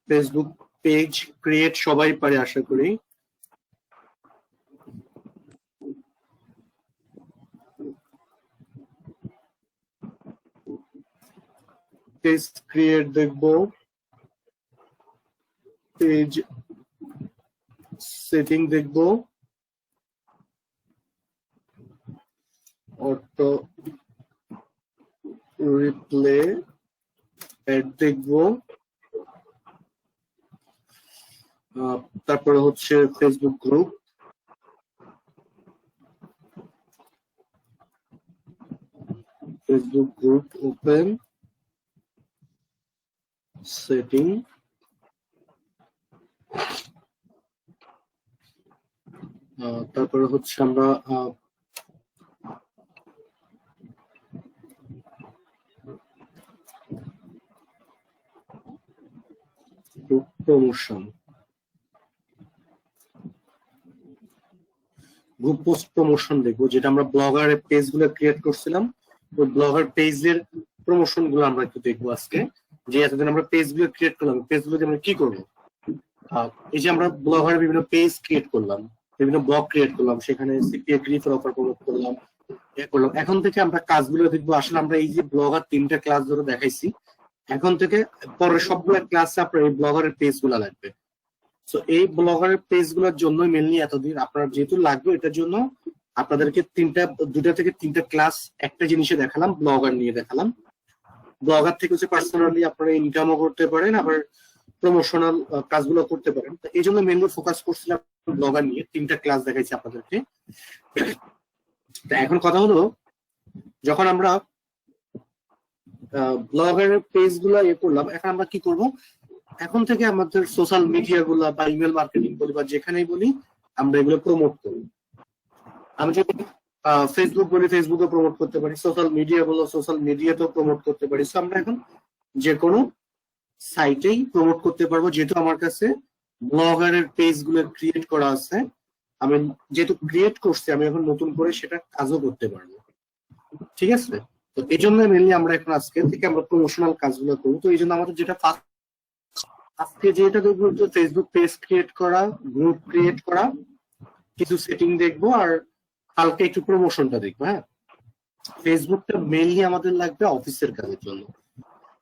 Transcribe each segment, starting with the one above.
Facebook page create সবাই পারে আশা করি। পেজ ক্রিয়েট দেখবো, পেজ সেটিং দেখবো, অটো রিপ্লে অ্যাড দেখবো, তারপরে হচ্ছে Facebook group, Facebook group open, setting, তারপরে হচ্ছে আমরা প্রমোশন, গ্রুপ পোস্ট প্রমোশন দেখবো, যেটা আমরা ব্লগারের পেজ গুলো ক্রিয়েট করছিলাম, ওই ব্লগার পেজের প্রমোশন গুলো আমরা একটু দেখবো আজকে। যে এতদিন আমরা পেজ গুলো ক্রিয়েট করলাম, পেজ গুলো আমরা কি করবো, এই যে আমরা ব্লগারের বিভিন্ন পেজ ক্রিয়েট করলাম, বিভিন্ন ব্লগ ক্রিয়েট করলাম, সেখানে সিপিএ গ্রিফের অফার প্রমোট করলাম, এখন থেকে আমরা কাজগুলো দেখবো। আসলে আমরা এই যে ব্লগার 3টা ক্লাস ধরে দেখাইছি, এখন থেকে পরের সবগুলো ক্লাসে আপনার এই ব্লগারের পেজ গুলা লাগবে। তো এই ব্লগারের পেজ গুলোর জন্য মেনলি এতদিন আপনার যেহেতু লাগবে, এটার জন্য আপনাদেরকে 2টা থেকে 3টা ক্লাস একটা জিনিসে দেখালাম, ব্লগার নিয়ে দেখালাম। ব্লগার থেকে হচ্ছে পার্সোনালি আপনারা ইনকামও করতে পারেন, আবার প্রমোশনাল কাজগুলো করতে পারেন। তো এই জন্য মেনলি ফোকাস করছিলাম ব্লগার নিয়ে, 3টা ক্লাস দেখাইছি আপনাদেরকে। এখন কথা হলো, যখন আমরা ব্লগারের পেজ গুলা করলাম, এখন আমরা কি করব, এখন থেকে আমাদের সোশ্যাল মিডিয়া গুলা বা ইমেল মার্কেটিং বলি বা যেখানেই বলি, আমরা এগুলো প্রমোট করি। আমি যদি ফেসবুক বলি, ফেসবুকে প্রমোট করতে পারি, সোশ্যাল মিডিয়া বলো, সোশ্যাল মিডিয়াতেও প্রমোট করতে পারি। সো আমরা এখন যে কোনো সাইটেই প্রমোট করতে পারবো, যেহেতু আমার কাছে ব্লগারের পেজ গুলো ক্রিয়েট করা আছে। আমি যেহেতু ক্রিয়েট করছি, আমি এখন নতুন করে সেটা কাজও করতে পারবো। ঠিক আছে, তো এই জন্য মেনলি আমরা এখন আজকে থেকে আমরা প্রমোশনাল কাজগুলো করবো। তো এই জন্য আমাদের যেটা আজকে যেটা দেখবো, ফেসবুক পেজ ক্রিয়েট করা, গ্রুপ ক্রিয়েট করা, কিছু সেটিং দেখবো, আর কালকে একটু প্রমোশনটা দেখবো। হ্যাঁ, ফেসবুকটা মেনলি আমাদের লাগবে অফিসের কাজের জন্য,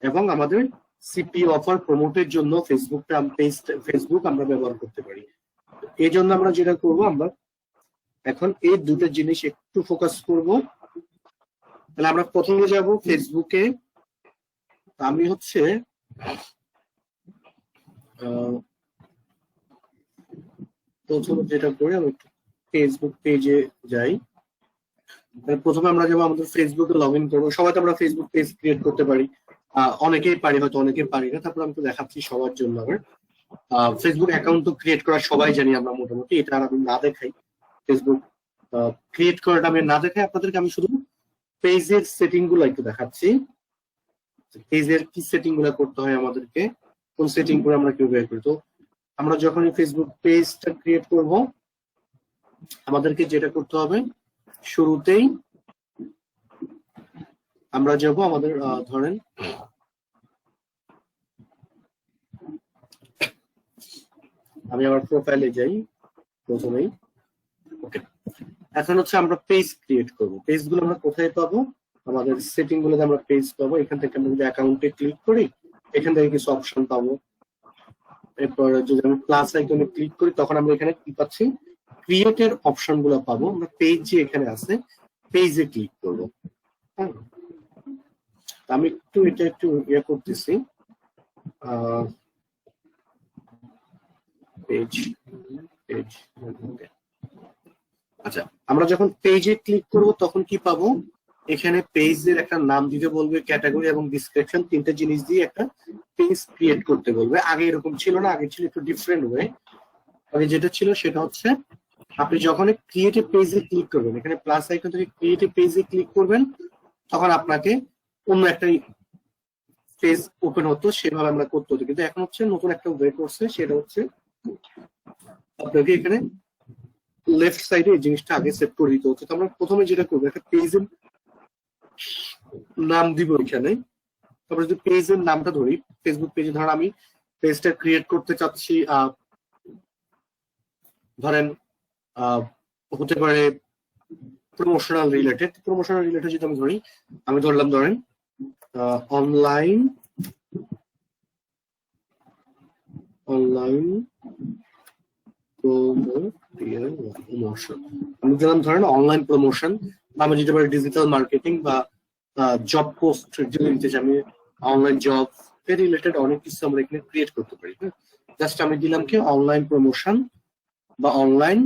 এবং আমাদের সিপি অফার প্রমোটের জন্য ফেসবুক আমরা ব্যবহার করতে পারি। এই জন্য আমরা যেটা করবো, আমরা এখন এই 2টা জিনিস একটু ফোকাস করব। তাহলে আমরা প্রথমে যাব ফেসবুকে। আমি হচ্ছে প্রথমে যেটা করি, আমি একটু ফেসবুক পেজে যাই। প্রথমে আমরা যাবো আমাদের ফেসবুকে লগ ইন করবো। সবাই তো আমরা ফেসবুক পেজ ক্রিয়েট করতে পারি, অনেকেই পারি, হয়তো অনেকে পারি না। তারপর আমি তো দেখাচ্ছি সবার জন্য। আবার ফেসবুক অ্যাকাউন্ট তো ক্রিয়েট করা সবাই জানি আমরা মোটামুটি, এটা আর আমি না দেখাই। ফেসবুক ক্রিয়েট করাটা আমি না দেখাই আপনাদেরকে, আমি শুধু পেজের সেটিং গুলো একটু দেখাচ্ছি। পেজের কি সেটিং গুলো করতে হয় আমাদেরকে, কোন সেটিং করে আমরা কিভাবে করি। তো আমরা যখন ফেসবুক পেজটা ক্রিয়েট করব, আমাদেরকে যেটা করতে হবে, শুরুতেই আমরা যাব আমাদের ধরেন আমি আমার প্রোফাইলে যাই প্রথমেই। ওকে, এখন হচ্ছে আমরা পেজ ক্রিয়েট করব। পেজ গুলো আমরা কোথায় পাবো, আমাদের সেটিং গুলোতে আমরা পেজ পাবো। এখান থেকে আমরা যদি অ্যাকাউন্টে ক্লিক করি, এখান থেকে কিছু অপশন পাবো। এরপর যদি আমি প্লাস আইকনে ক্লিক করি, তখন আমরা এখানে কি পাচ্ছি, ক্রিয়েটের অপশন গুলো পাবো। আমরা পেজ যে এখানে আছে, পেজে ক্লিক করবো। আমি এটা একটু ইয়ে করতেছি, আচ্ছা। আমরা যখন পেজে ক্লিক করব, তখন কি পাবো, এখানে পেজের একটা নাম দিতে বলবে, ক্যাটাগরি এবং ডিসক্রিপশন, 3টা জিনিস দিয়ে একটা পেজ ক্রিয়েট করতে বলবে। আগে এরকম ছিল না, আগে ছিল একটু ডিফারেন্ট ওয়ে। আগে যেটা ছিল সেটা হচ্ছে, আপনি যখন ক্রিয়েটিভ পেজে ক্লিক করবেন, এখানে প্লাস আইকন থেকে ক্রিয়েটিভ পেজে ক্লিক করবেন, তখন আপনাকে অন্য একটা পেজ ওপেন হতো, সেভাবে আমরা করতে হতো। কিন্তু এখন হচ্ছে নতুন একটা ওয়ে করছে, সেটা হচ্ছে আপনাকে এখানে লেফট সাইডে এই জিনিসটা আগে সেট করে দিতে হচ্ছে। তো আমরা প্রথমে যেটা করবো, একটা পেজের নাম দিব এখানে। তারপরে যদি পেজের নামটা ধরি, ফেসবুক পেজে ধর আমি পেজটা ক্রিয়েট করতে চাচ্ছি, ধরেন হতে পারে প্রমোশনাল রিলেটেড যদি আমি ধরি, আমি ধরলাম ধরেন অনলাইন প্রমোশন, আমি দিলাম ধরেন অনলাইন প্রমোশন, বা আমি দিতে পারি ডিজিটাল মার্কেটিং বা জব পোস্ট যদি দিতে চাই, আমি অনলাইন জব রিলেটেড অনেক কিছু আমরা এখানে ক্রিয়েট করতে পারি। জাস্ট আমি দিলাম কি অনলাইন প্রমোশন বা অনলাইন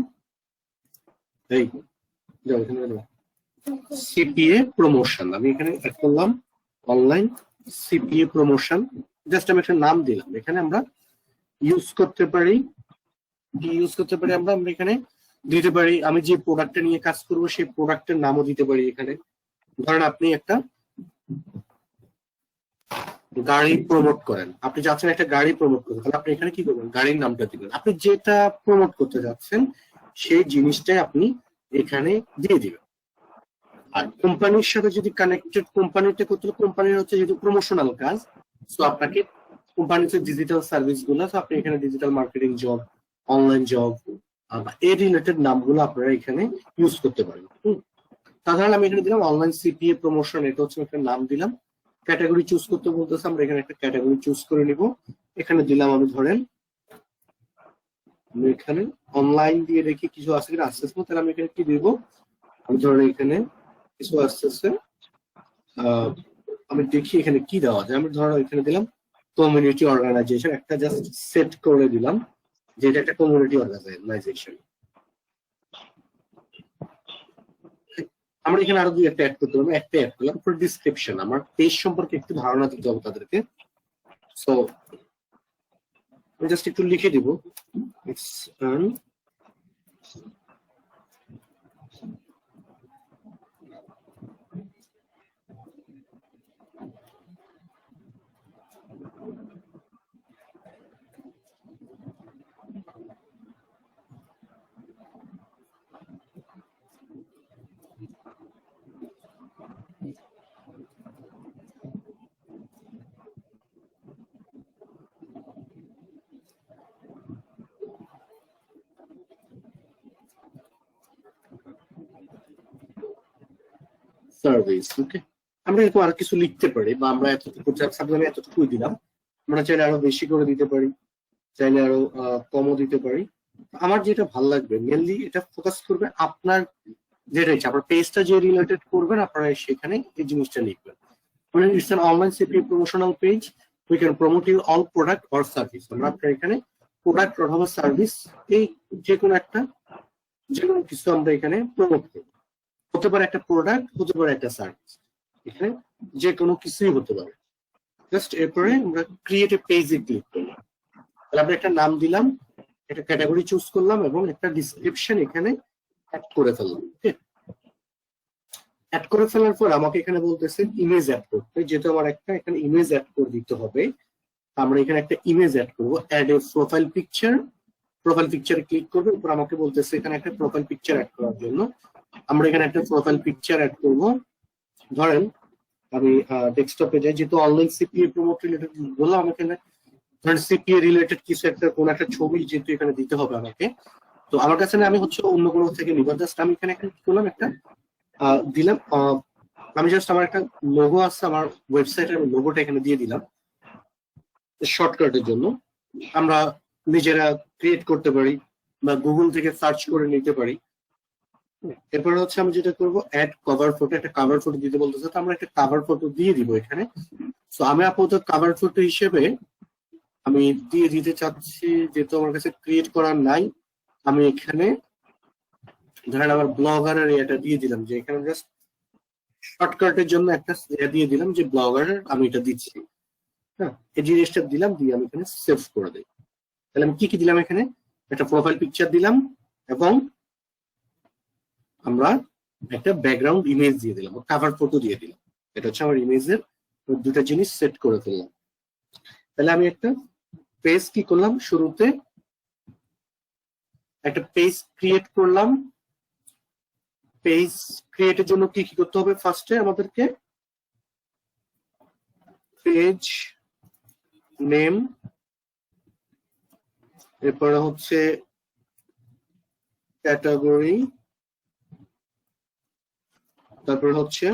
সিপিএ প্রমোশন, আমি এখানে অ্যাড করলাম অনলাইন সিপিএ প্রমোশন। জাস্ট আমি একটা নাম দিলাম, এখানে আমরা ইউজ করতে পারি আমরা এখানে দিতে পারি আমি যে প্রোডাক্টটা নিয়ে কাজ করব সেই প্রোডাক্টের নামও দিতে পারি। এখানে ধরেন আপনি একটা গাড়ি প্রমোট করেন, আপনি যাচ্ছেন একটা গাড়ি প্রমোট করতে, তাহলে আপনি এখানে কি করবেন, গাড়ির নামটা দিবেন। আপনি যেটা প্রমোট করতে যাচ্ছেন সেই জিনিসটাই আপনি এখানে দিয়ে দিবেন। আর কোম্পানির সাথে যদি কানেক্টেড, কোম্পানিতে করতে হলে, কোম্পানির হচ্ছে যেহেতু প্রমোশনাল কাজ, সো আপনাকে কোম্পানির যে ডিজিটাল সার্ভিস গুলো, আপনি এখানে digital marketing job, online job বা এই রিলেটেড নামগুলো আপনারা এখানে ইউজ করতে পারেন। সাধারণ আমি এখানে দিলাম অনলাইন সিপিএ প্রমোশন, এটা হচ্ছে একটা নাম দিলাম। ক্যাটাগরি চুজ করতে বলতেছে, আমরা এখানে একটা ক্যাটাগরি চুজ করে নিব। এখানে দিলাম আমি ধরেন এখানে অনলাইন দিয়ে দেখি কিছু আছে কিনা, আসতেছে না, তাহলে আমি এখানে কি দিব, আমি ধরেন এখানে কিছু আসতেছে, আমি দেখি এখানে কি দেওয়া যায়। আমি ধরো এখানে দিলাম কমিউনিটি অর্গানাইজেশন, একটা জাস্ট সেট করে দিলাম যে এটা একটা কমিউনিটি অর্গানাইজেশন। আমরা এখানে আরো দুই একটা অ্যাড করতে পারবো, একটা অ্যাড করলাম ফর ডিসক্রিপশন, আমার পেজ সম্পর্কে একটু ধারণা দিতে হবে তাদেরকে। সো আমি জাস্ট একটু লিখে দিব, ইটস সার্ভিস। ওকে, আমরা এরকম আর কিছু লিখতে পারি, বা আমরা এতটুকু আমি এতটুকুই দিলাম, আমরা চাইলে আরো বেশি করে দিতে পারি, চাইলে আরো কমও দিতে পারি। আমার যেটা ভালো লাগবে মেনলি এটা ফোকাস করবে আপনার যেটা ইচ্ছা, আপনার পেজটা যে রিলেটেড করবেন আপনারা সেখানে এই জিনিসটা লিখবেন। মানে it's an online CPA promotional page, we can promote your all product or service. আমরা আপনার এখানে প্রোডাক্ট অথবা সার্ভিস এই যে কোনো কিছু আমরা এখানে প্রমোট করবো। হতে পারে একটা প্রোডাক্ট, হতে পারে একটা সার্ভিস, এখানে যে কোনো কিছুই হতে পারে। জাস্ট এরপরে আমরা ক্রিয়েট এ পেজে ক্লিক করলাম, তাহলে আমরা একটা নাম দিলাম, একটা ক্যাটাগরি চুজ করলাম এবং একটা ডিসক্রিপশন এখানে অ্যাড করে ফেললাম। ওকে, অ্যাড করে ফেলার পর আমাকে এখানে বলতেছে ইমেজ অ্যাড করতে, যেহেতু আমার একটা এখানে ইমেজ অ্যাড করে দিতে হবে, আমরা এখানে একটা ইমেজ অ্যাড করবো। Add a profile picture, profile পিকচারে ক্লিক করবো, এরপর আমাকে বলতেছে এখানে একটা প্রোফাইল পিকচার অ্যাড করার জন্য আমরা এখানে একটা প্রোফাইল পিকচার অ্যাড করব। ধরেন আমি ডেস্কটপে যাই, যেহেতু অনলাইন সিপিএ প্রমোট রিলেটেড বললাম, আমি এখানে ধরেন সিপিএ রিলেটেড কিছু একটা কোন একটা ছবি যেহেতু এখানে দিতে হবে আমাকে, তো আমার কাছে না, আমি হচ্ছে অন্য কোনো থেকে নিব। জাস্ট আমি এখানে একটা কি করলাম, একটা দিলাম, আমি জাস্ট আমার একটা লোগো আছে আমার ওয়েবসাইটের, লোগোটা এখানে দিয়ে দিলাম শর্টকাটের জন্য। আমরা নিজেরা ক্রিয়েট করতে পারি বা গুগল থেকে সার্চ করে নিতে পারি। এরপর হচ্ছে আমি যেটা করবো, অ্যাড কভার ফটো, একটা কভার ফটো দিতে বলতেছে, তো আমরা একটা কভার ফটো দিয়ে দিব এখানে। তো আমি আপাতত কভার ফটো হিসেবে আমি দিয়ে দিতে চাচ্ছি, যেহেতু আমার কাছে ক্রিয়েট করার নাই, আমি এখানে ধরেন আমার ব্লগারের এটা দিয়ে দিলাম, যে এখানে জাস্ট শর্টকাটের জন্য একটা দিয়ে দিলাম যে ব্লগারের আমি এটা দিচ্ছি। হ্যাঁ, এই জিনিসটা দিলাম, দিয়ে আমি এখানে সেভ করে দিই। তাহলে আমি কি কি দিলাম, এখানে একটা প্রোফাইল পিকচার দিলাম এবং আমরা একটা ব্যাকগ্রাউন্ড ইমেজ দিয়ে দিলাম, কভার ফটো দিয়ে দিলাম। এটা হচ্ছে আমার ইমেজের দুটা জিনিস সেট করে ফেললাম। তাহলে আমি একটা পেজ কি করলাম, শুরুতে একটা পেজ ক্রিয়েট করলাম। পেজ ক্রিয়েটের জন্য কি কি করতে হবে, ফার্স্টে আমাদেরকে পেজ নেম এরপরে হচ্ছে ক্যাটাগরি, তারপর হচ্ছে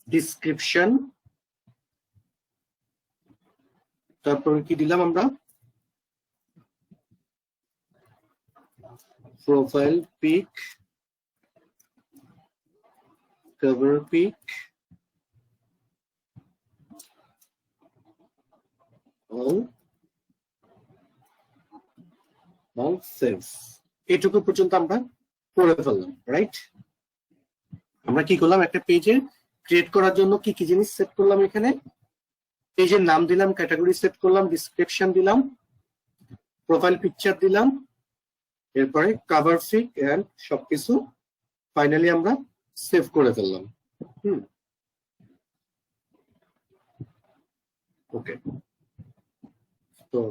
ডিসক্রিপশন, তারপর কি দিলাম আমরা, profile pic, cover pick, all saves। এইটুকু পর্যন্ত আমরা করে ফেললাম, রাইট? আমরা কি করলাম, একটা পেজে ক্রিয়েট করার জন্য কি কি জিনিস সেট করলাম, এখানে পেজের নাম দিলাম, ক্যাটাগরি সেট করলাম, ডিসক্রিপশন দিলাম, প্রোফাইল পিকচার দিলাম, এরপরে কভার পিক এন্ড সবকিছু ফাইনালি আমরা সেভ করে ফেললাম। ওকে, তো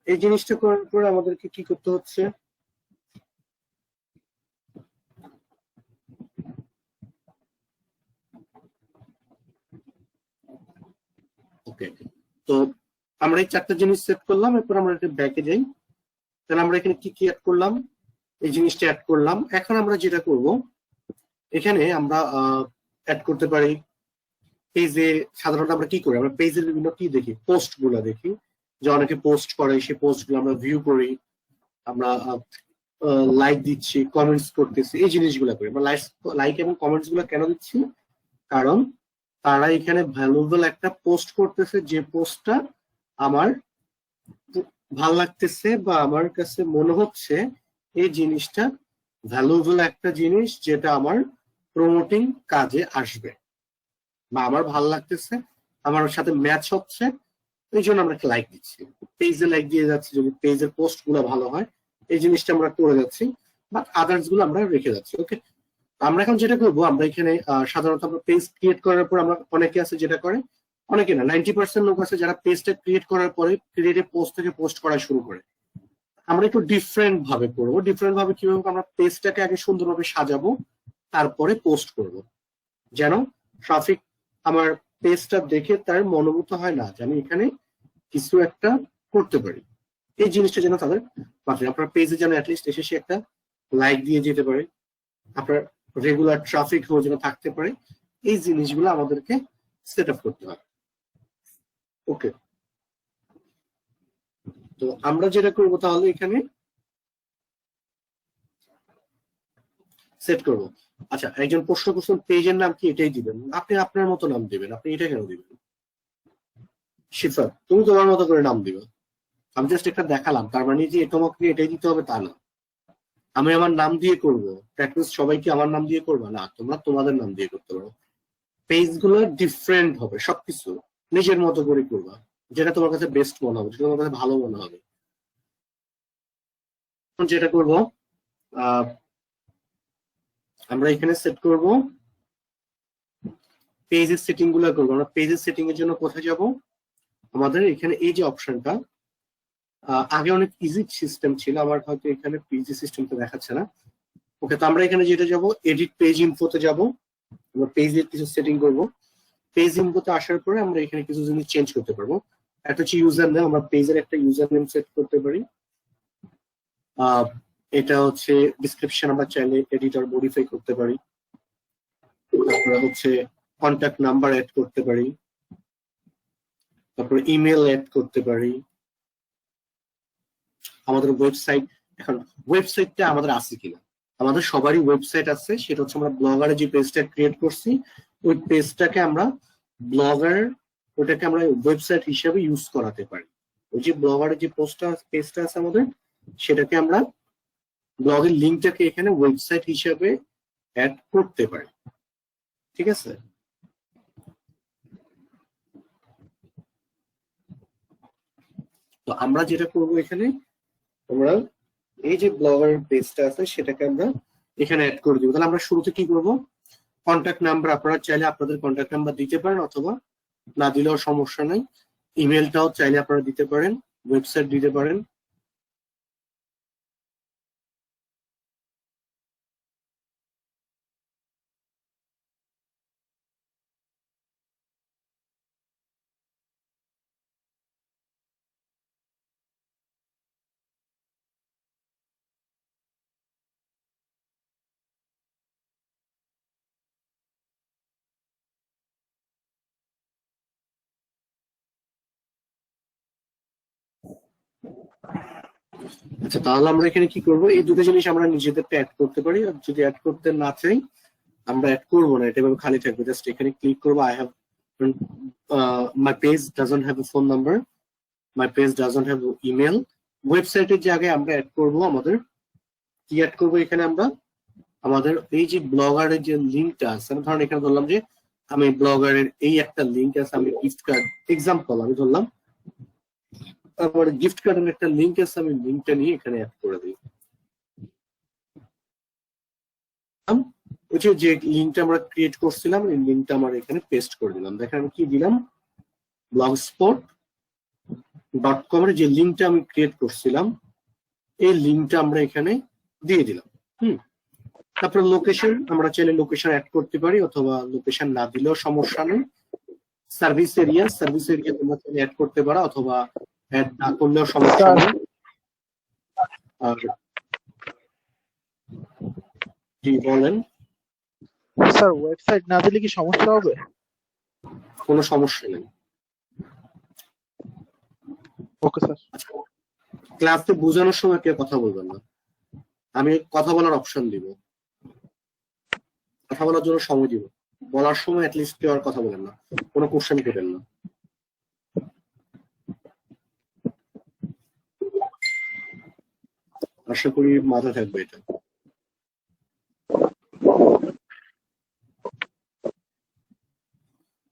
এই জিনিসটা করার পর আমাদেরকে কি করতে হচ্ছে, ওকে, তো আমরা এই চারটা জিনিস সেট করলাম। এরপর আমরা একটা ব্যাকে যাই। তাহলে আমরা এখানে কি কি অ্যাড করলাম, এই জিনিসটা অ্যাড করলাম। এখন আমরা যেটা করব, এখানে আমরা অ্যাড করতে পারি পেজে। সাধারণত আমরা কি করি, আমরা পেজের বিভিন্ন কি দেখি, পোস্ট গুলা দেখি, যে অনেকে পোস্ট করে, সেই পোস্ট গুলো আমরা ভিউ করি, আমরা লাইক দিচ্ছি, কমেন্টস করতেছি, এই জিনিসগুলো করি। আমরা লাইক এবং কমেন্টস গুলো কেন দিচ্ছি, কারণ তারা এখানে ভ্যালুয়েবল একটা পোস্ট করতেছে, যে পোস্টটা আমার ভাল লাগতেছে বা আমার কাছে মনে হচ্ছে এই জিনিসটা ভ্যালুয়েবল একটা জিনিস, যেটা আমার প্রমোটিং কাজে আসবে বা আমার ভাল লাগতেছে, আমার সাথে ম্যাচ হচ্ছে, এই জন্য আমরা লাইক দিচ্ছি, পেজে লাইক দিয়ে যাচ্ছি। যদি পেজের পোস্ট গুলো ভালো হয়, এই জিনিসটা আমরা করে যাচ্ছি, বাট আদার্স গুলো আমরা রেখে যাচ্ছি। ওকে, আমরা এখন যেটা করবো, আমরা এখানে সাধারণত আমরা পেজ ক্রিয়েট করার পর, আমরা অনেকে আছে যেটা করে, অনেকে না 90% লোক আছে যারা পেজটা ক্রিয়েট করার পরে ক্রিয়েটিভ পোস্ট থেকে পোস্ট করা শুরু করে। আমরা একটু ডিফারেন্ট ভাবে করবো। ডিফারেন্ট ভাবে কিভাবে, আমরা পেজটাকে আগে সুন্দরভাবে সাজাবো, তারপরে পোস্ট করব, যেন ট্রাফিক আমার পেজটা দেখে তার মনোভূত হয় না যে আমি এখানে কিছু একটা করতে পারি। এই জিনিসটা যেন তাদের মাথায়, আপনার পেজে যেন অ্যাটলিস্ট এসে সে একটা লাইক দিয়ে যেতে পারে, আপনার রেগুলার ট্রাফিক যেন থাকতে পারে। এই জিনিসগুলো আমাদেরকে সেট আপ করতে হবে। ওকে, তো আমরা যেটা করবো, তাহলে এখানে সেট করব। আচ্ছা, একজন প্রশ্ন করছেন পেজের নাম কি, এটাই দিবেন? আপনি আপনার মতো নাম দিবেন, আপনি এটা কেন দিবেন? শিফা, তুমি তোমার মতো করে নাম দিবে। আমি জাস্ট একটা দেখালাম, তার মানে যে তোমাকে এটাই দিতে হবে তা না। আমি আমার নাম দিয়ে করবো, প্র্যাকটিস সবাইকে আমার নাম দিয়ে করবা না, তোমরা তোমাদের নাম দিয়ে করতে পারো। পেজ গুলো ডিফারেন্ট হবে, সবকিছু নিজের মতো করে করবা, যেটা তোমার কাছে বেস্ট মনে হবে, যেটা তোমার কাছে ভালো মনে হবে। যেটা করবো, আমরা এখানে সেট করব পেজের সেটিং গুলো করবো। আমরা পেজের সেটিং এর জন্য কোথায় যাব, আমাদের এখানে এই যে অপশনটা, আগে অনেক ইজি সিস্টেম ছিল, আমার হয়তো এখানে পিজি সিস্টেমটা দেখাচ্ছে না। ওকে, তো আমরা এখানে যেটা যাব, এডিট পেজ ইনফোতে যাব, আমরা পেজের কিছু সেটিং করব। পেজ ইনফোতে আসার পরে আমরা এখানে কিছু জিনিস চেঞ্জ করতে পারবো। একটা হচ্ছে ইউজার নেম, আমরা পেজের একটা ইউজার নেম সেট করতে পারি। এটা হচ্ছে ডিসক্রিপশন, আমরা চাইলে এডিটর মডিফাই করতে পারি। তারপরে হচ্ছে কন্ট্যাক্ট নাম্বার অ্যাড করতে পারি, তারপরে ইমেল অ্যাড করতে পারি। আমাদের ওয়েবসাইট, এখন ওয়েবসাইটটা আমাদের আছে কিনা, আমাদের সবারই ওয়েবসাইট আছে, সেটা হচ্ছে আমরা ব্লগারে যে পেজটা ক্রিয়েট করছি, ওই পেজটাকে আমরা ব্লগার, ওটাকে আমরা ওয়েবসাইট হিসেবে ইউজ করাতে পারি। ওই যে ব্লগারের যে পেজটা আছে আমাদের, সেটাকে আমরা ব্লগের লিঙ্কটাকে এখানে ওয়েবসাইট হিসেবে অ্যাড করতে পারি। ঠিক আছে, তো আমরা যেটা করবো এখানে, আমরা এই যে ব্লগার পেজটা আছে সেটাকে আমরা এখানে অ্যাড করে দিব। তাহলে আমরা শুরুতে কি করব, কন্ট্যাক্ট নাম্বার, আপনারা চাইলে আপনাদের কন্ট্যাক্ট নাম্বার দিতে পারেন, অথবা না দিলেও সমস্যা নাই। ইমেলটাও চাইলে আপনারা দিতে পারেন, ওয়েবসাইট দিতে পারেন। আচ্ছা, তাহলে আমরা এখানে কি করব, এই দুটো জিনিস আমরা নিজেদেরটা অ্যাড করতে পারি। আর যদি অ্যাড করতে না চাই আমরা অ্যাড করবো না, এটা এভাবে খালি থাকবে। জাস্ট এখানে ক্লিক করবো, I have my page doesn't have a phone number, my page doesn't have email. ওয়েবসাইটের জায়গায় আমরা অ্যাড করব আমাদের কি অ্যাড করবো, এখানে আমরা আমাদের এই যে ব্লগারের যে লিঙ্কটা আছে, ধরেন এখানে ধরলাম যে আমি ব্লগারের এই একটা লিঙ্ক আছে, আমি গিফট কার্ড এক্সাম্পল আমি ধরলাম, আমার গিফট কার্ডের একটা লিঙ্ক আছে, আমি লিঙ্কটা নিয়ে এখানে অ্যাড করে দিই। ওই যে লিঙ্কটা আমরা ক্রিয়েট করছিলাম, এই লিঙ্কটা আমরা এখানে পেস্ট করে দিলাম। দেখেন আমি কি দিলাম, blogspot.com এর যে লিঙ্কটা আমি ক্রিয়েট করছিলাম এই লিঙ্কটা আমরা এখানে দিয়ে দিলাম। তারপর লোকেশন, আমরা চাইলে লোকেশন অ্যাড করতে পারি অথবা লোকেশন না দিলেও সমস্যা নেই। সার্ভিস এরিয়া তোমরা চাইলে অ্যাড করতে পারো অথবা অ্যাড না করলেও সমস্যা নেই। আর জি বলেন স্যার, ওয়েবসাইট না দিলে কি সমস্যা হবে? কোনো সমস্যা নেই। Okay sir. ক্লাসে বোঝানোর সময় কেউ কথা বলবেন না, আমি কথা বলার অপশন দিব, কথা বলার জন্য সময় দিব, বলার সময় অ্যাটলিস্ট কেউ আর কথা বলেন না, কোনো কোশ্চেন করেন না। আশা করি মাথা থাকবে এটা।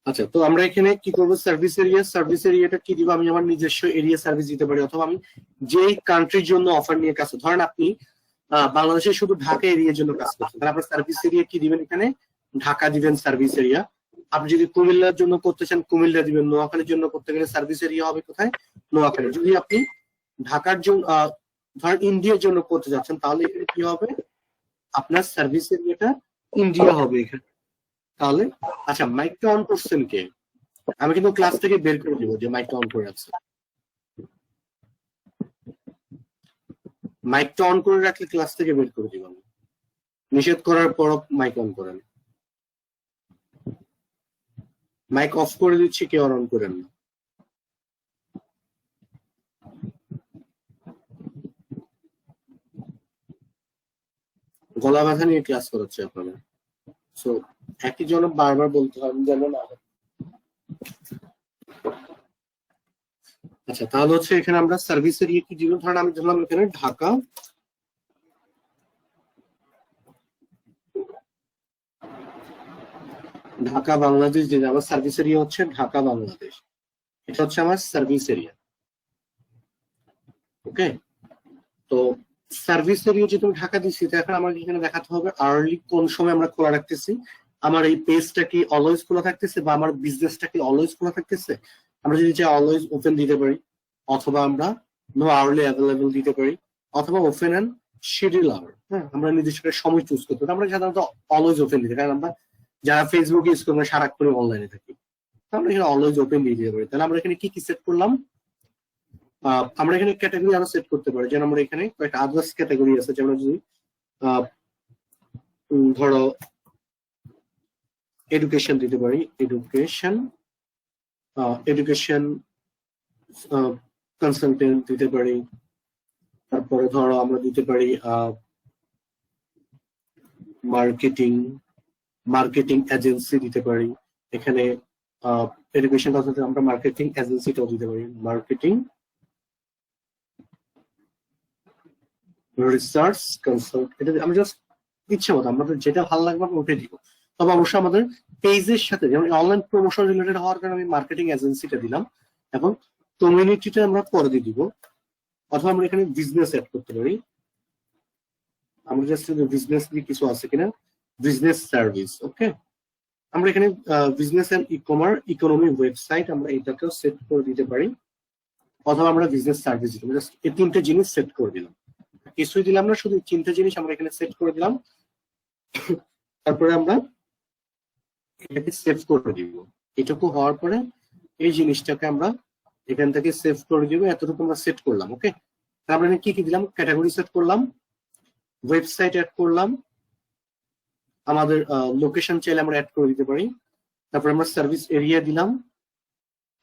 আচ্ছা, তো আমরা এখানে কি করবো, সার্ভিস এরিয়াটা কি দিব, আমি আমার নিজস্ব এরিয়া সার্ভিস দিতে পারি অথবা আমি যেই কান্ট্রির জন্য অফার নিয়ে কাজ করি, ধরেন আপনি বাংলাদেশে শুধু ঢাকা এরিয়ার জন্য কাজ করছেন, তাহলে আপনার সার্ভিস এরিয়া কি দিবেন, এখানে ঢাকা দিবেন সার্ভিস এরিয়া। আপনি যদি কুমিল্লার জন্য করতে চান কুমিল্লা দিবেন, নোয়াখালীর জন্য করতে গেলে সার্ভিস এরিয়া হবে কোথায়, নোয়াখালী। যদি আপনি ঢাকার জন্য ধরেন ইন্ডিয়ার জন্য করতে যাচ্ছেন তাহলে এখানে কি হবে, আপনার সার্ভিস এরিয়াটা ইন্ডিয়া হবে এখানে। তাহলে আচ্ছা, মাইকটা অন করছেন কে, আমি কিন্তু ক্লাস থেকে বের করে দিব যে মাইকটা অন করে রাখছে। মাইকটা অন করে রাখলে ক্লাস থেকে বের করে দিব আমি, নিষেধ করার পর মাইক অন করেন। মাইক অফ করে দিচ্ছি, কেউ অন করেন না। গলা ব্যথা নিয়ে ক্লাস করাচ্ছে আপনারা, সো একই জন্য বারবার বলতে হবে যেন না। আচ্ছা, তাহলে হচ্ছে এখানে আমরা সার্ভিস এরিয়া কি দিব, ধরেন আমি ধরলাম এখানে ঢাকা বাংলাদেশ, যে আমার সার্ভিস এরিয়া হচ্ছে ঢাকা বাংলাদেশ, এটা হচ্ছে আমার সার্ভিস এরিয়া। ওকে, তো সার্ভিস এরিয়া যেহেতু ঢাকা দিচ্ছি, এখন আমাকে এখানে দেখাতে হবে আর্লি কোন সময় আমরা খোলা রাখতেছি, আমার এই পেজটা কি অলওয়েজ খোলা থাকতেছে বা আমার বিজনেসটা কি অলওয়েজ খোলা থাকতেছে। আমরা যদি চাই অলওয়েজ ওপেন দিতে পারি, অথবা আমরা নো আওয়ারলি অ্যাভেলেবল দিতে পারি, অথবা ওপেন অ্যান্ড শিডিউল আওয়ার। হ্যাঁ, আমরা নির্দিষ্ট করে সময় চুজ করতে পারি। আমরা সাধারণত অলওয়েজ ওপেন দিতে, কারণ আমরা যারা ফেসবুক ইউজ করি আমরা সারাক্ষণ অনলাইনে থাকি, আমরা এখানে অলওয়েজ ওপেন দিয়ে দিতে পারি। তাহলে আমরা এখানে কি কি সেট করলাম, আমরা এখানে ক্যাটাগরি আরো সেট করতে পারি, যেমন আমরা এখানে কয়েকটা আদার্স ক্যাটাগরি আছে, যেমন যদি ধরো এডুকেশন দিতে পারি, এডুকেশন কনসালটেন্ট দিতে পারি। তারপরে ধরো আমরা দিতে পারি মার্কেটিং এজেন্সি দিতে পারি। এখানে এডুকেশন কনসালটেন্ট আমরা মার্কেটিং এজেন্সিটাও দিতে পারি, মার্কেটিং রিসার্চ কনসাল্ট। এটা আমি জাস্ট ইচ্ছে মতো আমাদের যেটা ভালো লাগবে আমরা ওটাই দিব। তবে অবশ্যই আমাদের পেজের সাথে, যেমন অনলাইন প্রমোশন রিলেটেড হওয়ার কারণে আমি মার্কেটিং এজেন্সিটা দিলাম, এবং কমিউনিটিটা আমরা পরে দিয়ে দিব। অথবা আমরা এখানে বিজনেস অ্যাড করতে পারি, আমরা জাস্ট বিজনেস দিয়ে কিছু আছে কিনা, বিজনেস সার্ভিস। ওকে, আমরা এখানে বিজনেস এন্ড ইকোনমি ওয়েবসাইট আমরা এটাকেও সেট করে দিতে পারি, অথবা আমরা বিজনেস সার্ভিস দিলাম। জাস্ট এই তিনটে জিনিস সেট করে দিলাম, কিছুই দিলাম না, শুধু তিনটে জিনিস আমরা এখানে সেট করে দিলাম। তারপরে আমরা এটাকে সেভ করে দিব। এটুকু হওয়ার পরে এই জিনিসটাকে আমরা এখান থেকে সেভ করে দিব। এতটুকু আমরা সেট করলাম। ওকে, আমরা কি কি দিলাম, ক্যাটাগরি সেট করলাম, ওয়েবসাইট অ্যাড করলাম, আমাদের লোকেশন চাইলে আমরা অ্যাড করে দিতে পারি। তারপরে আমরা সার্ভিস এরিয়া দিলাম,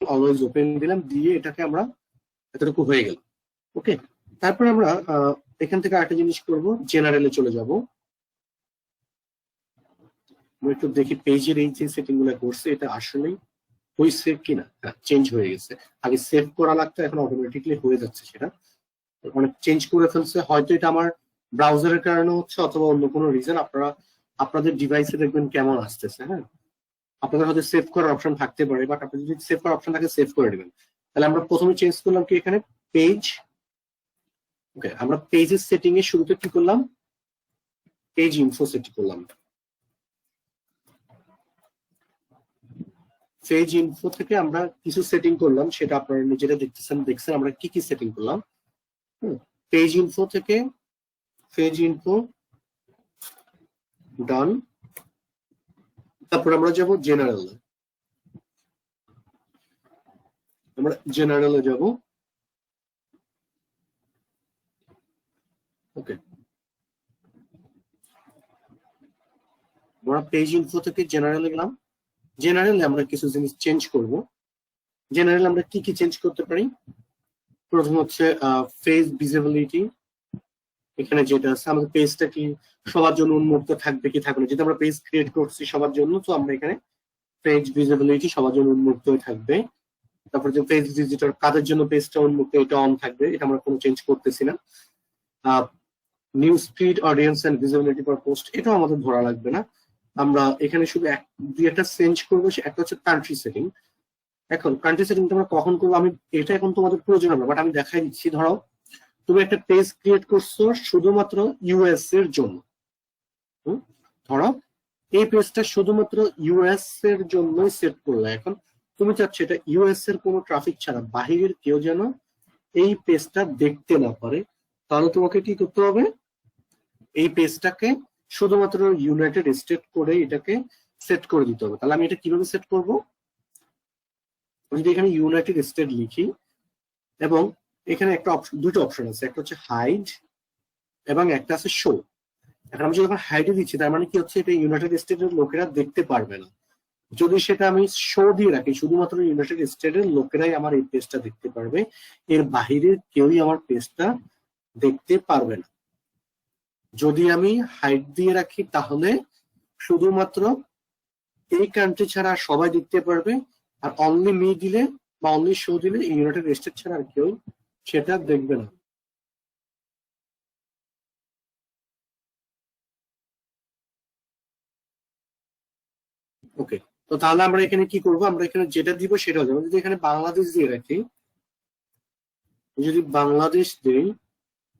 অলওয়েজ ওপেন দিলাম, দিয়ে এটাকে আমরা এতটুকু হয়ে গেল। ওকে, তারপর আমরা এখান থেকে আরেকটা জিনিস করব, জেনারেলে চলে যাব। আমরা একটু দেখি পেজের এই যে সেটিং গুলো করছে এটা আসলেই হয়েছে কিনা। চেঞ্জ হয়ে গেছে, আগে সেভ করা লাগতো, এখন অটোমেটিকলি হয়ে যাচ্ছে। সেটা অনেক চেঞ্জ করে ফেলছে, হয়তো এটা আমার ব্রাউজারের কারণে হচ্ছে অথবা অন্য কোনো রিজন। আপনারা আপনাদের ডিভাইসে দেখবেন কেমন আসতেছে। হ্যাঁ, আপনাদের হয়তো সেভ করার অপশন থাকতে পারে, বাট আপনি যদি সেভ করার অপশন থাকে সেভ করে নেবেন। তাহলে আমরা প্রথমে চেঞ্জ করলাম কি এখানে পেজ। ওকে, আমরা পেজের সেটিং এর শুরুতে কি করলাম, পেজ ইনফো সেটিং করলাম। পেজ ইনফো থেকে আমরা কিছু সেটিং করলাম, সেটা আপনারা নিজেরা দেখছেন আমরা কি কি সেটিং করলাম। পেজ ইনফো থেকে পেজ ইনফো ডান। তারপর আমরা যাব জেনারেল, আমরা জেনারেলে যাব। ওকে, আমরা পেজ ইনফো থেকে জেনারেলে গেলাম। জেনারেলে আমরা কিছু জিনিস চেঞ্জ করব। জেনারেল আমরা কি কি চেঞ্জ করতে পারি, প্রথম হচ্ছে পেজ ভিজিবিলিটি। এখানে যেটা আছে আমাদের পেজটা কি সবার জন্য উন্মুক্ত থাকবে কি থাকবে না, যেহেতু আমরা পেজ ক্রিয়েট করছি সবার জন্য, তো আমরা এখানে পেজ ভিজিবিলিটি সবার জন্য উন্মুক্ত থাকবে। তারপর যে পেজ ভিজিটর কাদের জন্য পেজটা উন্মুক্ত, এটা অন থাকবে, এটা আমরা কোনো চেঞ্জ করতেছি না। News feed audience and visibility for post, এটাও আমাদের ধরা লাগবে না। আমরা এখানে শুধু একটা চেঞ্জ করবো, একটা হচ্ছে কান্ট্রি সেটিং। এখন কান্ট্রি সেটিংটা আমরা কখন করবো, আমি এটা এখন তোমাদের প্রয়োজন হবে, বাট আমি দেখাই দিচ্ছি। ধরো তুমি একটা পেজ ক্রিয়েট করছো শুধুমাত্র ইউএস এর জন্য। ধরো এই পেজটা শুধুমাত্র ইউএস এর জন্য সেট করলে, এখন তুমি চাচ্ছ এটা ইউএস এর কোনো ট্রাফিক ছাড়া বাহিরের কেউ যেন এই পেজটা দেখতে না পারে, তাহলে তোমাকে কি করতে হবে, এই পেজটাকে শুধুমাত্র ইউনাইটেড স্টেট করে এটাকে সেট করে দিতে হবে। তাহলে আমি এটা কিভাবে সেট করব, যদি এখানে ইউনাইটেড স্টেট লিখি এবং এখানে একটা দুটো অপশন আছে, একটা হচ্ছে হাইড এবং একটা আছে শো। এখন আমি যখন হাইডে দিচ্ছি তার মানে কি হচ্ছে, এটা ইউনাইটেড স্টেটের লোকেরা দেখতে পারবে না। যদি সেটা আমি শো দিয়ে রাখি, শুধুমাত্র ইউনাইটেড স্টেটের লোকেরাই আমার এই পেজটা দেখতে পারবে, এর বাহিরের কেউই আমার পেজটা দেখতে পারবে না। যদি আমি হাইড দিয়ে রাখি তাহলে শুধুমাত্র এই কান্ট্রি ছাড়া সবাই দেখতে পারবে, আর অনলি মি দিলে বা অনলি শো দিলে ইউনাইটেড স্টেট ছাড়া আর কেউ সেটা দেখবে না। ওকে, তো তাহলে আমরা এখানে কি করব, আমরা এখানে যেটা দিব সেটা হবে। যদি এখানে বাংলাদেশ দিয়ে রাখি, যদি বাংলাদেশ দিই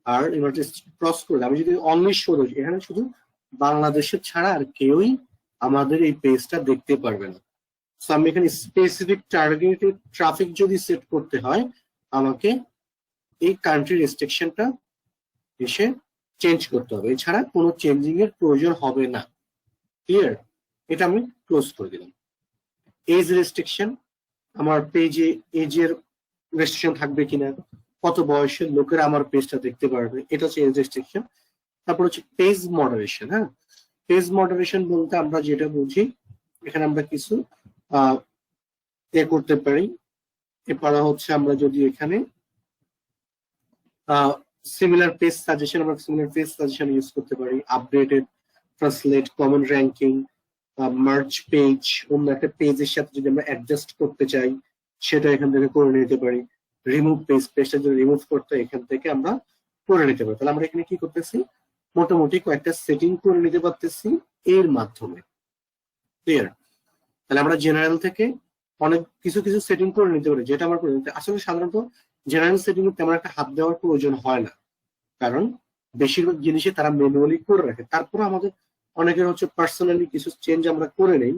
আর ইউনাইটেড ক্রস করলে, আমি যদি অনলি শো দিই, এখানে শুধু বাংলাদেশের ছাড়া আর কেউই আমাদের এই পেজটা দেখতে পারবে না। সো আমি এখানে স্পেসিফিক টার্গেটেড ট্রাফিক যদি সেট করতে হয়, আমাকে এই কান্ট্রি রেস্ট্রিকশনটা এসে চেঞ্জ করতে হবে, এছাড়া কোনো চেঞ্জিং এর প্রয়োজন হবে না। ক্লিয়ার? এটা আমি ক্লোজ করে দিলাম। এজ রেস্ট্রিকশন, আমার পেজে এজের রেস্ট্রিকশন থাকবে কিনা, কত বয়সের লোকেরা আমার পেজটা দেখতে পারবে, এটা হচ্ছে এজ রেস্ট্রিকশন। তারপর হচ্ছে পেজ মডারেশন। হ্যাঁ, পেজ মডারেশন বলতে আমরা যেটা বুঝি, এখানে আমরা কিছু করতে পারি। এরপর হচ্ছে আমরা যদি এখানে সিমিলার পেজ সাজেশন, আমরা সিমিলার পেজ সাজেশন ইউজ করতে পারি। Updated, translate, common ranking, March page, অন্য একটা পেজের সাথে যদি আমরা অ্যাডজাস্ট করতে চাই সেটা এখান থেকে করে নিতে পারি। রিমুভ পেজ, পেজটা যদি রিমুভ করতে এখান থেকে আমরা করে নিতে পারি। তাহলে আমরা এখানে কি করতেছি, মোটামুটি কয়েকটা সেটিং করে নিতে পারতেছি এর মাধ্যমে। ক্লিয়ার? তাহলে আমরা জেনারেল থেকে অনেক কিছু কিছু সেটিং করে নিতে পারি, যেটা আমার আসলে সাধারণত জেনারেল সেটিং এ তেমন একটা হাত দেওয়ার প্রয়োজন হয় না, কারণ বেশিরভাগ জিনিসে তারা ম্যানুয়ালি করে রাখে। তারপরে আমাদের অনেকের হচ্ছে পার্সোনালি কিছু চেঞ্জ আমরা করে নেই,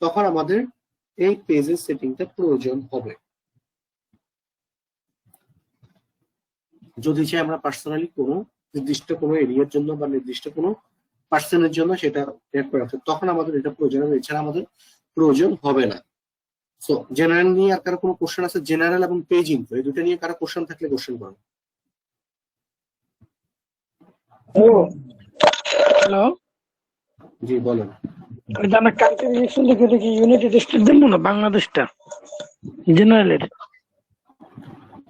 তখন আমাদের এই পেজের সেটিংটা প্রয়োজন হবে। যদি চাই আমরা পার্সোনালি কোনো নির্দিষ্ট কোনো এরিয়ার জন্য বা নির্দিষ্ট কোনো পার্সনের জন্য সেটা এড করে রাখতে, তখন আমাদের এটা প্রয়োজন হবে, এছাড়া আমাদের প্রয়োজন হবে না। সো জেনারেল নিয়ে আর কারো কোনো কোশ্চেন আছে? জেনারেল এবং পেজ ইনফো এই দুটো নিয়ে কারো কোশ্চেন থাকলে কোশ্চেন করো। হ্যালো, জি বলেন। আমরা কালকে ইলেকশন লিখে দেখি ইউনাইটেড স্টেট দেবো না বাংলাদেশটা জেনারেলের।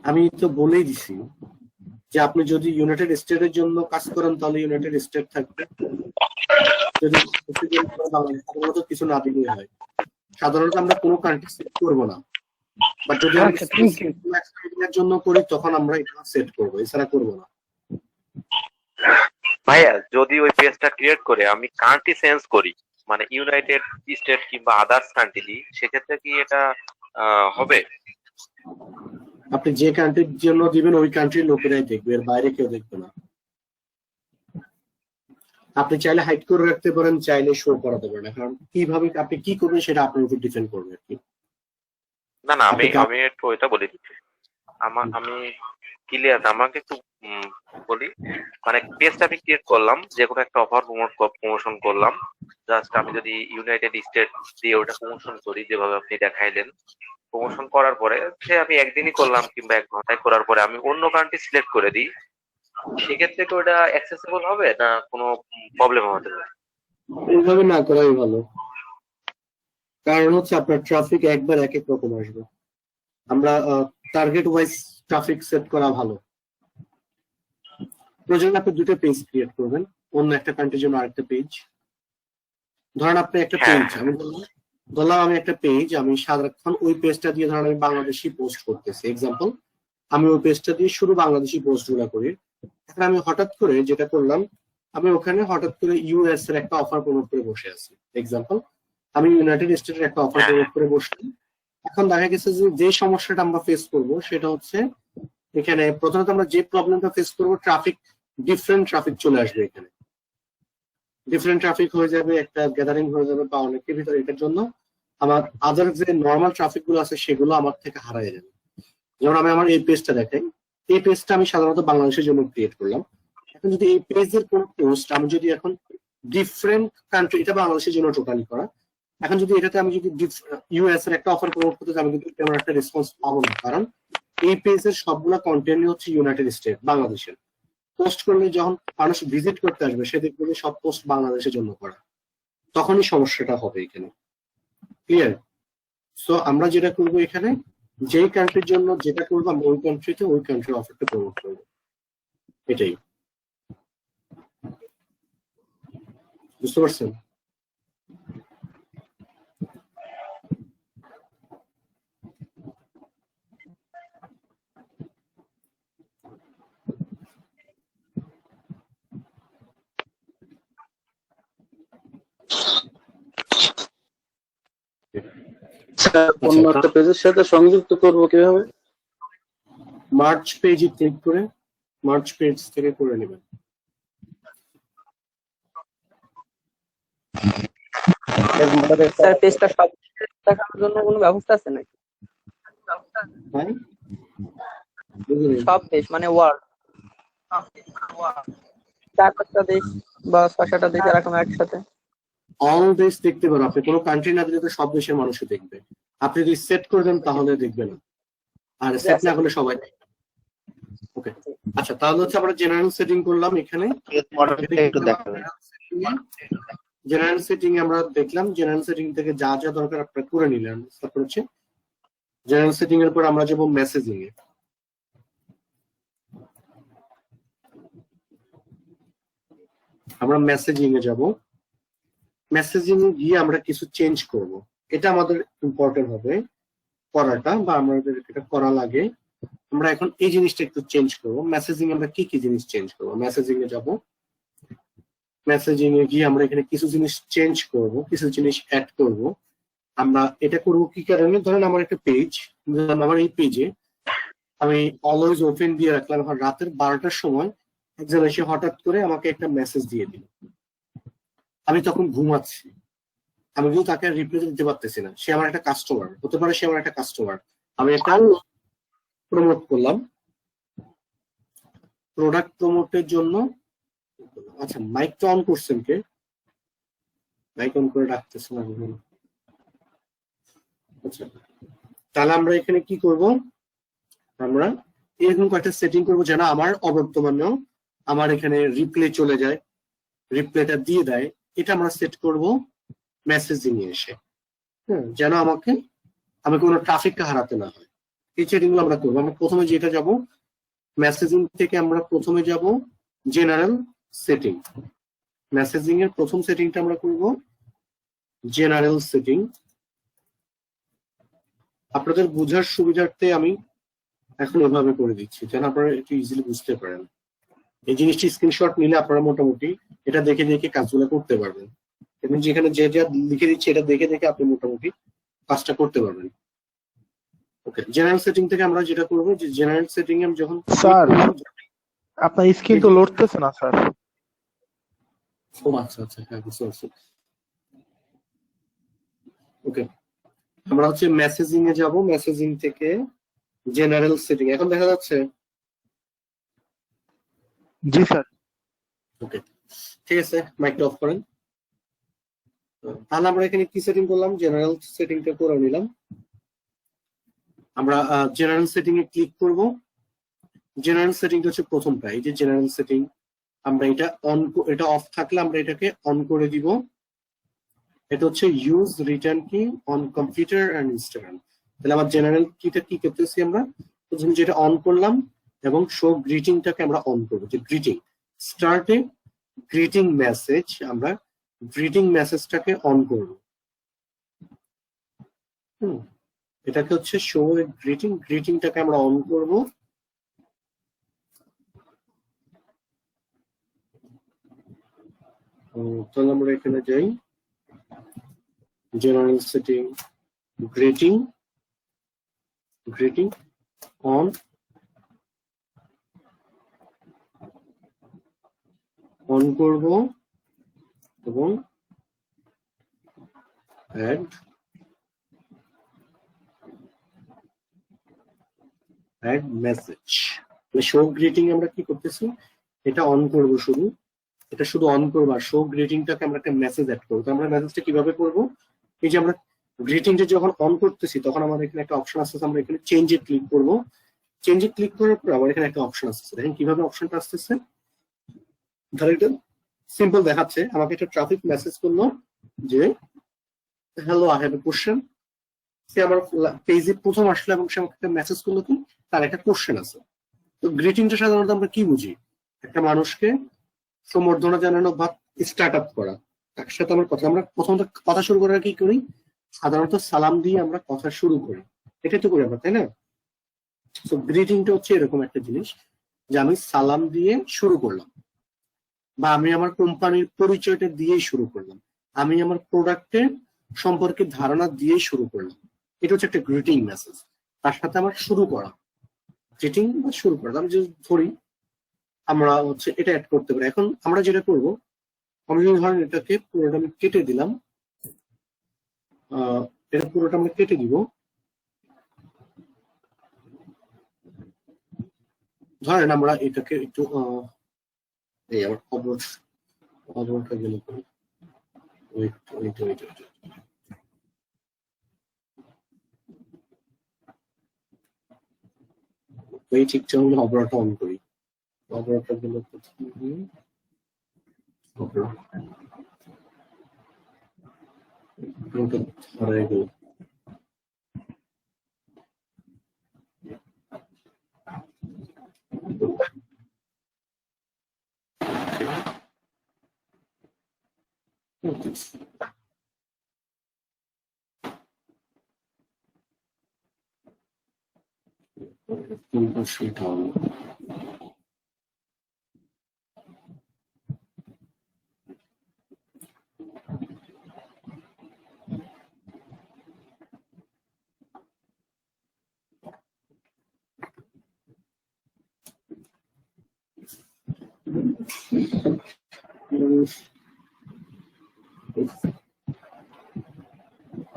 আমি তো বলেই দিছি যে আপনি যদি ইউনাইটেড স্টেটের জন্য কাজ করেন তাহলে ইউনাইটেড স্টেট থাকবে, যদি বাংলাদেশ সাধারণত কিছু না দিলেই হয়। সাধারণত আমরা কোনো কান্ট্রি সেট করবো না, বাট যদি আমরা আচ্ছা, thank you. এর জন্য করি তখন আমরা এটা সেট করবো, এছাড়া করবো না। ভাইয়া যদি ওই পেজটা ক্রিয়েট করে আমি কান্ট্রি চেঞ্জ করি, মানে ইউনাইটেড স্টেট কিংবা আদার্স কান্ট্রি দিই, সেক্ষেত্রে কি এটা হবে? আপনি যে কান্ট্রির জন্য দিবেন ওই কান্ট্রির লোকেরাই দেখবে, এর বাইরে কেউ দেখবে না। আপনি চাইলে হাইড করে রাখতে পারেন, চাইলে শো করাতে পারেন, কারণ কিভাবে আপনি কি করবেন সেটা আপনার উপর ডিপেন্ড করবে আর কি। না না, আমি একটু ওইটা বলি, আমি ক্লিয়ার, আমাকে একটু বলি। মানে পেজটা আমি ক্রিয়েট করলাম, যে কোনো একটা অফার প্রমোশন করলাম, জাস্ট আমি যদি ইউনাইটেড স্টেট দিয়ে ওটা প্রমোশন করি যেভাবে আপনি দেখাইলেন, প্রমোশন করার পরে সে আমি একদিনই করলাম কিংবা 1 ঘন্টায় করার পরে আমি অন্য কান্ট্রি সিলেক্ট করে দিই, সেক্ষেত্রে কি ওটা অ্যাক্সেসিবল হবে না কোনো প্রবলেম হতে পারে? এইভাবে না করাই ভালো, কারণ হচ্ছে আপনার ট্রাফিক একবার এক এক রকম আসবে। আমরা টার্গেট ওয়াইজ ট্রাফিক সেট করা ভালো। প্রয়োজন আপনি দুটো পেজ ক্রিয়েট করবেন, অন্য একটা কান্ট্রির জন্য আরেকটা পেজ। ধরেন আপনি একটা পেজ, আমি ধরলাম আমি একটা পেজ, আমি সারাক্ষণ ওই পেজটা দিয়ে ধরেন আমি বাংলাদেশি পোস্ট করতেছি, এক্সাম্পল আমি ওই পেজটা দিয়ে শুরু বাংলাদেশি পোস্ট গুলা করি। এখন আমি হঠাৎ করে যেটা করলাম, আমি ওখানে হঠাৎ করে ইউএস এর একটা অফার প্রমোট করে বসে আছি, এক্সাম্পল আমি ইউনাইটেড স্টেটের একটা অফার প্রমোট করে বসলাম। এখন দেখা গেছে যে সমস্যাটা আমরা ফেস করব সেটা হচ্ছে এখানে প্রথমত আমরা যে প্রবলেমটা ফেস করবো, ডিফারেন্ট ট্রাফিক চলে আসবে, এখানে ডিফারেন্ট ট্রাফিক হয়ে যাবে, একটা গ্যাদারিং হয়ে যাবে বা অনেকের ভিতরে, এটার জন্য আমার আদার যে নর্মাল ট্রাফিক গুলো আছে সেগুলো আমার থেকে হারায় যাবে। যেমন আমি আমার এই পেজটা দেখাই, এই পেজটা আমি সাধারণত বাংলাদেশের জন্য ক্রিয়েট করলাম। এখন যদি এই পেজের কোন পোস্ট আমি যদি এখন ডিফারেন্ট কান্ট্রি, এটা বাংলাদেশের জন্য টোটালি করা, এখন যদি এটাতে আমি যদি ইউএস এর একটা অফার প্রমোট করতে আমি কিন্তু তেমন একটা রেসপন্স পাবো না, কারণ এই পেজের সবগুলা কন্টেন্ট হচ্ছে ইউনাইটেড স্টেট, বাংলাদেশের। পোস্ট করলে যখন মানুষ ভিজিট করতে আসবে সে দেখবে যে সব পোস্ট বাংলাদেশের জন্য করা, তখনই সমস্যাটা হবে এখানে। ক্লিয়ার? সো আমরা যেটা করবো এখানে, যেই কান্ট্রির জন্য যেটা করবো আমরা ওই কান্ট্রিতে ওই কান্ট্রির অফারটা প্রমোট করবো, এটাই। বুঝতে পারছেন? অন্য একটা পেজের সাথে সংযুক্ত করব কিভাবে? মার্চ পেজে ক্লিক করে মার্চ পেজ থেকে করে নেবেন। স্যার পেজটা সব দেখানোর জন্য কোনো ব্যবস্থা আছে নাকি? হ্যাঁ, সব দেশ মানে ওয়ার্ল্ড, 4-5টা দেশ বা 6-7টা দেশ এরকম একসাথে? অল দেশ দেখতে পারো, আপনি কোনো কান্ট্রি না দিলে তো সব দেশের মানুষই দেখবে। আপনি যদি সেট করে দেন তাহলে দেখবে না, আর সেট না করলে সবাই দেখবে। ওকে, আচ্ছা, তাহলে হচ্ছে আমরা জেনারেল সেটিং করলাম এখানে। জেনারেল সেটিং আমরা দেখলাম, জেনারেল সেটিং থেকে যা যা দরকার আপনারা করে নিলেন। তারপর হচ্ছে জেনারেল সেটিং এর পর আমরা যাবো মেসেজিং এ। আমরা মেসেজিং এ যাব। মেসেজিং গিয়ে আমরা কিছু চেঞ্জ করব, এটা আমাদের ইম্পর্টেন্ট হবে করাটা, বা আমাদের এটা করা লাগে। আমরা এখন এই জিনিসটা একটু চেঞ্জ করব। মেসেজিং আমরা কি কি জিনিস চেঞ্জ করব? মেসেজিং এ যাব, মেসেজিং এ গিয়ে আমরা এখানে কিছু জিনিস চেঞ্জ করব, কিছু জিনিস অ্যাড করব। আমরা এটা করব কি কারণে, ধরেন আমার একটা পেজ, আমার এই পেজে আমি অলওয়েজ ওপেন দিয়ে রাখলাম। এখন রাতের 12টার সময় একজন এসে হঠাৎ করে আমাকে একটা মেসেজ দিয়ে দিল, আমি তখন ঘুমাচ্ছি, আমি কিন্তু তাকে রিপ্লাই দিতে পারতেছি না। সে আমার একটা কাস্টমার হতে পারে, সে আমার একটা কাস্টমার, আমি একটা প্রমোট করলাম, প্রোডাক্ট প্রমোটের জন্য। আচ্ছা, মাইকটা অন করছেন কে? মাইক অন করে রাখতেছেন আমি। আচ্ছা, তাহলে আমরা এখানে কি করব, আমরা এরকম কয়েকটা সেটিং করবো যেন আমার অবর্তমানেও আমার এখানে রিপ্লে চলে যায়, রিপ্লেটা দিয়ে দেয়। এটা আমরা সেট করব মেসেজিং এ এসে, যেন আমি কোনো ট্রাফিককে হারাতে না হয়। এই সেটিং গুলো আমরা করবো। আমরা প্রথমে যেটা যাব মেসেজিং থেকে আমরা প্রথমে যাব জেনারেল সেটিং। মেসেজিং এর প্রথম সেটিংটা আমরা করব জেনারেল সেটিং। আপনাদের বোঝার সুবিধার্থে আমি এখন এভাবে করে দিচ্ছি যেন আপনারা একটু ইজিলি বুঝতে পারেন। এই জিনিসটি স্ক্রিনশট নিলে আপনারা মোটামুটি এটা দেখে দেখে কাজগুলো করতে পারবেন এবং যেখানে যে যা লিখে দিচ্ছি এটা দেখে দেখে আপনি মোটামুটি কাজটা করতে পারবেন। ওকে, জেনারেল সেটিং থেকে আমরা যেটা করব যে জেনারেল সেটিং এ যখন স্যার আপনার স্ক্রিন তো লড়তেছে না স্যার। ও আচ্ছা আচ্ছা, হ্যাঁ বুঝতে পারছি। ওকে, আমরা হচ্ছে মেসেজিং এ যাব, মেসেজিং থেকে জেনারেল সেটিং। এখন দেখা যাচ্ছে? জি স্যার। ওকে, ঠিক আছে, মাইকটা অফ করেন। তাহলে আমরা এখানে কি সেটিং করলাম? জেনারেল সেটিংটা করে নিলাম। আমরা জেনারেল সেটিং এ ক্লিক করব। জেনারেল সেটিংটা হচ্ছে প্রথমটা, এই যে জেনারেল সেটিং। আমরা এটা অফ থাকলে আমরা এটাকে অন করে দিব। এটা হচ্ছে ইউজ রিটার্ন কি অন কম্পিউটার এন্ড ইনস্টাগ্রাম। তাহলে আমার জেনারেল কিটা কি করতেছি আমরা? প্রথমে যেটা অন করলাম এবং শো গ্রিটিংটাকে আমরা অন করব। যে গ্রিটিং স্টার্টে গ্রিটিং মেসেজ, আমরা গ্রিটিং মেসেজটাকে অন করব। এটাকে হচ্ছে শো গ্রিটিং, গ্রিটিংটাকে আমরা অন করব। তাহলে আমরা এখানে যাই general setting, greeting, greeting on, on করব এবং অ্যাড মেসেজ। শো গ্রিটিং আমরা কি করতেছি? এটা অন করব, শুধু এটা শুধু অন করবো, আর শো গ্রিটিংটাকে আমরা একটা মেসেজ অ্যাড করবো। তো আমরা মেসেজটা কিভাবে করবো? এই যে আমরা গ্রিটিংটা যখন অন করতেছি তখন আমাদের এখানে একটা অপশন আসতেছে, আমরা এখানে চেঞ্জে ক্লিক করবো। চেঞ্জে ক্লিক করার পর আমার এখানে একটা অপশন আসতেছে। দেখেন কিভাবে অপশনটা আসতেছে। ধর এটা সিম্পল দেখাচ্ছে, আমাকে একটা ট্রাফিক মেসেজ করলো যে hello I have a question. সে আমার পেজে প্রথম আসলো এবং সে আমাকে একটা মেসেজ করলো কি তার একটা কোশ্চেন আছে। তো গ্রিটিংটা সাধারণত আমরা কি বুঝি? একটা মানুষকে সম্বর্ধনা জানানো বা স্টার্ট আপ করা, তার সাথে আমার কথা, আমরা প্রথমত কথা শুরু করার কি করি? সাধারণত সালাম দিয়ে আমরা কথা শুরু করি, এটাই তো করি আমরা, তাই না? তো গ্রিটিংটা হচ্ছে এরকম একটা জিনিস যে আমি সালাম দিয়ে শুরু করলাম, বা আমি আমার কোম্পানির পরিচয়টা দিয়েই শুরু করলাম, আমি আমার প্রোডাক্টের সম্পর্কে ধারণা দিয়েই শুরু করলাম। এটা হচ্ছে একটা গ্রিটিং মেসেজ, তার সাথে আমার শুরু করা, গ্রিটিং বা শুরু করা। আমি যদি ধরি আমরা হচ্ছে এটা অ্যাড করতে পারি। এখন আমরা যেটা করব, আমি ধরেন এটাকে পুরোটা আমি কেটে দিলাম, এটা পুরোটা আমরা কেটে দিব। ধরেন আমরা এটাকে একটু এই আমার অবরটা গেল করি, এই ঠিকঠাক হলে অবরটা অন করি। অবরটা গেল হারাই গেল। সেটা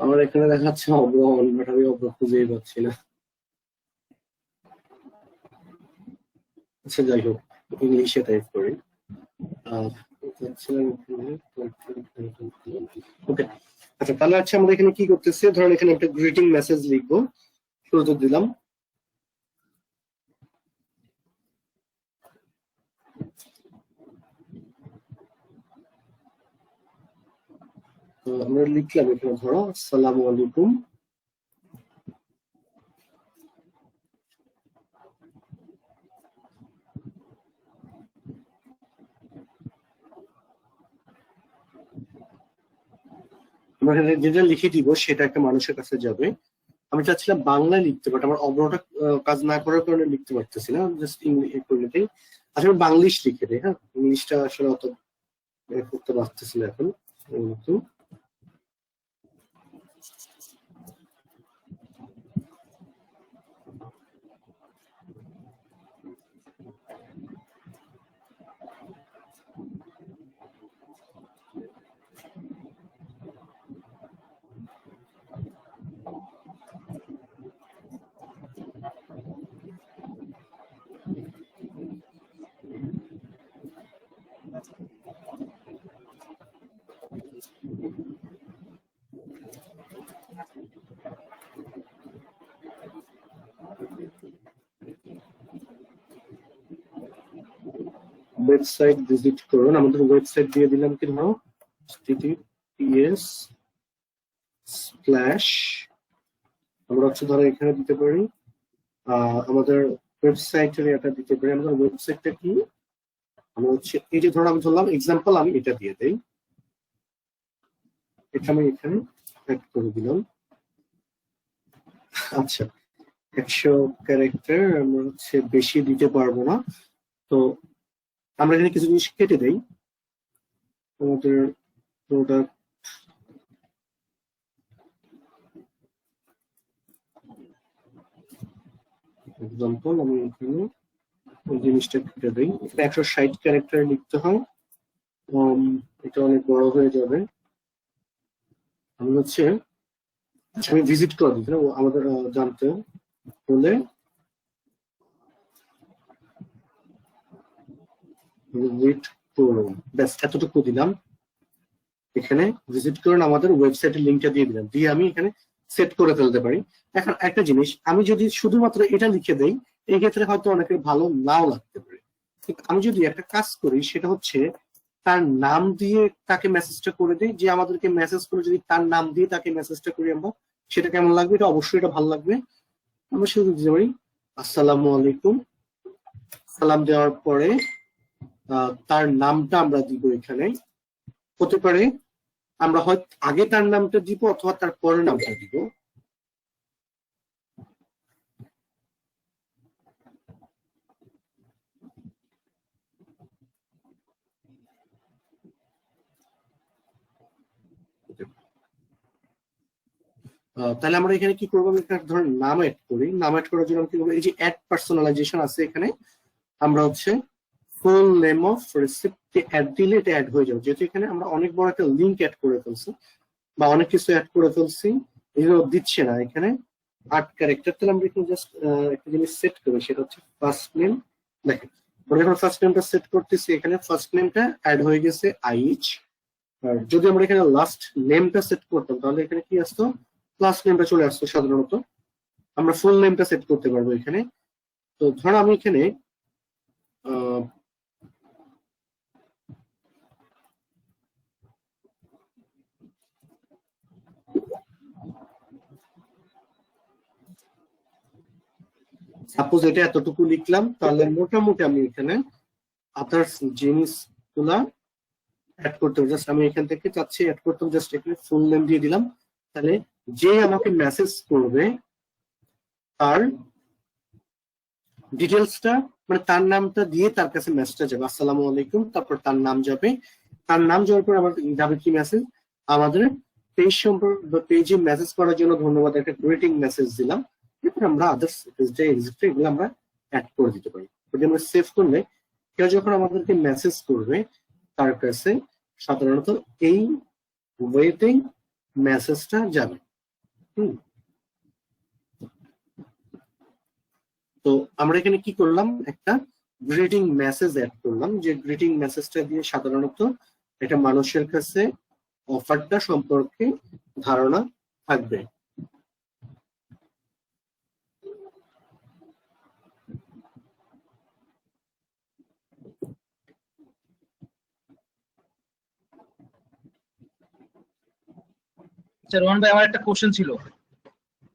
আমার এখানে দেখাচ্ছে অবরোহণ, বাট আমি অবরোহ খুঁজেই পাচ্ছি না। আচ্ছা যাই হোক, ইংলিশে টাইপ করি। ওকে, আচ্ছা তাহলে আচ্ছা আমরা এখানে কি করতেছি? ধরেন এখানে একটা গ্রিটিং মেসেজ লিখবো, শুরুতে দিলাম আমরা লিখলাম এখানে ধরো আসসালামু আলাইকুম, আমরা এখানে যেটা লিখে দিব সেটা একটা মানুষের কাছে যাবে। আমি চাচ্ছিলাম বাংলায় লিখতে, বাট আমার অগ্রটা কাজ না করার কারণে লিখতে পারতেছি না, জাস্ট ইংলিশ আসলে বাংলিশ লিখে দেয়। হ্যাঁ, ইংলিশটা আসলে অত করতে পারতেছি না এখন। কিন্তু ওয়েবসাইট ভিজিট করুন, আমাদের ওয়েবসাইট দিয়ে দিলাম কি ধরো https স্ল্যাশ, আমরা হচ্ছে ধরো এখানে দিতে পারি আমাদের ওয়েবসাইটের এটা দিতে পারি। আমাদের ওয়েবসাইটটা কি, আমরা হচ্ছে এই যে ধরো আমি ধরলাম এক্সাম্পল, আমি এটা দিয়ে দেই, এটা আমি এখানে অ্যাড করে দিলাম। আচ্ছা, 100 ক্যারেক্টার আমরা হচ্ছে বেশি দিতে পারবো না, তো আমরা এখানে কিছু জিনিস কেটে দেই। আমাদের প্রোডাক্ট এক্সাম্পল, আমি এখানে এই জিনিসটা কেটে দেই। 160 ক্যারেক্টার লিখতে হয়, এটা অনেক বড় হয়ে যাবে। আমি হচ্ছে আমি ভিজিট করে দিই, আমাদের জানতে হলে ওয়েট করুন, ব্যাস এতটুকু দিলাম। এখানে ভিজিট করুন আমাদের ওয়েবসাইটের লিঙ্কটা দিয়ে দিলাম, দিয়ে আমি এখানে সেট করে ফেলতে পারি। এখন একটা জিনিস, আমি যদি শুধুমাত্র এটা লিখে দেই, এই ক্ষেত্রে হয়তো অনেকের ভালো নাও লাগতে পারে। আমি যদি একটা কাজ করি, সেটা হচ্ছে তার নাম দিয়ে তাকে মেসেজটা করে দিই, যে আমাদেরকে মেসেজ করে যদি তার নাম দিয়ে তাকে মেসেজটা করি আমরা, সেটা কেমন লাগবে? এটা অবশ্যই এটা ভালো লাগবে। আমরা শুধু দিতে পারি আসসালামু আলাইকুম, সালাম দেওয়ার পরে তার নামটা আমরা দিব। এখানে হতে পারে আমরা হয়তো আগে তার নামটা দিব অথবা তার পরে নামটা দিব। তাহলে আমরা এখানে কি করবো, একটা ধরেন নাম অ্যাড করি। নাম অ্যাড করার জন্য কি করবো, এই যে অ্যাড পার্সোনালাইজেশন আছে এখানে, আমরা হচ্ছে full name of receipt add দিলে এটা অ্যাড হয়ে যাবে। যেহেতু এখানে আমরা অনেক বড় একটা লিঙ্ক অ্যাড করে ফেলছি বা অনেক কিছু অ্যাড করে ফেলছি, এগুলো দিচ্ছে না এখানে 8 ক্যারেক্টার। তাহলে আমরা এখানে জাস্ট একটা জিনিস সেট করি, সেটা হচ্ছে ফার্স্ট নেম। দেখেন আমরা যখন ফার্স্ট নেমটা সেট করতেছি, এখানে ফার্স্ট নেমটা অ্যাড হয়ে গেছে আইচ। আর যদি আমরা এখানে লাস্ট নেমটা সেট করতাম, তাহলে এখানে কি আসতো, লাস্ট নেমটা চলে আসতো। সাধারণত আমরা ফুল নেমটা সেট করতে পারবো এখানে। তো ধরো আমি এখানে সাপোজ এটা এতটুকু লিখলাম, তাহলে মোটামুটি আমি এখানে আদার্স জিনিসগুলা অ্যাড করতে হবে। জাস্ট আমি এখান থেকে চাচ্ছি অ্যাড করতে, জাস্ট এখানে ফুল নেম দিয়ে দিলাম। তাহলে যে আমাকে মেসেজ করবে তার ডিটেলসটা, মানে তার নামটা দিয়ে তার কাছে মেসেজটা যাবে, আসসালামু আলাইকুম, তারপর তার নাম যাবে। তার নাম যাওয়ার পর আমার যাবে কি মেসেজ, আমাদের পেজ সম্পর্কে বা পেজে মেসেজ করার জন্য ধন্যবাদ, একটা গ্রিটিং মেসেজ দিলাম। এরপর আমরা আদার্স এগুলো আমরা অ্যাড করে দিতে পারি। যদি আমরা সেভ করলে কেউ যখন আমাদেরকে মেসেজ করবে, তার কাছে সাধারণত এই ওয়েতেই মেসেজটা যাবে। তো আমরা এখানে কি করলাম, একটা গ্রিটিং মেসেজ অ্যাড করলাম, যে গ্রিটিং মেসেজটা দিয়ে সাধারণত একটা মানুষের কাছে অফারটা সম্পর্কে ধারণা থাকবে। রোহন ভাই, আমার একটা কোশ্চেন ছিল।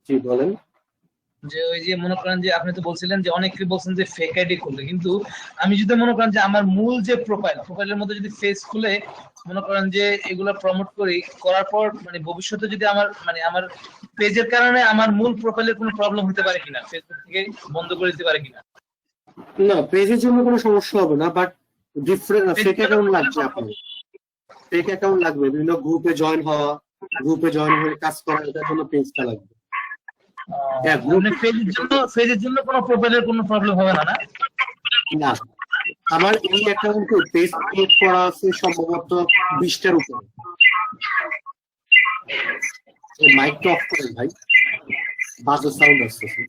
জি বলেন। যে ওই যে মনে করেন যে আপনি তো বলছিলেন যে অনেকে বলছেন যে ফেক আইডি খুলতে, কিন্তু আমি যদি মনে করেন যে আমার মূল যে প্রোফাইলের মধ্যে যদি ফেস খুলে মনে করেন যে এগুলা প্রমোট করি, করার পর মানে ভবিষ্যতে যদি আমার পেজের কারণে আমার মূল প্রোফাইলের কোনো প্রবলেম হতে পারে কিনা, ফেসবুক থেকে বন্ধ করে দিতে পারে কিনা? না, পেজের জন্য কোনো সমস্যা হবে না, বাট ডিফারেন্ট ফেক অ্যাকাউন্ট লাগবে আপনার। ফেক অ্যাকাউন্ট লাগবে, বিভিন্ন গ্রুপে জয়েন হওয়া, গ্রুপে জয়েন হয়ে কাজ করা, এটার জন্য পেজটা লাগবে। হ্যাঁ, মানে পেজের জন্য কোনো প্রোফাইলের কোনো প্রবলেম হবে না, না? না, আমার এই অ্যাকাউন্টে পেজ ক্রিয়েট করা আছে সম্ভবত 20টার উপরে। মাইকটা অফ করেন ভাই, বাজে সাউন্ড আসতেছে।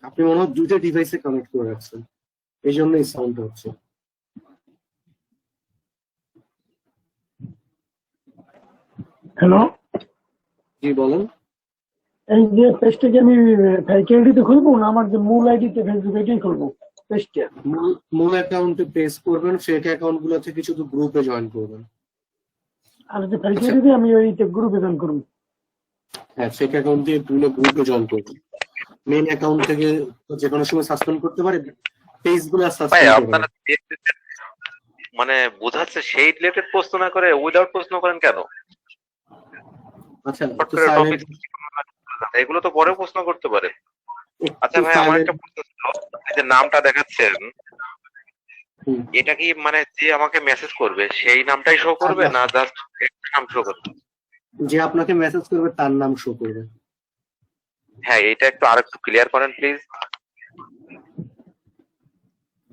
আপনি মনে হয় 2টা ডিভাইসে কানেক্ট করে রাখছেন, এই জন্য এই সাউন্ড হচ্ছে। হ্যালো, জি বলেন। এই যে পেজটাকে আমি ফেক আইডিতে খুলবো না আমার যে মূল আইডিতে ফেসবুক আইডি খুলবো পেজটা? মূল অ্যাকাউন্টে পেজ করবেন, ফেক অ্যাকাউন্ট গুলো থেকে শুধু গ্রুপে জয়েন করবেন। আর যে ফেক আইডিতে আমি ওই গ্রুপে জয়েন করবো। হ্যাঁ, ফেক অ্যাকাউন্ট দিয়ে বিভিন্ন গ্রুপে জয়েন করবেন। মেইন অ্যাকাউন্ট থেকে যে কোনো সময় সাসপেন্ড করতে পারে, পেজ গুলো ভাই সাসপেন্ড করবেন। আপনারা মানে বোঝাচ্ছে সেই রিলেটেড প্রশ্ন না করে উইদাউট প্রশ্ন করেন কেন? আচ্ছা, হঠাৎ করে topic এগুলো তো পরেও প্রশ্ন করতে পারে। আচ্ছা ভাই, আমার একটা প্রশ্ন ছিল, এই যে নামটা দেখাচ্ছেন, এটা কি মানে যে আমাকে মেসেজ করবে সেই নামটাই শো করবে না জাস্ট নাম শো করবে? যে আপনাকে মেসেজ করবে তার নাম শো করবে। হ্যাঁ, এটা একটু আরেকটু ক্লিয়ার করেন প্লিজ।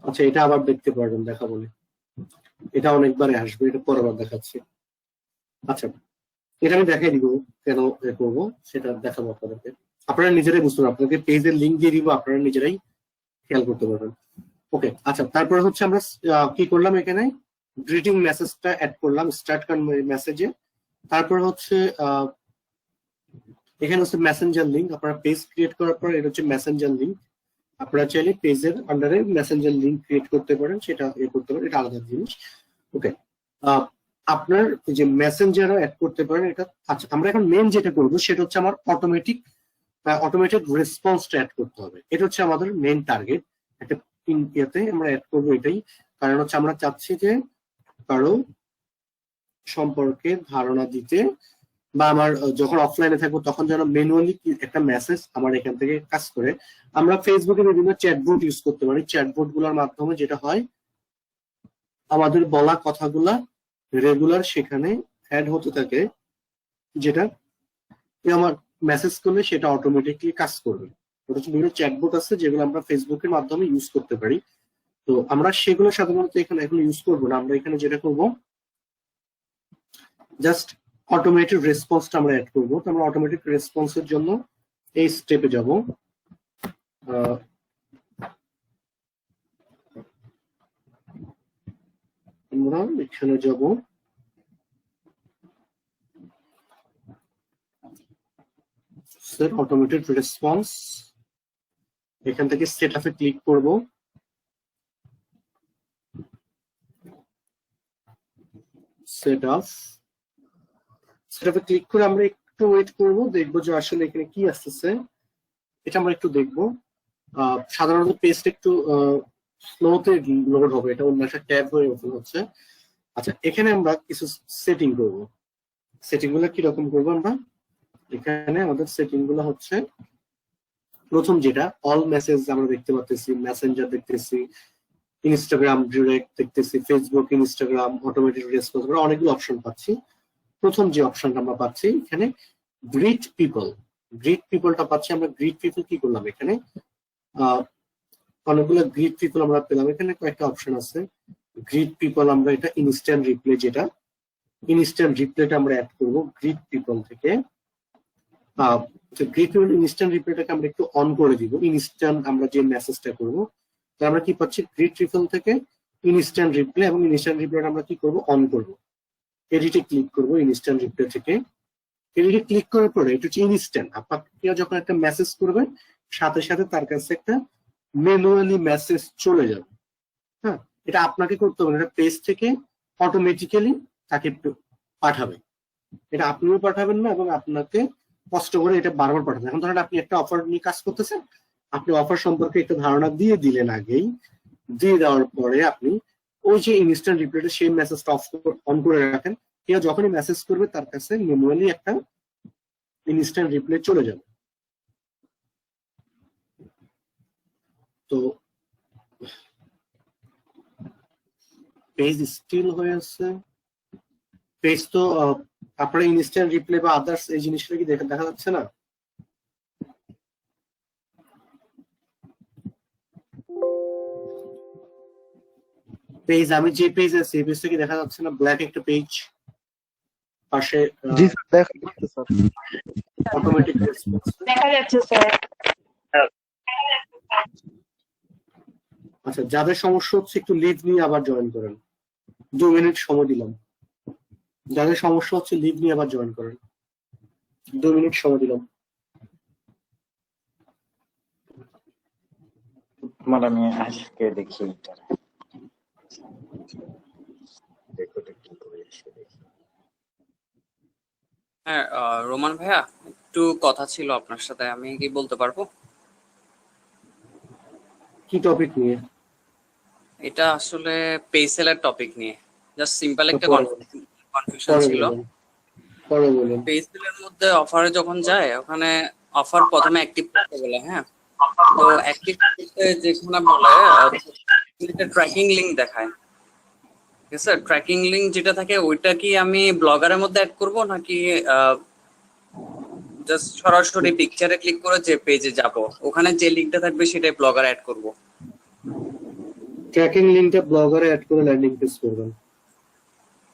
আচ্ছা, এটা আবার দেখতে পারবেন, দেখা বলে এটা অনেকবারে আসবে, এটা পরবার দেখাচ্ছি। আচ্ছা, এটা আমি দেখাই দিব কেন করবো, সেটা দেখাবো আপনাদেরকে। আপনারা নিজেরাই বুঝতে পারবেন, আপনাদের পেজের লিঙ্ক দিয়ে দিব, আপনারা নিজেরাই খেয়াল করতে পারবেন। ওকে, আচ্ছা, তারপরে হচ্ছে আমরা কি করলাম, এখানে গ্রিটিং মেসেজটা অ্যাড করলাম স্টার্ট মেসেজে। তারপর হচ্ছে এখানে হচ্ছে মেসেঞ্জার লিঙ্ক। আপনারা পেজ ক্রিয়েট করার পর এটা হচ্ছে মেসেঞ্জার লিঙ্ক। আপনারা চাইলে পেজের আন্ডারে মেসেঞ্জার লিঙ্ক ক্রিয়েট করতে পারেন, সেটা করতে পারেন, এটা আলাদা জিনিস। ওকে, আপনার যে মেসেঞ্জারও অ্যাড করতে পারেন এটা। আচ্ছা, আমরা এখন মেন যেটা করবো সেটা হচ্ছে আমার অটোমেটেড রেসপন্সটা অ্যাড করতে হবে। এটা হচ্ছে আমাদের মেন টার্গেট। একটা ইয়েতে আমরা অ্যাড করবো এটাই, কারণ হচ্ছে আমরা চাচ্ছি যে কারো সম্পর্কে ধারণা দিতে, বা আমার যখন অফলাইনে থাকবো তখন যেন ম্যানুয়ালি একটা মেসেজ আমার এখান থেকে কাজ করে। আমরা ফেসবুকে বিভিন্ন চ্যাটবোট ইউজ করতে পারি। চ্যাটবোট গুলোর মাধ্যমে যেটা হয়, আমাদের বলা কথাগুলা রেগুলার সেখানে অ্যাড হতে থাকে, যেটা আমার মেসেজ করলে সেটা অটোমেটিকলি কাজ করবে। ওটা হচ্ছে বিভিন্ন চ্যাটবোট আছে যেগুলো আমরা ফেসবুকের মাধ্যমে ইউজ করতে পারি। তো আমরা সেগুলো সাধারণত এখানে এখন ইউজ করবো না। আমরা এখানে যেটা করবো, জাস্ট অটোমেটেড রেসপন্সটা আমরা অ্যাড করবো। তো আমরা অটোমেটেড রেসপন্সের জন্য এই স্টেপে যাব। আমরা এখানে যাব, সেট অটোমেটেড রেসপন্স। এখান থেকে সেট আপে ক্লিক করব। সেট আপে ক্লিক করে আমরা একটু ওয়েট করব, দেখবো যে আসলে এখানে কি আসতেছে, এটা আমরা একটু দেখবো। সাধারণত পেজটা একটু স্লোতে লোড হবে, এটা অন্য একটা ট্যাব হয়ে ওপেন হচ্ছে। আচ্ছা, এখানে আমরা কিছু সেটিং করব। সেটিং গুলো কিরকম করবো আমরা, এখানে আমাদের সেটিং গুলো হচ্ছে, প্রথম যেটা অল মেসেজ আমরা দেখতে পাচ্ছি, মেসেঞ্জার দেখতেছি, ইনস্টাগ্রাম ডিরেক্ট দেখতেছি, ফেসবুক, ইনস্টাগ্রাম, অটোমেটেড রেসপন্স, আমরা অনেকগুলো অপশন পাচ্ছি। প্রথম যে অপশনটা আমরা পাচ্ছি এখানে গ্রিট পিপলটা পাচ্ছি আমরা। গ্রিট পিপল কি করলাম, এখানে অনেকগুলো গ্রিট পিপল আমরা পেলাম। এখানে কয়েকটা অপশন আছে। গ্রিট পিপল আমরা এটা ইনস্ট্যান্ট রিপ্লে, যেটা ইনস্ট্যান্ট রিপ্লেটা আমরা অ্যাড করবো গ্রিট পিপল থেকে। গ্রিট পিপল ইনস্ট্যান্ট রিপ্লেটাকে আমরা একটু অন করে দিব। ইনস্ট্যান্ট আমরা যে মেসেজটা করবো, তো আমরা কি পাচ্ছি, গ্রিট পিপল থেকে ইনস্ট্যান্ট রিপ্লে, এবং ইনস্ট্যান্ট রিপ্লেটা আমরা কি করবো, অন করবো। এডিটে ক্লিক করবো ইনস্ট্যান্ট রিপ্লে থেকে। এডিটে ক্লিক করার পরে এটা হচ্ছে ইনস্ট্যান্ট। আপনাকে যখন একটা মেসেজ করবে সাথে সাথে তার কাছে একটা ম্যানুয়ালি মেসেজ চলে যাবে। হ্যাঁ, এটা আপনাকে করতে হবে, এটা পেজ থেকে অটোমেটিক্যালি তাকে পাঠাবে। এটা আপনিও পাঠাবেন না, এবং আপনাকে কষ্ট করে এটা বারবার পাঠাবেন। এখন ধরেন আপনি একটা অফার নিয়ে কাজ করতেছেন, আপনি অফার সম্পর্কে একটা ধারণা দিয়ে দিলেন আগেই, দিয়ে দেওয়ার পরে আপনি ওই যে ইনস্ট্যান্ট রিপ্লাইটা সেই মেসেজটা অন করে রাখেন। কেউ যখনই মেসেজ করবে তার কাছে ম্যানুয়ালি একটা ইনস্ট্যান্ট রিপ্লাই চলে যাবে। তো পেজ স্টিল হয়ে আছে, পেজ তো আপনার ইনস্ট্যান্ট রিপ্লাই বা আদার্স এই জিনিসটা কি দেখা যাচ্ছে না? পেজ আমি যে পেজ আছে সেই পেজটা কি দেখা যাচ্ছে না? ব্ল্যাক একটা পেজ, পাশে জি স্যার দেখা যাচ্ছে স্যার। অটোমেটিক দেখা যাচ্ছে স্যার। আচ্ছা, যাদের সমস্যা হচ্ছে একটু লিভ নিয়ে আবার জয়েন করেন। 2 মিনিট সময় দিলাম। যাদের সমস্যা হচ্ছে লিভ নিয়ে আবার জয়েন করেন। 2 মিনিট সময় দিলাম। আমি আজকে দেখি এটা হ্যাঁ, রোমান ভাইয়া একটু কথা ছিল আপনার সাথে, আমি কি বলতে পারবো? কি টপিক নিয়ে? এটা আসলে পেসেলের টপিক নিয়ে, জাস্ট সিম্পল একটা কনফিউশন ছিল। পরে বলুন। পেসেলের মধ্যে অফারে যখন যায় ওখানে অফার প্রথমে অ্যাক্টিভ করতে বলে, হ্যাঁ, তো অ্যাক্টিভ করতে যেখানে বলে ট্র্যাকিং লিংক দেখায়, ঠিক আছে? ট্র্যাকিং লিংক যেটা থাকে ওইটা কি আমি ব্লগারের মধ্যে অ্যাড করব নাকি জাস্ট সরাসরি পিকচারে ক্লিক করে যে পেজে যাব ওখানে যে লিংকটা থাকবে সেটাই ব্লগারে অ্যাড করব? ট্র্যাকিং লিংকটা ব্লগারে অ্যাড করে ল্যান্ডিং পেজ করবেন।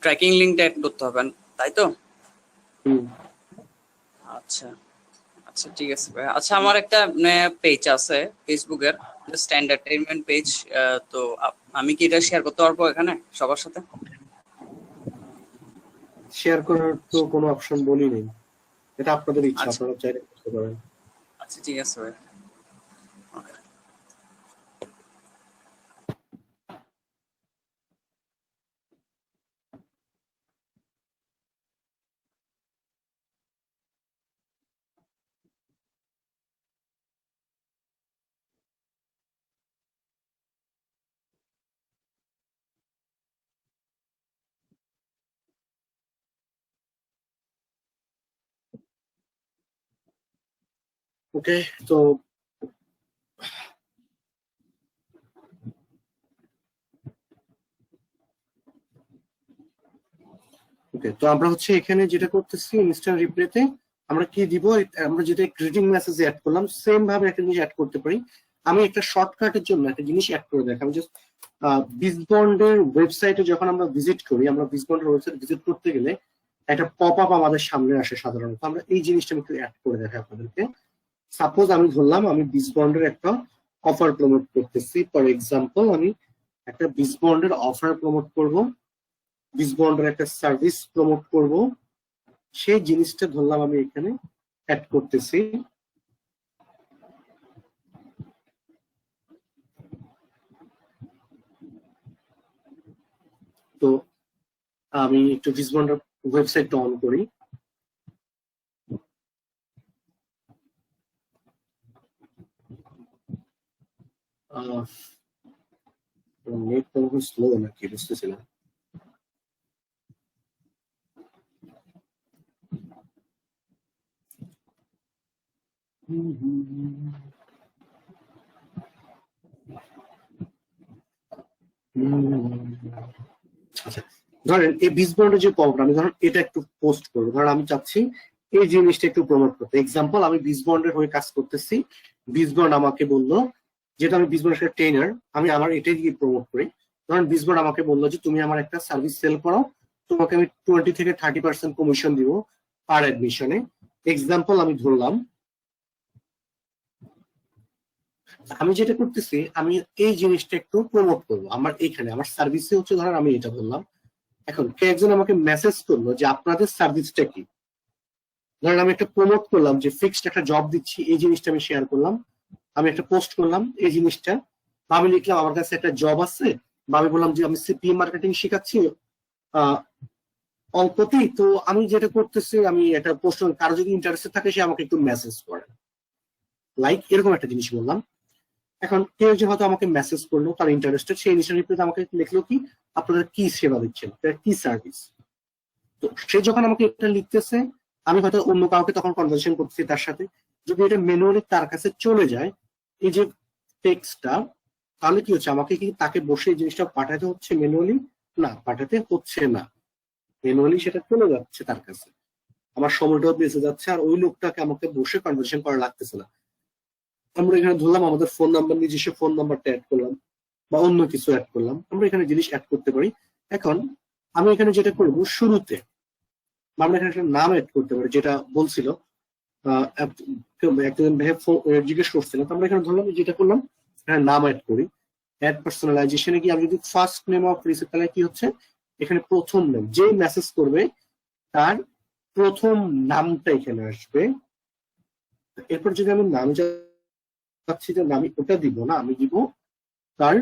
ট্র্যাকিং লিংকটা অ্যাড করতে হবে তাই তো? আচ্ছা আচ্ছা, ঠিক আছে ভাই। আচ্ছা, আমার একটা পেজ আছে ফেসবুকের, স্ট্যান্ডার্ডমেন্ট পেজ, তো আমি কি এটা শেয়ার করতে পারবো এখানে সবার সাথে? শেয়ার করার তো কোনো অপশন বলি নেই, এটা আপনাদের ইচ্ছা, আচ্ছা। আপনারা চাইলে করতে পারেন। আচ্ছা, ঠিক আছে ভাই। ওকে, তো আমরা হচ্ছে এখানে যেটা করতেছি ইনস্ট্যান্ট রিপ্লাইতে আমরা কি দিব, আমরা যেটা গ্রিটিং মেসেজ অ্যাড করলাম সেম ভাবে একটা জিনিস অ্যাড করতে পারি। আমি একটা শর্টকাটের জন্য একটা জিনিস অ্যাড করে দেখাবো। জাস্ট বিজবন্ডের ওয়েবসাইটে যখন আমরা ভিজিট করি, আমরা বিজবন্ডের ওয়েবসাইট ভিজিট করতে গেলে একটা পপ আপ আমাদের সামনে আসে সাধারণত। আমরা এই জিনিসটা আমি একটু অ্যাড করে দেখাই আপনাদেরকে। সাপোজ আমি ধরলাম আমি বিজবন্ডের একটা অফার প্রমোট করতেছি, ফর এক্সাম্পল আমি একটা বিজবন্ডের অফার প্রমোট করব, বিজবন্ডের একটা সার্ভিস প্রমোট করব, সেই জিনিসটা ধরলাম আমি এখানে অ্যাড করতেছি। তো আমি একটু বিজবন্ডের ওয়েবসাইটটা অন করি। নেট তো স্লো নাকি বুঝতেছি না। আচ্ছা, ধরেন এই বিজবন্ডের যে পপটা আমি ধরেন এটা একটু পোস্ট করবো, ধরেন আমি চাচ্ছি এই জিনিসটা একটু প্রমোট করতে। এক্সাম্পল আমি বিজবন্ডের হয়ে কাজ করতেছি, বিজবন্ড আমাকে বললো, যেটা আমি বিজবন্ডের ট্রেনার, আমি আমার এটাই দিয়ে প্রমোট করি। ধরেন বিজবন্ড আমাকে বললো যে তুমি আমার একটা সার্ভিস সেল করো, তোমাকে আমি 20 থেকে 30% কমিশন দিব পার অ্যাডমিশনে। এক্সাম্পল আমি ধরলাম। আমি যেটা করতেছি আমি এই জিনিসটা একটু প্রমোট করবো আমার এইখানে, আমার সার্ভিসে হচ্ছে ধরেন আমি এটা বললাম। এখন কে একজন আমাকে মেসেজ করলো যে আপনাদের সার্ভিসটা কি, ধরেন আমি একটা প্রমোট করলাম যে ফিক্সড একটা জব দিচ্ছি, এই জিনিসটা আমি শেয়ার করলাম, আমি একটা পোস্ট করলাম এই জিনিসটা, বা আমি লিখলাম আমার কাছে একটা জব আছে, বা আমি বললাম যে আমি সিপিএম মার্কেটিং শেখাচ্ছি, অল্পতেই। তো আমি যেটা করতেছি, আমি এটা প্রশ্ন, কারো যদি ইন্টারেস্টেড থাকে সে আমাকে একটু মেসেজ করে, লাইক এরকম একটা জিনিস বললাম। এখন কেউ যে হয়তো আমাকে মেসেজ করলো, তার ইন্টারেস্টেড, সেই ইনিশিয়াল রিপ্লাইতে আমাকে লিখলো কি আপনারা কি সেবা দিচ্ছেন, কি সার্ভিস। তো সে যখন আমাকে এটা লিখতেছে, আমি হয়তো অন্য কাউকে তখন কনভারসেশন করতেছি তার সাথে, যদি এটা ম্যানুয়ালি তার কাছে চলে যায় এই যে টেক্সটটা, তাহলে কি হচ্ছে, আমাকে কি তাকে বসে এই জিনিসটা পাঠাতে হচ্ছে ম্যানুয়ালি? না, পাঠাতে হচ্ছে না, ম্যানুয়ালি সেটা চলে যাচ্ছে তার কাছে, আমার সময়টাও বেঁচে যাচ্ছে, আর ওই লোকটাকে আমাকে বসে কনভারসেশন করা লাগতেছে না। আমরা এখানে ধরলাম আমাদের ফোন নাম্বার, নিজস্ব ফোন নাম্বারটা অ্যাড করলাম বা অন্য কিছু অ্যাড করলাম, আমরা এখানে জিনিস অ্যাড করতে পারি। এখন আমি এখানে যেটা করবো, শুরুতে আমরা এখানে একটা নাম অ্যাড করতে পারি, যেটা বলছিল একজন জিজ্ঞেস করছিল। আমরা এখানে ধরলাম, যেটা করলাম এখানে নাম অ্যাড করি। অ্যাড পার্সোনালাইজেশনে গিয়ে আমি যদি ফার্স্ট নেম অফ রিসিভ, তাহলে কি হচ্ছে, এখানে প্রথম নেম, যে মেসেজ করবে তার প্রথম নামটা এখানে আসবে। এরপর যদি আমি নামে যাচ্ছি, যে আমি ওটা দিব না, আমি দিব তার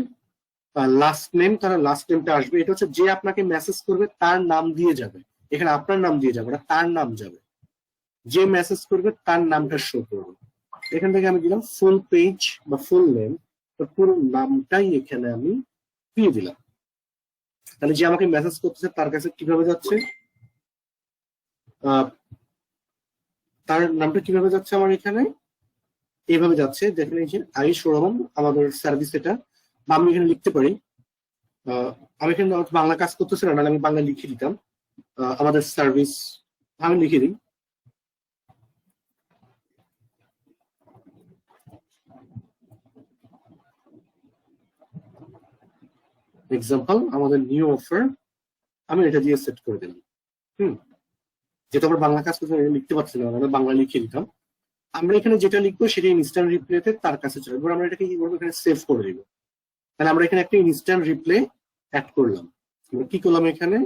লাস্ট নেম, তার লাস্ট নেমটা আসবে। এটা হচ্ছে যে আপনাকে মেসেজ করবে তার নাম দিয়ে যাবে, এখানে আপনার নাম দিয়ে যাবে না, তার নাম যাবে। যে মেসেজ করবে তার নামটা শো করবে। এখান থেকে আমি দিলাম ফুল পেজ বা ফুল নেম, পুরো নামটাই এখানে আমি দিয়ে দিলাম। তাহলে যে আমাকে মেসেজ করতেছে তার কাছে কিভাবে যাচ্ছে, তার নামটা কিভাবে যাচ্ছে আমার এখানে এইভাবে যাচ্ছে। দেখেন এই যে আইয়ুশুর রহমান আমাদের সার্ভিস, এটা বা আমি এখানে লিখতে পারি, আমি এখানে বাংলা কাজ করতেছি না, আমি বাংলা লিখে দিতাম আমাদের সার্ভিস, আমি লিখে দিই এক্সাম্পল আমাদের নিউ অফার, আমি এটা দিয়ে সেট করে দিলাম। যেহেতু আমরা বাংলা কাজ করতে লিখতে পারছি না, আমরা বাংলা লিখে দিতাম। আমরা এখানে যেটা লিখবো সেটা ইনস্ট্যান্ট রিপ্লেতে তার কাছে চলে, এবার আমরা এটাকে কি করবো, এখানে সেভ করে দিব। তাহলে আমরা এখানে একটা ইনস্ট্যান্ট রিপ্লে অ্যাড করলাম। আমরা কি করলাম, এখানে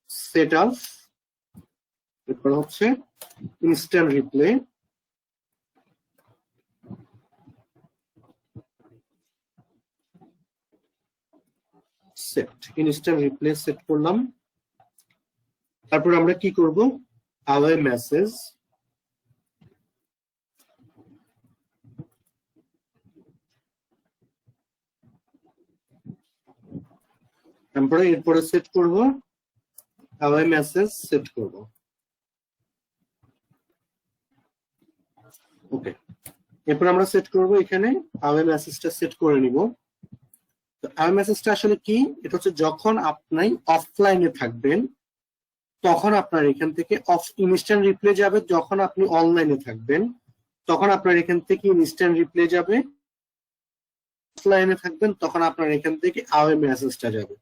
সেট আপ, এরপর হচ্ছে instant replay, set, instant replay set করলাম। তারপর আমরা কি করব, আওয়ে মেসেজ, তারপরে এরপরে সেট করব আওয়ে মেসেজ সেট করব। ওকে, এরপর আমরা সেট করব এখানে আওয়ে মেসেজটা সেট করে নিব। তো আওয়ে মেসেজটা আসলে কি, এটা হচ্ছে যখন আপনি অফলাইনে থাকবেন তখন আপনার এখান থেকে ইনস্ট্যান্ট রিপ্লে যাবে, যখন আপনি অনলাইনে থাকবেন তখন আপনার এখান থেকে ইনস্ট্যান্ট রিপ্লে যাবে, অফলাইনে থাকবেন তখন আপনার এখান থেকে আওয়ে মেসেজটা যাবে।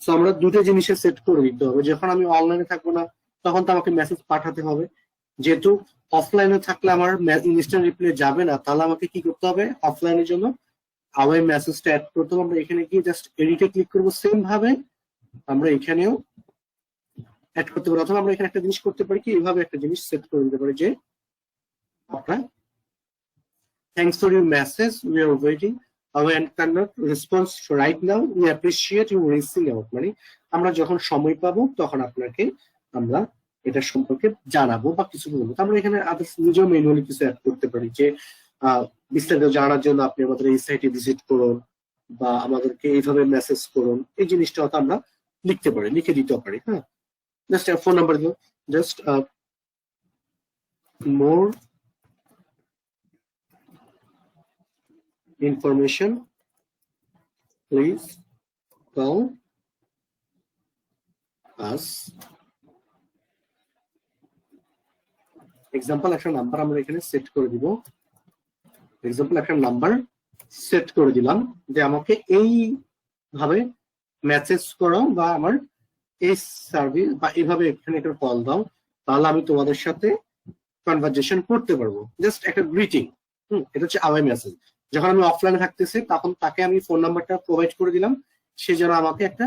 তো আমরা দুটো জিনিসে সেট করে দিতে হবে। যখন আমি অনলাইনে থাকবো না তখন তো আমাকে মেসেজ পাঠাতে হবে, যেহেতু অফলাইনে থাকলে আমার ইনস্ট্যান্ট রিপ্লে যাবে না, তাহলে আমাকে কি করতে হবে, অফলাইনের জন্য আওয়ে মেসেজটা অ্যাড করতে হবে। আমরা এখানে গিয়ে জাস্ট এডিটে ক্লিক করবো, সেম ভাবে আমরা এখানেও অ্যাড করতে পারি। অথবা আমরা এখানে একটা জিনিস করতে পারি কি, এইভাবে একটা জিনিস সেট করে দিতে পারি যে আপনার thanks for your message, we are waiting our end cannot response right now, we appreciate you reaching out, মানে আমরা যখন সময় পাবো তখন আপনাকে আমরা এটা সম্পর্কে জানাবো বা কিছু বলবো। আমরা এখানে নিজেও ম্যানুয়ালি কিছু অ্যাড করতে পারি, যে বিস্তারিত জানার জন্য আপনি আমাদের এই সাইটে ভিজিট করুন বা আমাদেরকে এইভাবে মেসেজ করুন, এই জিনিসটা হয়তো আমরা লিখতে পারি, লিখে দিতে পারি। হ্যাঁ, জাস্ট ফোন নাম্বার দিও, just more information, please call us. Example একটা নাম্বার আমরা এখানে সেট করে দিব, এক্সাম্পল একটা নাম্বার সেট করে দিলাম যে আমাকে এইভাবে মেসেজ করো বা আমার এই সার্ভিস বা এইভাবে এখানে একটা কল দাও, তাহলে আমি তোমাদের সাথে কনভারসেশন করতে পারবো। জাস্ট একটা গ্রিটিং, এটা হচ্ছে আওয়ে মেসেজ। যখন আমি অফলাইনে থাকতেছি তখন তাকে আমি ফোন নাম্বারটা প্রোভাইড করে দিলাম, সে যেন আমাকে একটা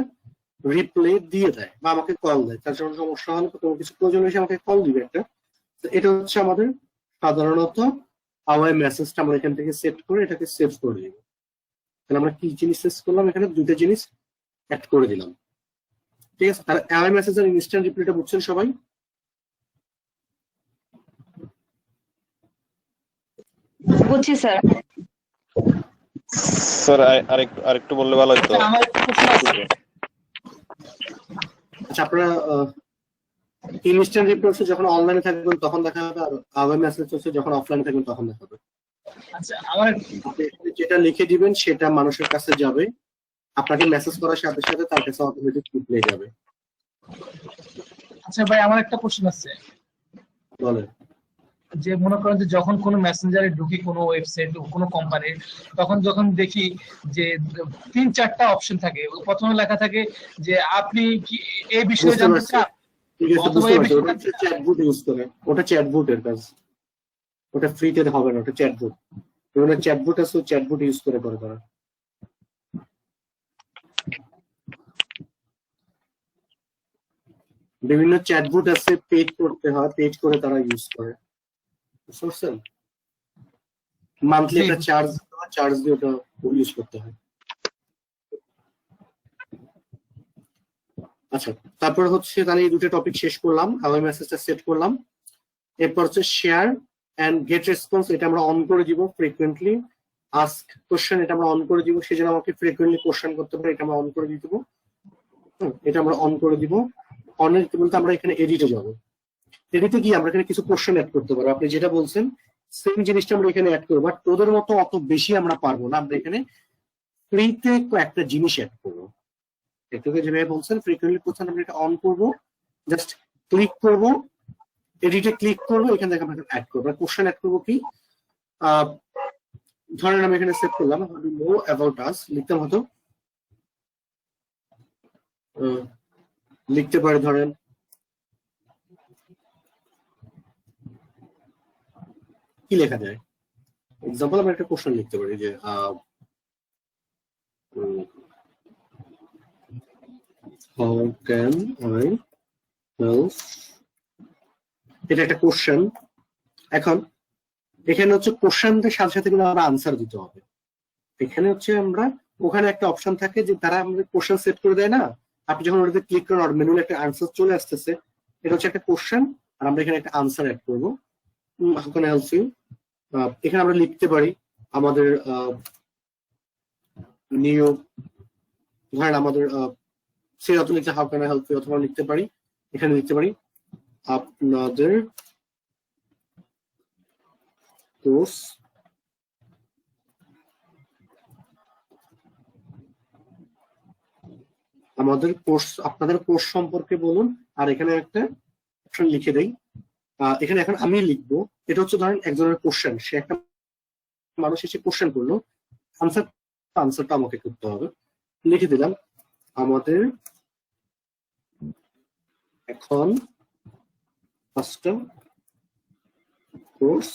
রিপ্লে দিয়ে দেয় বা আমাকে কল দেয়, তার জন্য সমস্যা হলে কোনো কিছু প্রয়োজন হলে আমাকে কল দিবে একটা। তো এটা হচ্ছে আমাদের সাধারণত আওয়ে মেসেজটা আমরা এখান থেকে সেট করে এটাকে সেভ করে দিব। তাহলে আমরা কি জিনিস সেট করলাম, এখানে দুটো জিনিস অ্যাড করে দিলাম। ঠিক আছে, আর অ্যাওয়ে মেসেজ আর ইনস্ট্যান্ট রিপ্লাইটা বুঝছেন সবাই? বুঝছি স্যার। স্যার আরেকটু বললে ভালো হতো। আমার একটা প্রশ্ন আছে। আচ্ছা, আপনারা ইনস্ট্যান্ট রিপ্লাই যখন অনলাইনে থাকবেন তখন দেখা হবে, আর অ্যাওয়ে মেসেজ হচ্ছে যখন অফলাইনে থাকবেন তখন দেখা হবে। আচ্ছা আমার আপনি যেটা লিখে দিবেন সেটা মানুষের কাছে যাবে, আপনাকে মেসেজ করার সাথে সাথে তার কাছে অটোমেটিক রিপ্লাই যাবে। আচ্ছা ভাই, আমার একটা প্রশ্ন আছে। বলেন। যে মনে করেন যে যখন কোনো মেসেঞ্জারে ঢুকি কোনো ওয়েবসাইট কোনো কোম্পানির, তখন যখন দেখি যে 3-4টা অপশন থাকে। প্রথমে লেখা থাকে যে আপনি কি এই বিষয়ে জানতে চান, ঠিক আছে, বুঝতে পারছি। ওটা হচ্ছে চ্যাটবট ইউজ করে, ওটা চ্যাটবটের কাজ, ওটা ফ্রিতে হবে না, ওটা চ্যাটবট। ওটা চ্যাটবট আছে, চ্যাটবট ইউজ করে তারা। বিভিন্ন চ্যাটবট আছে, পেজ করতে হয়, পেজ করে তারা ইউজ করে, বুঝছেন? মান্থলি একটা চার্জ দিয়ে ওটা ইউজ করতে হয়। আচ্ছা, তারপর হচ্ছে তাহলে এই দুটো টপিক শেষ করলাম, অ্যাওয়ে মেসেজটা সেট করলাম। এরপর হচ্ছে শেয়ার এন্ড গেট রেসপন্স, এটা আমরা অন করে দিব। ফ্রিকোয়েন্টলি আস্ক কোশ্চেন, এটা আমরা অন করে দিব। সে যেন আমাকে ফ্রিকোয়েন্টলি কোশ্চেন করতে পারে, এটা আমরা অন করে দিব। এটা আমরা অন করে দিব। অনের বলতে আমরা এখানে এডিটে যাব। এডিটে গিয়ে আমরা এখানে কিছু কোশ্চেন অ্যাড করতে পারবো। আপনি যেটা বলছেন সেম জিনিসটা আমরা এখানে অ্যাড করবো, বাট তোদের মতো অত বেশি আমরা পারবো না। আমরা এখানে ফ্রিতে একটা জিনিস অ্যাড করবো। একটুকে যেভাবে বলছেন ফ্রিকোয়েন্টলি কোশ্চেন, আমরা এটা অন করবো, জাস্ট ক্লিক করবো, এডিটে ক্লিক করবো, এখান থেকে আমরা অ্যাড করবো। কোশ্চেন অ্যাড করবো কি, ধরেন আমি এখানে সেট করলাম নো অ্যাবাউট আস, লিখতাম হয়তো লিখতে পারি, ধরেন কি লেখা যায়। এক্সাম্পল আমরা একটা কোশ্চেন লিখতে পারি যে how can I help, এটা একটা কোশ্চেন। এখন এখানে হচ্ছে কোশ্চেনদের সাথে সাথে কিন্তু আমরা আনসার দিতে হবে। এখানে হচ্ছে আমরা ওখানে একটা অপশন থাকে যে তারা আমাদের কোশ্চেন সেট করে দেয় না, আপনি যখন ওটাতে ক্লিক করেন আর মেনুলে একটা আনসার চলে আসতেছে। এটা হচ্ছে একটা কোশ্চেন আর আমরা এখানে একটা আনসার অ্যাড করবো। how can I help you, এখানে আমরা লিখতে পারি আমাদের নিয়োগ, ধরেন আমাদের সেই অত লিখতে how can I help you, অথবা লিখতে পারি এখানে লিখতে পারি আপনাদের কোর্স আপনাদের কোর্স সম্পর্কে বলুন। আর এখানে একটা অপশন লিখে দেই, এখানে এখন আমি লিখবো। এটা হচ্ছে ধরেন একজনের কোশ্চেন, সে একটা মানুষ এসে কোশ্চেন করলো, আনসারটা আমাকে করতে হবে। লিখে দিলাম আমাদের এখন 5টা কোর্স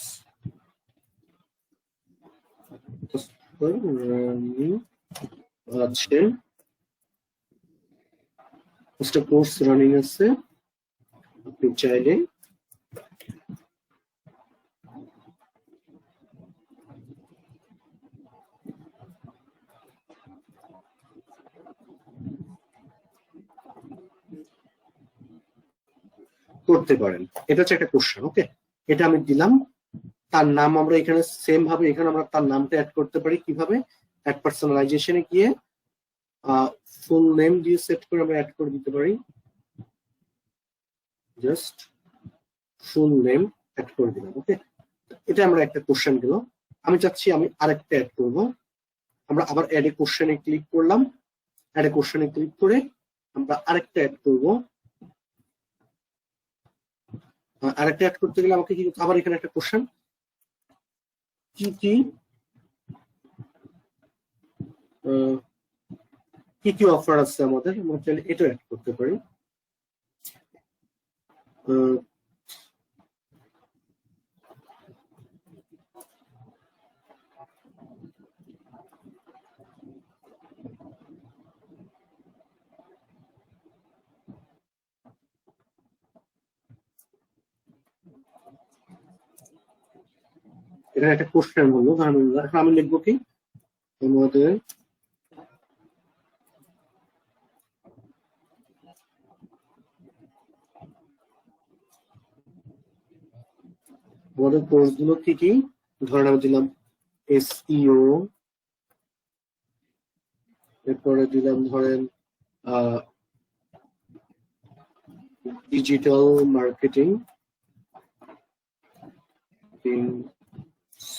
আছে, 5টা কোর্স রানিং আছে, আপনি চাইলে করতে পারেন। এটা হচ্ছে একটা কোশ্চেন। ওকে, এটা আমি দিলাম। তার নাম আমরা এখানে সেম ভাবে এখানে আমরা তার নামটা অ্যাড করতে পারি। কিভাবে, অ্যাড পার্সোনালাইজেশনে গিয়ে ফুল নেম দিয়ে সেট করে আমরা অ্যাড করে দিতে পারি। জাস্ট ফুল নেম অ্যাড করে দিলাম। ওকে, এটা আমরা একটা কোশ্চেন দিল। আমি চাচ্ছি আমি আরেকটা অ্যাড করব। আমরা আবার অ্যাড এ কোশ্চেনে ক্লিক করলাম, অ্যাড এ কোশ্চেনে ক্লিক করে আমরা আরেকটা অ্যাড করব। আরেকটা অ্যাড করতে গেলে আমাকে কি আবার এখানে একটা কোশ্চেন, কি কি অফার আছে আমাদের, আমরা চাইলে এটা অ্যাড করতে পারি। এখানে একটা কোশ্চেন হলো, এখন আমি লিখবো কি আমাদের আমাদের কোর্স গুলো কি কি, ধরেন আমি দিলাম SEO, এরপরে দিলাম ধরেন ডিজিটাল মার্কেটিং,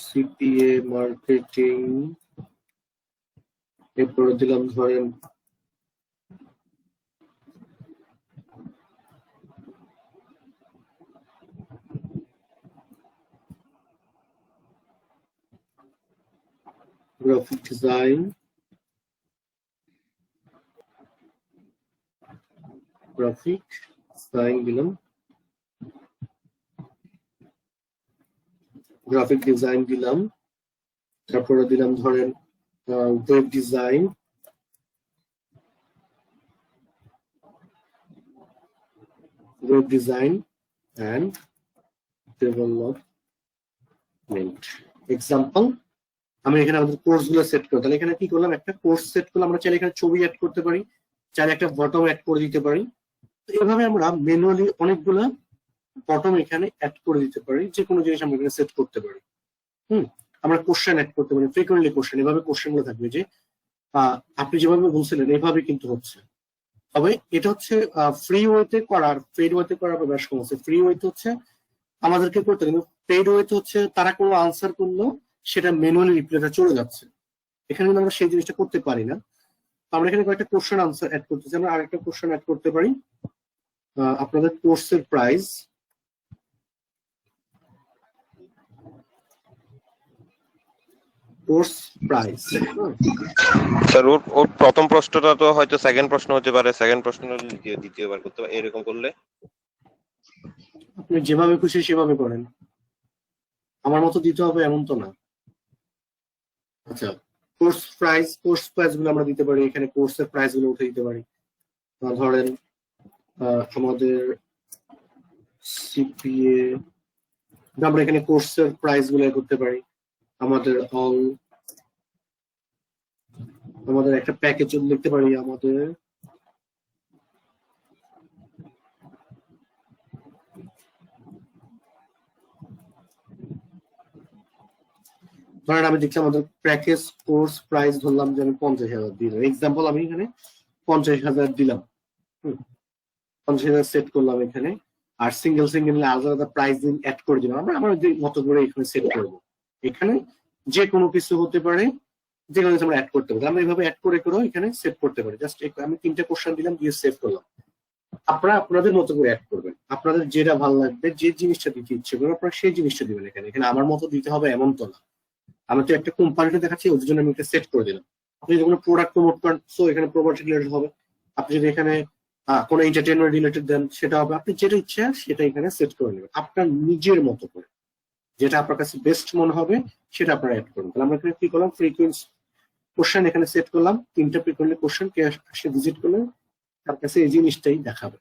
CPA মার্কেটিং, এরপরে দিলাম ধরেন গ্রাফিক ডিজাইন, দিলাম গ্রাফিক ডিজাইন দিলাম, তারপরে দিলাম ধরেন web design, and development. Example, আমি এখানে আমাদের কোর্স গুলো সেট করব। তাহলে এখানে কি করলাম, একটা কোর্স সেট করলাম। আমরা চাইলে এখানে ছবি অ্যাড করতে পারি, চাইলে একটা বটম অ্যাড করে দিতে পারি। তো এইভাবে আমরা ম্যানুয়ালি অনেকগুলা বটম এখানে অ্যাড করে দিতে পারি, যে কোনো জিনিস আমরা এখানে সেট করতে পারি। আমরা কোশ্চেন অ্যাড করতে পারি, ফ্রিকোয়েন্টলি কোশ্চেন, এভাবে কোশ্চেন গুলো থাকবে যে আপনি যেভাবে বলছিলেন এভাবে কিন্তু হচ্ছে। তবে এটা হচ্ছে ফ্রি ওয়েতে করার, পেইড ওয়েতে করার বেশ কম আছে। ফ্রি ওয়েতে হচ্ছে আমাদেরকে করতে, কিন্তু পেইড ওয়েতে হচ্ছে তারা কোনো আনসার করলো সেটা ম্যানুয়ালি রিপ্লাইটা চলে যাচ্ছে। এখানে কিন্তু আমরা সেই জিনিসটা করতে পারি না। আমরা এখানে কয়েকটা কোশ্চেন আনসার অ্যাড করতেছি। আমরা আরেকটা কোশ্চেন অ্যাড করতে পারি, আপনাদের কোর্সের প্রাইস, স্যার ওর প্রথম প্রশ্নটা তো হয়তো সেকেন্ড প্রশ্ন হতে পারে, সেকেন্ড প্রশ্ন দ্বিতীয়বার করতে পারে, এরকম করলে আপনি যেভাবে খুশি সেভাবে করেন, আমার মতো দিতে হবে এমন তো না। আচ্ছা, কোর্স প্রাইস গুলো আমরা দিতে পারি, এখানে কোর্সের প্রাইস গুলো উঠে দিতে পারি। ধরেন আমাদের CPA, আমরা এখানে কোর্সের প্রাইস গুলো করতে পারি। আমাদের একটা প্যাকেজ লিখতে পারি, আমাদের ধরেন আমি দেখছি আমাদের প্যাকেজ কোর্স প্রাইস ধরলাম যে আমি 50,000 দিলাম। এক্সাম্পল আমি এখানে 50,000 দিলাম, 50,000 সেট করলাম এখানে। আর সিঙ্গেল আলাদা প্রাইস দিন অ্যাড করে দিলাম। আমরা আমাদের মতো করে এখানে সেট করবো। এখানে যে কোনো কিছু হতে পারে, যে কোনো কিছু আমরা অ্যাড করতে পারি। আমরা এইভাবে অ্যাড করে এখানে সেট করতে পারি। জাস্ট আমি 3টা কোশ্চেন দিলাম, দিয়ে সেভ করলাম। আপনারা আপনাদের মতো করে অ্যাড করবেন, আপনাদের যেটা ভালো লাগবে, যে জিনিসটা দিতে ইচ্ছে করবে আপনারা সেই জিনিসটা দিবেন। এখানে আমার মতো দিতে হবে এমন তো না। আমি তো একটা কোম্পানিতে দেখাচ্ছি, ওর জন্য আমি একটা সেট করে দিলাম। আপনি যদি কোনো প্রোডাক্ট প্রমোট করেন, সো এখানে প্রোডাক্ট রিলেটেড হবে। আপনি যদি এখানে কোনো এন্টারটেইনমেন্ট রিলেটেড দেন, সেটা হবে। আপনি যেটা ইচ্ছে সেটা এখানে সেট করে নেবেন আপনার নিজের মতো করে, যেটা আপনার কাছে বেস্ট মনে হবে সেটা আপনারা অ্যাড করুন। তাহলে আমরা এখানে কি করলাম, ফ্রিকোয়েন্সি কোশ্চেন এখানে সেট করলাম। 3টা ফ্রিকোয়েন্টলি কোশ্চেন কে আসে ভিজিট করলে তার কাছে এই জিনিসটাই দেখাবে।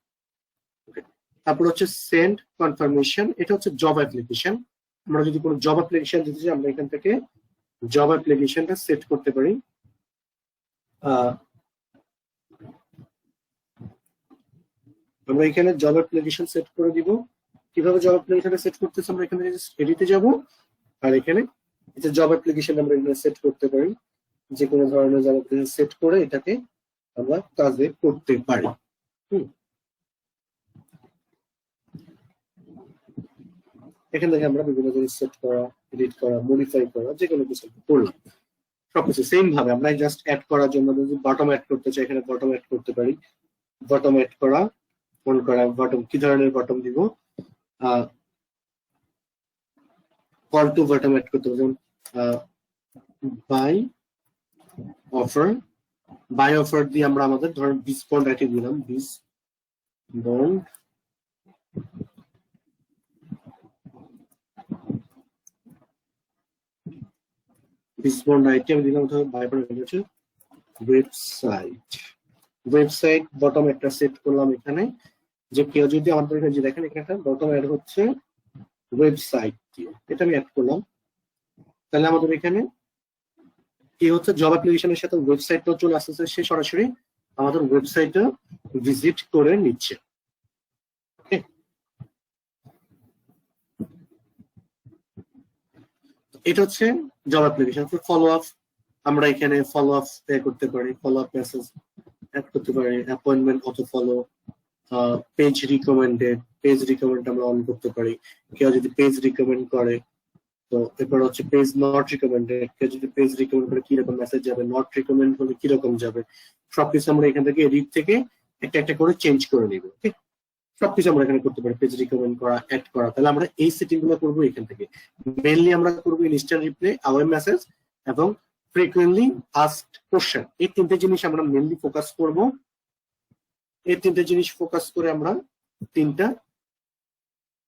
তারপর হচ্ছে সেন্ড কনফার্মেশন, এটা হচ্ছে জব অ্যাপ্লিকেশন। আমরা যদি কোনো জব অ্যাপ্লিকেশন দিতে চাই, আমরা এখান থেকে জব অ্যাপ্লিকেশনটা সেট করতে পারি। আমরা এখানে জব অ্যাপ্লিকেশন সেট করে দিব। কিভাবে জব অ্যাপ্লিকেশন সেট করতেছি, আমরা এখানে এডিটে যাব, আর এখানে জব অ্যাপ্লিকেশন আমরা এখানে সেট করতে পারি। যে কোনো ধরনের জব অ্যাপ্লিকেশন সেট করে এটাকে আমরা কাজে করতে পারি। এখান থেকে আমরা বিভিন্ন জিনিস সেট করা, এডিট করা, মডিফাই করা, যে কোনো কিছু করলাম। সবকিছু সেম ভাবে আমরা জাস্ট অ্যাড করার জন্য যদি বটম অ্যাড করতে চাই, এখানে বটম অ্যাড করতে পারি। বটম অ্যাড করা, অন করা, বটম কি ধরনের বটম দিব, কল টু বটম অ্যাড করতে হবে। যেমন বাই অফার দিয়ে আমরা আমাদের ধরেন ডিসকাউন্ট আইটেম দিলাম, ডিসকাউন্ট আইটেম দিলাম। বাই হচ্ছে ওয়েবসাইট বটম একটা সেট করলাম এখানে, যে কেউ যদি আমাদের এখানে যে দেখেন এখানে বটম অ্যাড হচ্ছে ওয়েবসাইট দিয়ে, এটা আমি অ্যাড করলাম। তাহলে আমাদের এখানে কি হচ্ছে, জব অ্যাপ্লিকেশনের সাথে ওয়েবসাইটটাও চলে আসতেছে, সে সরাসরি আমাদের ওয়েবসাইটটা ভিজিট করে নিচ্ছে। এটা হচ্ছে জব অ্যাপ্লিকেশন। ফলো আপ, আমরা এখানে ফলো আপ করতে পারি, ফলো আপ মেসেজ অ্যাড করতে পারি, appointment auto follow, page recommend আমরা অন করতে পারি। কেউ যদি পেজ রিকমেন্ড করে, তো এরপর হচ্ছে পেজ নট রিকমেন্ডেড, কেউ যদি পেজ রিকমেন্ড করে কিরকম মেসেজ যাবে, নট রিকমেন্ড হলে কিরকম যাবে, সবকিছু আমরা এখান থেকে এডিট থেকে একটা একটা করে চেঞ্জ করে নিব। ওকে, সবকিছু আমরা এখানে করতে পারি, পেজ রিকমেন্ড করা, অ্যাড করা। তাহলে আমরা এই সেটিং গুলো করবো এখান থেকে। মেইনলি আমরা করবো ইনস্ট্যান্ট রিপ্লাই, আওয়ার মেসেজ এবং ফ্রিকুয়েন্টলি আস্কড কোশ্চেন। এই তিনটে জিনিস আমরা মেইনলি ফোকাস করব। এই তিনটে জিনিস ফোকাস করে আমরা তিনটা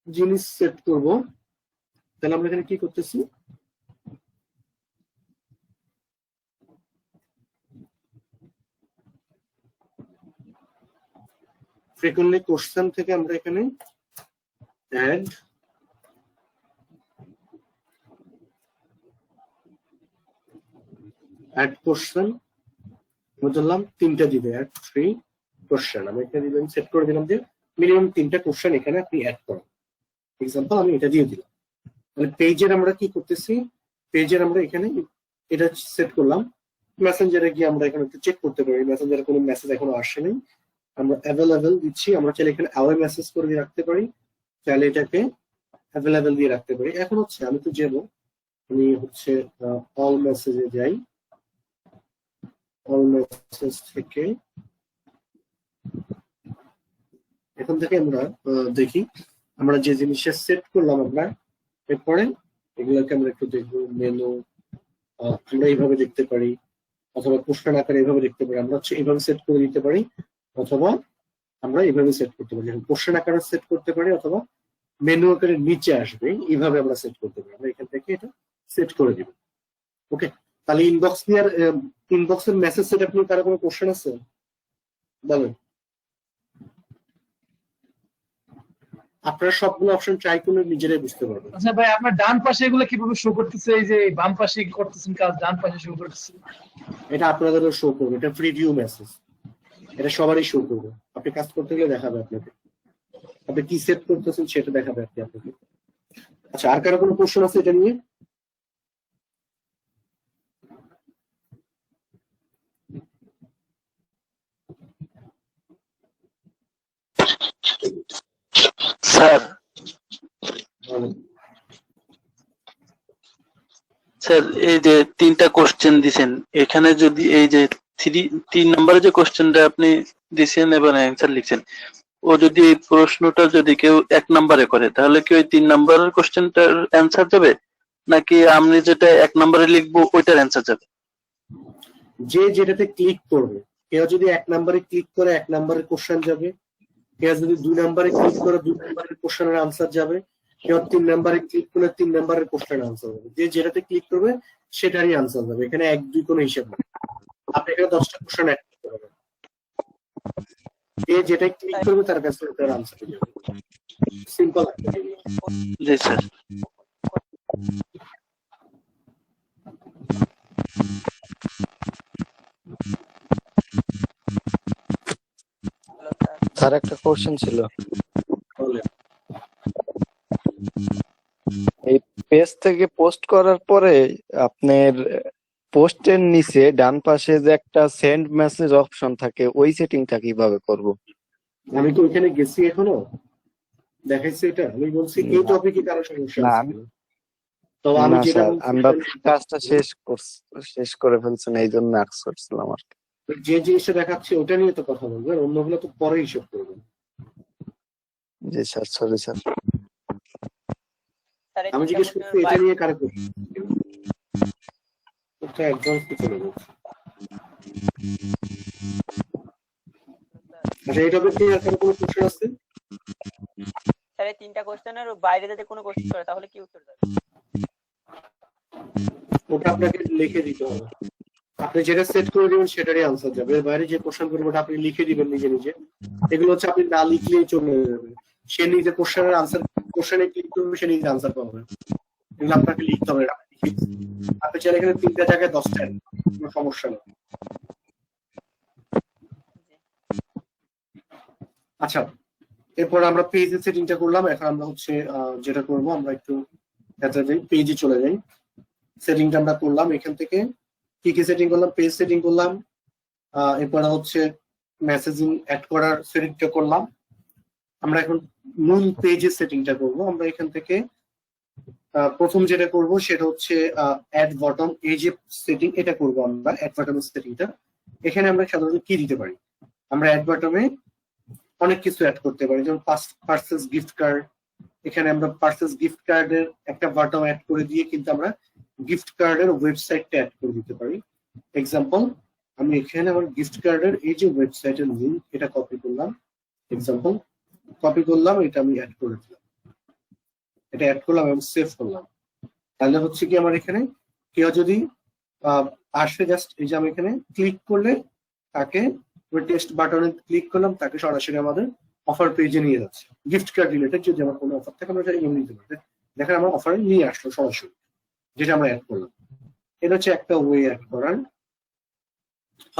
জিনিস সেট করব। তাহলে আমরা এখানে কি করতেছি, ফ্রিকুয়েন্টলি কোশ্চেন থেকে আমরা এখানে অ্যাড কোশ্চেন বললাম, তিনটা দিবে, অ্যাড 3 কোশ্চেন। আমি এখানে দিলাম, সেট করে দিলাম যে মিনিমাম 3টা কোশ্চেন এখানে আপনি অ্যাড করেন। এক্সাম্পল আমি এটা দিয়ে দিলাম। মানে পেজের আমরা কি করতেছি, পেজের আমরা এখানে এটা সেট করলাম। মেসেঞ্জারে গিয়ে আমরা এখানে একটু চেক করতে পারি, মেসেঞ্জারে কোনো মেসেজ এখনো আসেনি, আমরা অ্যাভেলেবেল দিচ্ছি। আমরা চাইলে এখানে অ্যাওয়ে মেসেজ করে দিয়ে রাখতে পারি, চাইলে এটাকে অ্যাভেলেবেল দিয়ে রাখতে পারি। এখন হচ্ছে আমি তো যাবো, আমি হচ্ছে অল মেসেজে যাই, অল মেসেজ থেকে এখান থেকে আমরা দেখি আমরা যে জিনিসটা সেট করলাম আমরা। এরপরে এগুলোকে আমরা একটু দেখবো, মেনু আমরা এইভাবে দেখতে পারি, অথবা কোশ্চেন আকারে এইভাবে দেখতে পারি। আমরা হচ্ছে এইভাবে সেট করে দিতে পারি, অথবা আমরা এইভাবে সেট করতে পারি। কোশ্চেন আকারে সেট করতে পারি, অথবা মেনু আকারে নিচে আসবে, এইভাবে আমরা সেট করতে পারি। আমরা এখান থেকে এটা সেট করে দিব। ওকে, তাহলে ইনবক্সের মেসেজ সেট আপনি কারো কোনো কোশ্চেন আছে বলেন? আপনারা সবগুলো অপশন ট্রাই করলে নিজেরাই বুঝতে পারবেন। আচ্ছা ভাই, আপনার ডান পাশে এগুলো কিভাবে শো করতেছে? এই যে বাম পাশে করতেছেন কাজ, ডান পাশে শো করতেছে, এটা আপনাদেরও শো করবে, এটা প্রিভিউ মেসেজ, এটা সবারই শো করবে। আপনি কাজ করতে গেলে দেখাবে আপনাকে, আপনি কি সেট করতেছেন সেটা দেখাবে আপনাকে। আচ্ছা, আর কারো কোনো কোশ্চেন আছে এটা নিয়ে? স্যার এই যে 3টা কোশ্চেন দিছেন, এখানে যদি এই যে 3 নম্বরে যে কোশ্চেনটা আপনি দিছেন এবং অ্যান্সার লিখছেন, ও যদি এই প্রশ্নটা যদি কেউ 1 নম্বরে করে, তাহলে কি ওই 3 নম্বরের কোশ্চেনটার অ্যান্সার যাবে, নাকি আমি যেটা 1 নম্বরে লিখবো ওইটার অ্যান্সার যাবে? যে যেটাতে ক্লিক করবে, কেউ যদি 1 নম্বরে ক্লিক করে 1 নম্বরের কোশ্চেন যাবে, কেউ যদি 2 নম্বরে ক্লিক করে 2 নম্বরের কোশ্চেনের আনসার যাবে, কেউ 3 নম্বরে ক্লিক করলে 3 নম্বরের কোশ্চেনের আনসার যাবে। যে যেটাতে ক্লিক করবে সেটারই আনসার যাবে। এখানে 1 2 কোনো হিসাব নেই। আপনি এখানে 10টা কোশ্চেন অ্যাড করতে পারবেন, যে যেটাই ক্লিক করবে তার কাছে তার আনসার যাবে। সিম্পল। জি স্যার। স্যার একটা কোশ্চেন ছিল, এই পেজ থেকে পোস্ট করার পরে আপনার পোস্টের নিচে ডান পাশে যে একটা সেন্ড মেসেজ অপশন থাকে, ওই সেটিংটা কিভাবে করব? আমি তো ওখানে গেছি, এখনো দেখাইছি এটা। আমি বলছি এই টপিকে কারো সমস্যা না, আছে কিনা। তো আমি না যেটা স্যার, আমরা কাজটা শেষ করে ফেলছেন, এই জন্য আক্স করছিলাম আর কি। যে জিনিসটা দেখাচ্ছি ওটা নিয়ে তো কথা বলবেন, অন্যগুলো তো পরে হিসাব করবেন। জি স্যার, সরি স্যার। আমি জিজ্ঞেস করছি এটা নিয়ে কারো প্রশ্ন ওটা অ্যাডভান্স কি চলে যাচ্ছে। আচ্ছা, এই টপিকে আর কারো কোনো প্রশ্ন আছে? স্যার এই 3টা কোশ্চেনের বাইরে যদি কোনো কোশ্চেন করে তাহলে কি উত্তর দেবে? ওটা আপনাকে লিখে দিতে হবে। আপনি যেটা সেট করে দিবেন সেটারই আনসার যাবে। এর বাইরে যে কোশ্চেন করবে ওটা আপনি লিখে দিবেন নিজে নিজে। এগুলো হচ্ছে আপনি না লিখলেই চলে যাবে। সে নিজে কোশ্চেনের আনসার, কোশ্চেনে ক্লিক করবে, সে নিজে আনসার পাবে। এগুলো আপনাকে লিখতে হবে। আপনি চাইলে এখানে 3টা জায়গায় 10টা, কোনো সমস্যা নেই। আচ্ছা, এরপর আমরা পেজের সেটিংটা করলাম। এখন আমরা হচ্ছে যেটা করবো, আমরা একটু পেজে চলে যাই। সেটিংটা আমরা করলাম। এখান থেকে কি কি সেটিং করলাম, পেজ সেটিং করলাম, এরপরে হচ্ছে মেসেজিং অ্যাড করার সেটিংটা করলাম। আমরা এখন মূল পেজের সেটিংটা করব। আমরা এখান থেকে প্রথম যেটা করব সেটা হচ্ছে অ্যাড বটম, এই যে সেটিং এটা করব আমরা অ্যাড বটমের সেটিংটা। এখানে আমরা সাধারণত কি দিতে পারি, আমরা অ্যাড বটমে অনেক কিছু অ্যাড করতে পারি, যেমন পার্সেস গিফট কার্ড। এখানে আমরা পার্সেস গিফট কার্ডের একটা বটম অ্যাড করে দিয়ে কিন্তু আমরা গিফট কার্ডের ওয়েবসাইটটা অ্যাড করে দিতে পারি। এক্সাম্পল, আমি এখানে আমার গিফট কার্ডের এই যে ওয়েবসাইটের লিঙ্ক এটা কপি করলাম, এক্সাম্পল কপি করলাম, এটা আমি অ্যাড করে দিলাম, এটা অ্যাড করলাম এবং সেভ করলাম। তাহলে হচ্ছে কি আমার এখানে কেউ যদি আসে, জাস্ট এই যে আমি এখানে ক্লিক করলে তাকে টেস্ট বাটনে ক্লিক করলাম, তাকে সরাসরি আমাদের অফার পেজে নিয়ে যাচ্ছে। গিফট কার্ড রিলেটেড যদি আমার কোনো অফার থাকে আমরা এমনি নিতে পারি, দেখেন আমার অফারে নিয়ে আসলো সরাসরি, যেটা আমরা অ্যাড করলাম। এটা হচ্ছে একটা ওয়ে অ্যাড করার।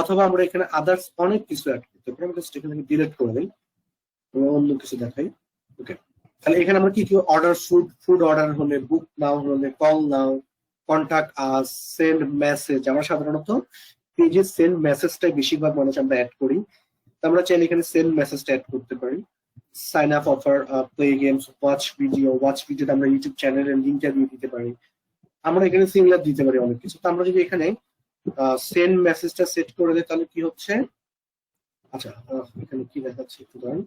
অথবা আমরা এখানে আদার্স অনেক কিছু অ্যাড করতে পারি, আমি জাস্ট এখান থেকে ডিলিট করে দিই, অন্য কিছু দেখাই। ওকে, তাহলে এখানে আমরা কি কি অর্ডার, ফুড অর্ডার হলে, বুক নাও হলে, কল নাও, কন্টাক্ট আস, সেন্ড মেসেজ। আমরা সাধারণত পেজে সেন্ড মেসেজটাই বেশিরভাগ মানুষ আমরা অ্যাড করি, তো আমরা চাইলে এখানে সেন্ড মেসেজটা অ্যাড করতে পারি। Sign up offer, play games, watch video আমরা ইউটিউব চ্যানেলের লিঙ্কটা দিয়ে দিতে পারি। আমরা এখানে সিমিলার দিতে পারি অনেক কিছু। তো আমরা যদি এখানে সেন্ড মেসেজটা সেট করে দিই তাহলে কি হচ্ছে, আচ্ছা এখানে কি দেখাচ্ছে একটু ধরেন,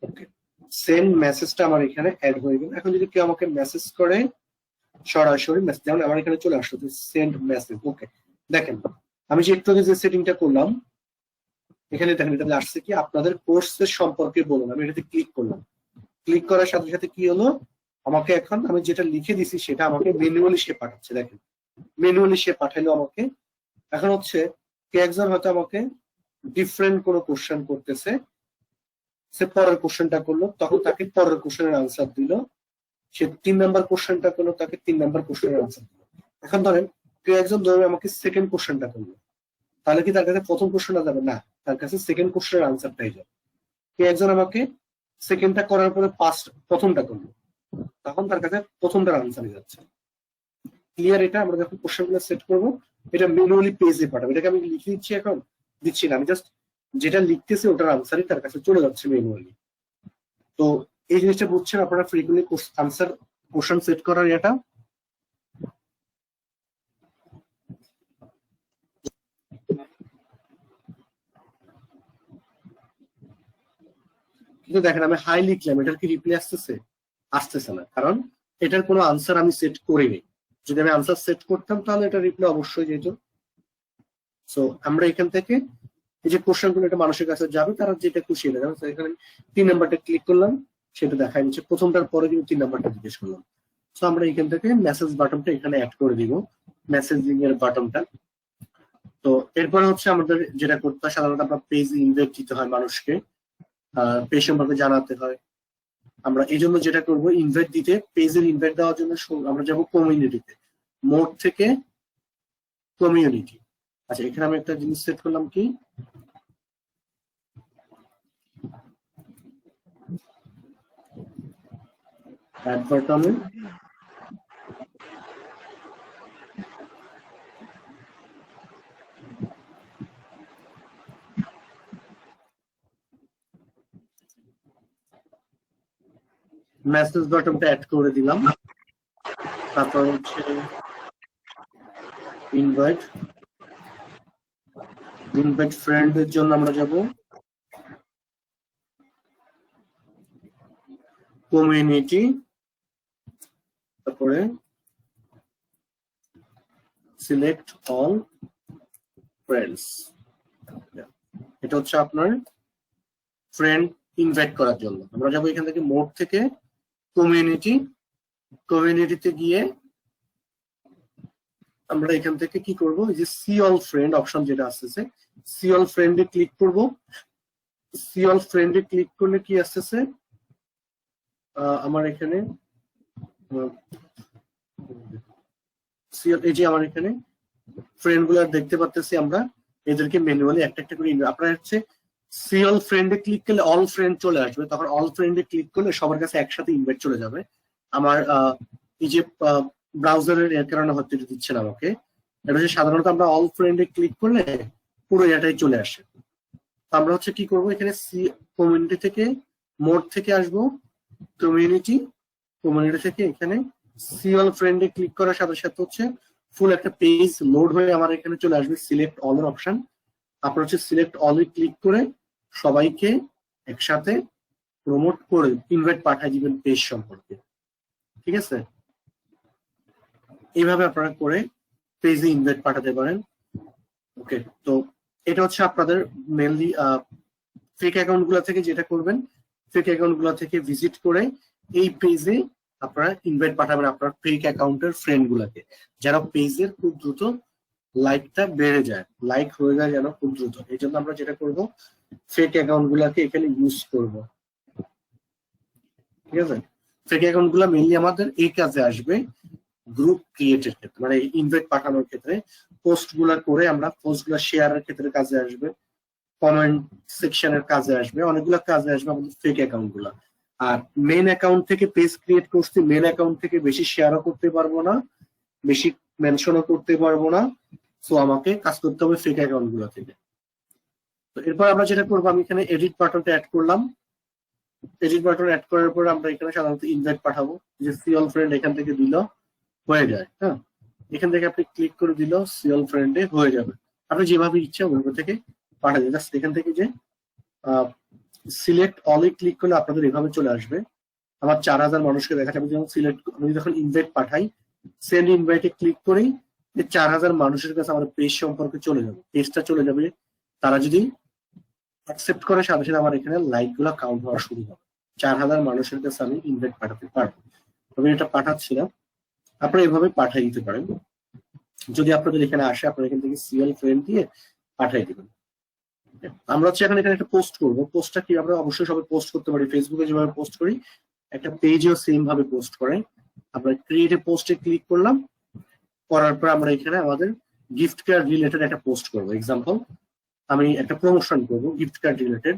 ওকে সেন্ড মেসেজটা আমার এখানে অ্যাড হয়ে গেল। এখন যদি কেউ আমাকে মেসেজ করে সরাসরি মেসেজ, যেমন আমার এখানে চলে আসলো সেন্ড মেসেজ। ওকে, দেখেন আমি যে একটু আগে যে সেটিংটা করলাম এখানে দেখেন এটা আসছে কি আপনাদের কোর্সের সম্পর্কে বলুন। আমি এটাতে ক্লিক করলাম, ক্লিক করার সাথে সাথে কি হলো, আমাকে এখন আমি যেটা লিখে দিছি সেটা আমাকে ম্যানুয়ালি সে পাঠাচ্ছে। দেখেন ম্যানুয়ালি সে পাঠাইলো আমাকে। এখন হচ্ছে কে একজন হয়তো আমাকে ডিফারেন্ট কোনো কোশ্চেন করতেছে, সে পরের কোশ্চেনটা করলো, তখন তাকে পরের কোশ্চেনের আনসার দিল। সে 3 নাম্বার কোশ্চেনটা করলো, তাকে 3 নাম্বার কোশ্চেনের আনসার দিল। এখন ধরেন কেউ একজন ধরে আমাকে সেকেন্ড কোশ্চেনটা করলো, তাহলে কি তার কাছে প্রথম কোশ্চেনটা যাবে না, তার কাছে সেকেন্ড কোশ্চেনের আনসারটাই যাবে। কেউ একজন আমাকে সেকেন্ডটা করার পরে প্রথমটা করলো, তখন তার কাছে প্রথমটার আনসারই যাচ্ছে। ক্লিয়ার? এটা আমরা যখন কোশ্চেনগুলো সেট করবো এটা ম্যানুয়ালি পেজে পাঠাবো। এটাকে আমি লিখে দিচ্ছি, এখন দিচ্ছি না, আমি জাস্ট যেটা লিখতেছি ওটার আনসারই তার কাছে চলে যাচ্ছে ম্যানুয়ালি। তো এই জিনিসটা বুঝছেন আপনারা ফ্রিকুয়েন্টলি আনসার কোশ্চেন সেট করার এটা। কিন্তু দেখেন আমি হাই লিখলাম, এটার কি রিপ্লাই আসতেছে না, কারণ এটার কোনো আনসার আমি সেট করিনি। যদি আমি আনসার সেট করতাম তাহলে এটা রিপ্লাই অবশ্যই যেত। সো আমরা এখান থেকে এই যে কোশ্চেন গুলো এটা মানুষের কাছে যাবে, তারা যেটা খুশি হয়ে যাবে। এখানে 3 নাম্বারটা ক্লিক করলাম, সেটা দেখাই নিচ্ছে প্রথমটার পরে কিন্তু 3 নাম্বারটা জিজ্ঞেস করলাম। সো আমরা এখান থেকে মেসেজ বাটনটা এখানে অ্যাড করে দিব, মেসেজিং এর বাটনটা। তো এরপরে হচ্ছে আমাদের যেটা করতে হয়, সাধারণত আমরা পেজ ইনভাইট দিতে হয় মানুষকে, পেজ সম্পর্কে জানাতে হয়। আমরা এই জন্য যেটা করবো, ইনভাইট দিতে, পেজের ইনভাইট দেওয়ার জন্য আমরা যাবো কমিউনিটিতে, মোড থেকে কমিউনিটি। আচ্ছা এখানে আমি একটা জিনিস সেট করলাম কি, অ্যাড বাটনে মেসেজ বাটনটা অ্যাড করে দিলাম। তারপর হচ্ছে ইনভাইট ফ্রেন্ডের জন্য আমরা যাব কমিউনিটি, তারপরে সিলেক্ট অল ফ্রেন্ডস। এটা হচ্ছে আপনার ফ্রেন্ড ইনভাইট করার জন্য। আমরা যাবো এখান থেকে মোড থেকে কমিউনিটিতে গিয়ে আমরা এখান থেকে কি করব, এই যে সি অল ফ্রেন্ড অপশন যেটা আসতেছে, সি অল ফ্রেন্ডে ক্লিক করব। সি অল ফ্রেন্ডে ক্লিক করলে কি আসতেছে, আমার এখানে এই যে আমার এখানে ফ্রেন্ড গুলো দেখতে পাচ্ছি, আমরা এদেরকে ম্যানুয়ালি একটা একটা করে আপনার হচ্ছে সি অল ফ্রেন্ডে ক্লিক করলে অল ফ্রেন্ড চলে আসবে, তখন অল ফ্রেন্ডে ক্লিক করলে সবার কাছে একসাথে ইনভাইট চলে যাবে। আমার এই যে ব্রাউজারের এর কারণে হয়তো এটা দিচ্ছে না আমাকে। এটা হচ্ছে সাধারণত আমরা অল ফ্রেন্ডে ক্লিক করলে পুরো এটাই চলে আসে। তো আমরা হচ্ছে কি করব, এখানে কমিউনিটি থেকে মোড থেকে আসবো, কমিউনিটি থেকে এখানে সি অল ফ্রেন্ডে ক্লিক করার সাথে সাথে হচ্ছে ফুল একটা পেজ লোড হয়ে আমার এখানে চলে আসবে সিলেক্ট অল এর অপশন। আপনার হচ্ছে সিলেক্ট অল এ ক্লিক করে সবাইকে একসাথে প্রমোট করে ইনভাইট পাঠিয়ে দিবেন পেজ সম্পর্কে, ঠিক আছে? এইভাবে আপনারা করে পেজে ইনভাইট পাঠাতে পারেন। ওকে, তো এটা হচ্ছে আপনাদের মেনলি ফেক অ্যাকাউন্ট গুলা থেকে যেটা করবেন, ফেক অ্যাকাউন্ট গুলা থেকে ভিজিট করে এই পেজে আপনারা ইনভাইট পাঠাবেন আপনার ফেক অ্যাকাউন্টের ফ্রেন্ড গুলাকে, যারা পেজের খুব দ্রুত লাইকটা বেড়ে যায়, লাইক হয়ে যায় যেন খুব দ্রুত। এই জন্য আমরা যেটা করব, ফেক অ্যাকাউন্ট গুলাকে এখানে ইউজ করব, ঠিক আছে? ফেক অ্যাকাউন্ট গুলা মেনলি আমাদের এই কাজে আসবে গ্রুপ ক্রিয়েটের ক্ষেত্রে, মানে ইনভাইট পাঠানোর ক্ষেত্রে, পোস্ট গুলা করে আমরা পোস্ট গুলা শেয়ারের ক্ষেত্রে কাজে আসবে, কমেন্ট সেকশনের কাজে আসবে, অনেকগুলো কাজে আসবে আমাদের ফেক অ্যাকাউন্ট গুলা। আর মেন অ্যাকাউন্ট থেকে পেজ ক্রিয়েট করছি, মেন অ্যাকাউন্ট থেকে বেশি শেয়ারও করতে পারবো না, বেশি মেনশনও করতে পারবো না, সো আমাকে কাজ করতে হবে ফেক অ্যাকাউন্ট গুলা থেকে। তো এরপর আমরা যেটা করবো, আমি এখানে এডিট বাটনটা অ্যাড করলাম। এডিট বাটন অ্যাড করার পর আমরা এখানে সাধারণত ইনভাইট পাঠাবো, যে সি অল ফ্রেন্ড এখান থেকে দিল হয়ে যায়। হ্যাঁ, এখান থেকে আপনি ক্লিক করে দিল সি অল ফ্রেন্ডে হয়ে যাবে। আপনি যেভাবে ইচ্ছা ওইভাবে থেকে পাঠাবেন। জাস্ট এখান থেকে যে সিলেক্ট অলে ক্লিক করলে আপনাদের এভাবে চলে আসবে। আমার 4000 মানুষকে দেখা যাবে। যেমন সিলেক্ট, আমি যখন ইনভাইট পাঠাই, সেন্ড ইনভাইটে ক্লিক করেই 4000 মানুষের কাছে আমার পেজ সম্পর্কে চলে যাবে, পেজটা চলে যাবে। তারা যদি অ্যাকসেপ্ট করে, সাথে সাথে আমার এখানে লাইক গুলা কাউন্ট হওয়া শুরু হবে। 4000 মানুষের কাছে আমি ইনভাইট পাঠাতে পারবো। আমি এটা পাঠাচ্ছিলাম, আপনারা এভাবে পাঠিয়ে দিতে পারেন। যদি আপনাদের এখানে আসে, আপনারা এখান থেকে সিএল ফ্রেন্ড দিয়ে পাঠিয়ে দিবেন। আমরা হচ্ছে এখানে একটা পোস্ট করবো। পোস্টটা কি, আমরা অবশ্যই সবাই পোস্ট করতে পারি, ফেসবুকে যেভাবে পোস্ট করি একটা পেজেও সেম ভাবে পোস্ট করে। আমরা ক্রিয়েট এ পোস্টে ক্লিক করলাম, করার পর আমরা এখানে আমাদের গিফট কার্ড রিলেটেড একটা পোস্ট করবো। এক্সাম্পল, আমি একটা প্রমোশন করবো গিফট কার্ড রিলেটেড।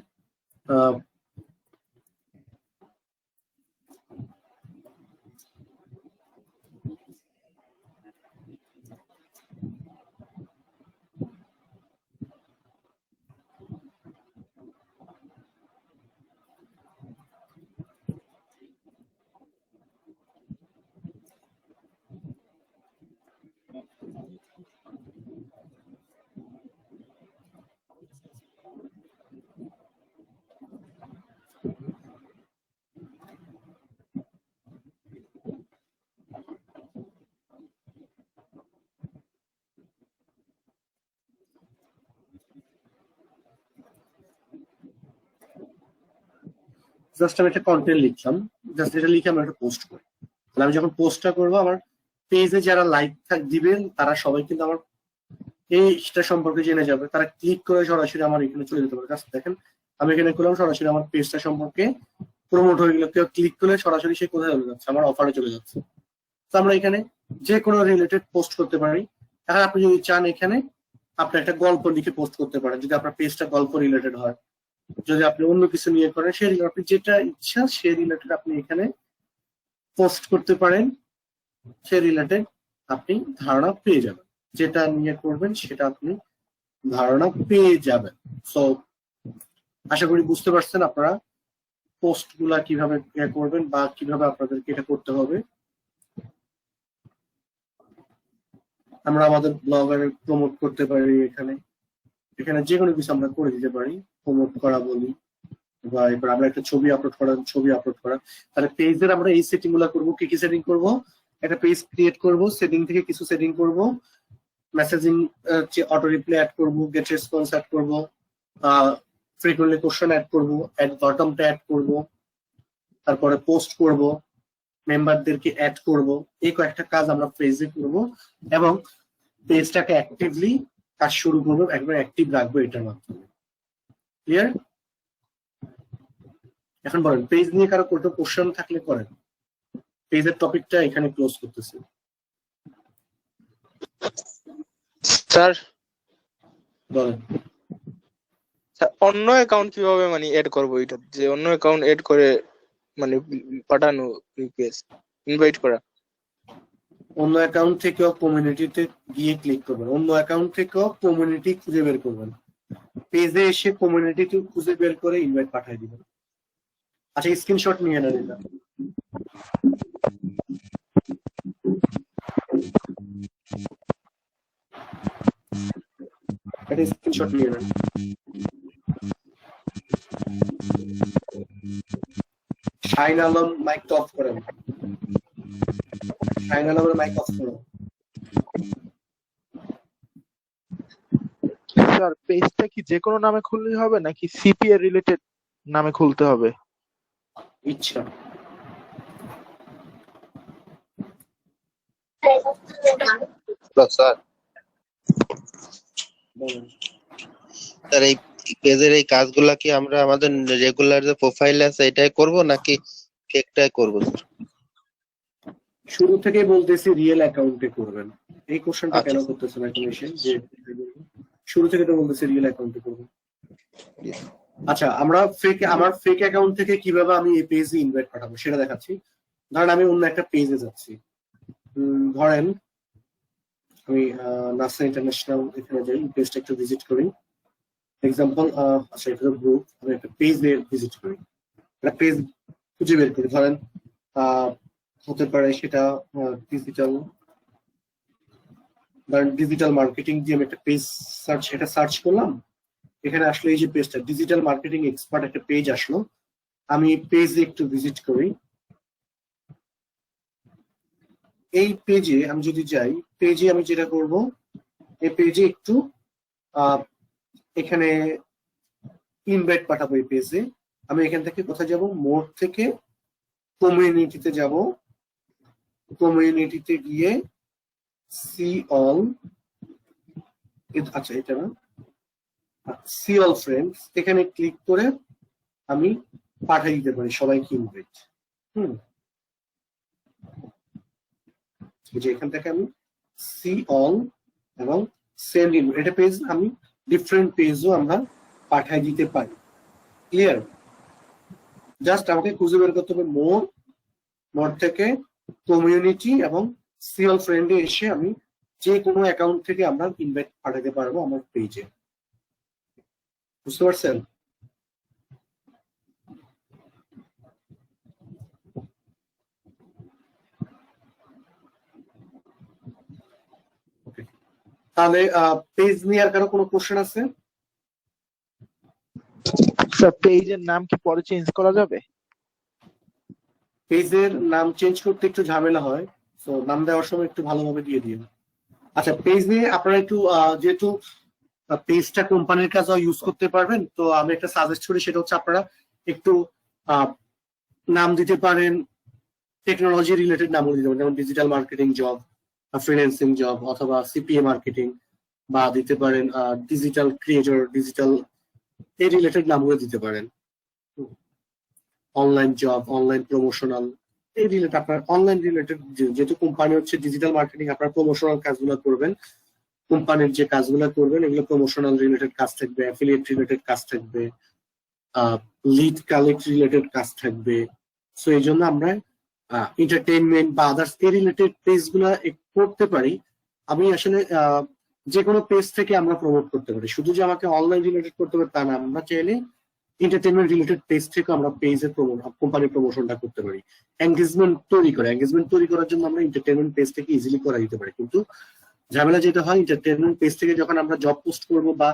জাস্ট আমি একটা কন্টেন্ট লিখলাম, জাস্ট এটা লিখে আমরা একটা পোস্ট করি। তাহলে আমি যখন পোস্টটা করবো, আমার পেজে যারা লাইক দিবেন তারা সবাই কিন্তু আমার এইটা সম্পর্কে জেনে যাবে। তারা ক্লিক করে সরাসরি আমার এখানে চলে যেতে পারে। জাস্ট দেখেন, আমি এখানে করলাম, সরাসরি আমার পেজটা সম্পর্কে প্রমোট হয়ে গেল। কেউ ক্লিক করলে সরাসরি সে কোথায় চলে যাচ্ছে, আমার অফারে চলে যাচ্ছে। তো আমরা এখানে যে কোনো রিলেটেড পোস্ট করতে পারি। এখন আপনি যদি চান, এখানে আপনি একটা গল্প লিখে পোস্ট করতে পারেন, যদি আপনার পেজটা গল্প রিলেটেড হয়। যদি আপনি অন্য কিছু নিয়ে করেন, সেই আপনি যেটা ইচ্ছা সেই রিলেটেড আপনি এখানে পোস্ট করতে পারেন। সেই রিলেটেড আপনি ধারণা পেয়ে যাবেন, যেটা নিয়ে করবেন সেটা আপনি ধারণা পেয়ে যাবেন। সো আশা করি বুঝতে পারছেন আপনারা পোস্ট গুলা কিভাবে করবেন বা কিভাবে আপনাদেরকে এটা করতে হবে। আমরা আমাদের ব্লগারে প্রমোট করতে পারি, এখানে এখানে যে কোনো কিছু আমরা করে দিতে পারি, প্রমোট করা বলি, বা এবার আমরা একটা ছবি আপলোড করা। তাহলে পেজের আমরা এই সেটিং গুলা করবো। কি কি সেটিং করব? একটা পেজ ক্রিয়েট করব, সেটিং থেকে কিছু সেটিং করব, মেসেজিং অটো রিপ্লাই অ্যাড করব, গেট রেসপন্স অ্যাড করব, ফ্রিকুয়েন্টলি কোশ্চেন অ্যাড করব, অ্যাড বটমটা অ্যাড করব, তারপরে পোস্ট করব, মেম্বারদেরকে অ্যাড করব। এই কয়েকটা কাজ আমরা পেজে করব এবং পেজটাকে অ্যাক্টিভলি কাজ শুরু করবো, একবার অ্যাক্টিভ রাখবো এটার মাধ্যমে। ক্লিয়ার? এখন বলেন, পেজ নিয়ে কারো কোনো কোশ্চেন থাকলে করেন। পেজের টপিকটা এখানে ক্লোজ করতেছি। স্যার বলেন অন্য অ্যাকাউন্ট কিভাবে মানে এড করবো, এটা যে অন্য অ্যাকাউন্ট এড করে মানে পাঠানো রিকোয়েস্ট? ইনভাইট করা। অন্য অ্যাকাউন্ট থেকেও কমিউনিটিতে গিয়ে ক্লিক করবেন, অন্য অ্যাকাউন্ট থেকেও কমিউনিটি খুঁজে বের করবেন, পেজে এসে কমিউনিটি খুঁজে বের করে ইনভাইট পাঠিয়ে দিবেন। আচ্ছা, স্ক্রিনশট নিয়ে নেন এটা। এটা স্ক্রিনশট নিয়ে নেন। শাইন আলম মাইক অফ করেন, শাইন আলমের মাইক অফ করুন। স্যার পেজটা কি যে কোনো নামে খুললেই হবে নাকি সিপিএ রিলেটেড নামে খুলতে হবে? ইচ্ছা। স্যার বলেন। স্যার এই পেজের এই কাজগুলা কি আমরা আমাদের রেগুলার যে প্রোফাইল আছে এটাই করব নাকি ফেকটাই করব স্যার? শুরু থেকে বলতেছি রিয়েল অ্যাকাউন্টে করবেন। এই কোশ্চেনটা আচ্ছা। কেন করতেছেন এখন এসে? যে শুরু থেকে তো বলতেছি রিয়েল অ্যাকাউন্টে করবেন। আচ্ছা, আমার ফেক অ্যাকাউন্ট থেকে কিভাবে আমি এই পেজে ইনভাইট পাঠাবো সেটা দেখাচ্ছি। ধরেন আমি অন্য একটা পেজে যাচ্ছি, ধরেন আমি নাসা ইন্টারন্যাশনাল এখানে যাই, পেজটা একটু ভিজিট করি। এক্সাম্পল, আচ্ছা এটা তো গ্রুপ, আমি একটা পেজে ভিজিট করি, একটা পেজ খুঁজে বের করি। ধরেন হতে পারে সেটা ডিজিটাল মার্কেটিং দিয়ে আমি একটা পেজ সার্চ করলাম। এখানে আসলে এই যে পেজটা ডিজিটাল মার্কেটিং এক্সপার্ট একটা পেজ আসলো, আমি পেজে একটু ভিজিট করি। এই পেজে আমি যদি যাই, পেজে আমি যেটা করব, এই পেজে একটু এখানে ইনভাইট পাঠাবো। এই পেজে আমি এখান থেকে কোথায় যাব, মোর থেকে কমিউনিটিতে যাব। কমিউনিটিতে গিয়ে সি অল, আচ্ছা এটা না, সি অল ফ্রেন্ডস, এখানে ক্লিক করে আমি পাঠিয়ে দিতে পারি সবাইকে ইনভাইট। যে এখান থেকে আমি সি অল এবং সেন্ড ইন, এটা পেজ আমি ডিফারেন্ট পেজও আমরা পাঠিয়ে দিতে পারি। ক্লিয়ার? জাস্ট আমাকে খুঁজে বের করতে হবে মোর থেকে কমিউনিটি এবং সি অল ফ্রেন্ডে এসে আমি যে কোনো অ্যাকাউন্ট থেকে আমরা ইনভাইট পাঠাতে পারবো আমার পেজে। বুঝতে পারছেন? তাহলে পেজ নিয়ে আর কারো কোনো কোশ্চেন আছে? স্যার পেজের নাম কি পরে চেঞ্জ করা যাবে? পেজের নাম চেঞ্জ করতে একটু ঝামেলা হয়, তো নাম দেওয়ার সময় একটু ভালোভাবে দিয়ে দিন। আচ্ছা, পেজ নিয়ে আপনারা একটু যেহেতু পেজটা কোম্পানির কাজও ইউজ করতে পারবেন, তো আমি একটা সাজেস্ট করি, সেটা হচ্ছে আপনারা একটু নাম দিতে পারেন টেকনোলজি রিলেটেড নামও দিতে পারেন, যেমন digital marketing job, freelancing job, অথবা সিপিএ মার্কেটিং, বা দিতে পারেন ডিজিটাল ক্রিয়েটর, ডিজিটাল এই রিলেটেড নামগুলো দিতে পারেন। অনলাইন জব, অনলাইন প্রমোশনাল, এই রিলেটেড আপনার অনলাইন রিলেটেড, যেহেতু কোম্পানি হচ্ছে ডিজিটাল মার্কেটিং, আপনার প্রমোশনাল কাজগুলো করবেন, কোম্পানির যে কাজগুলো করবেন এগুলো প্রমোশনাল রিলেটেড কাজ থাকবে, অ্যাফিলিয়েট রিলেটেড কাজ থাকবে, লিড কালেক্ট রিলেটেড কাজ থাকবে। সো এই জন্য আমরা এন্টারটেইনমেন্ট বা আদার্স এই রিলেটেড পেজ গুলা করতে পারি। আমি আসলে যে কোনো পেজ থেকে আমরা প্রমোট করতে পারি, শুধু যে আমাকে অনলাইন রিলেটেড করতে হবে তা না, আমরা চাইলে এন্টারটেইনমেন্ট রিলেটেড পেজ থেকে আমরা পেজের কোম্পানির প্রমোশনটা করতে পারি। এঙ্গেজমেন্ট তৈরি করার জন্য আমরা এন্টারটেইনমেন্ট পেজ থেকে ইজিলি করা দিতে পারি। কিন্তু ঝামেলা যেটা হয়, এন্টারটেইনমেন্ট পেজ থেকে যখন আমরা জব পোস্ট করব বা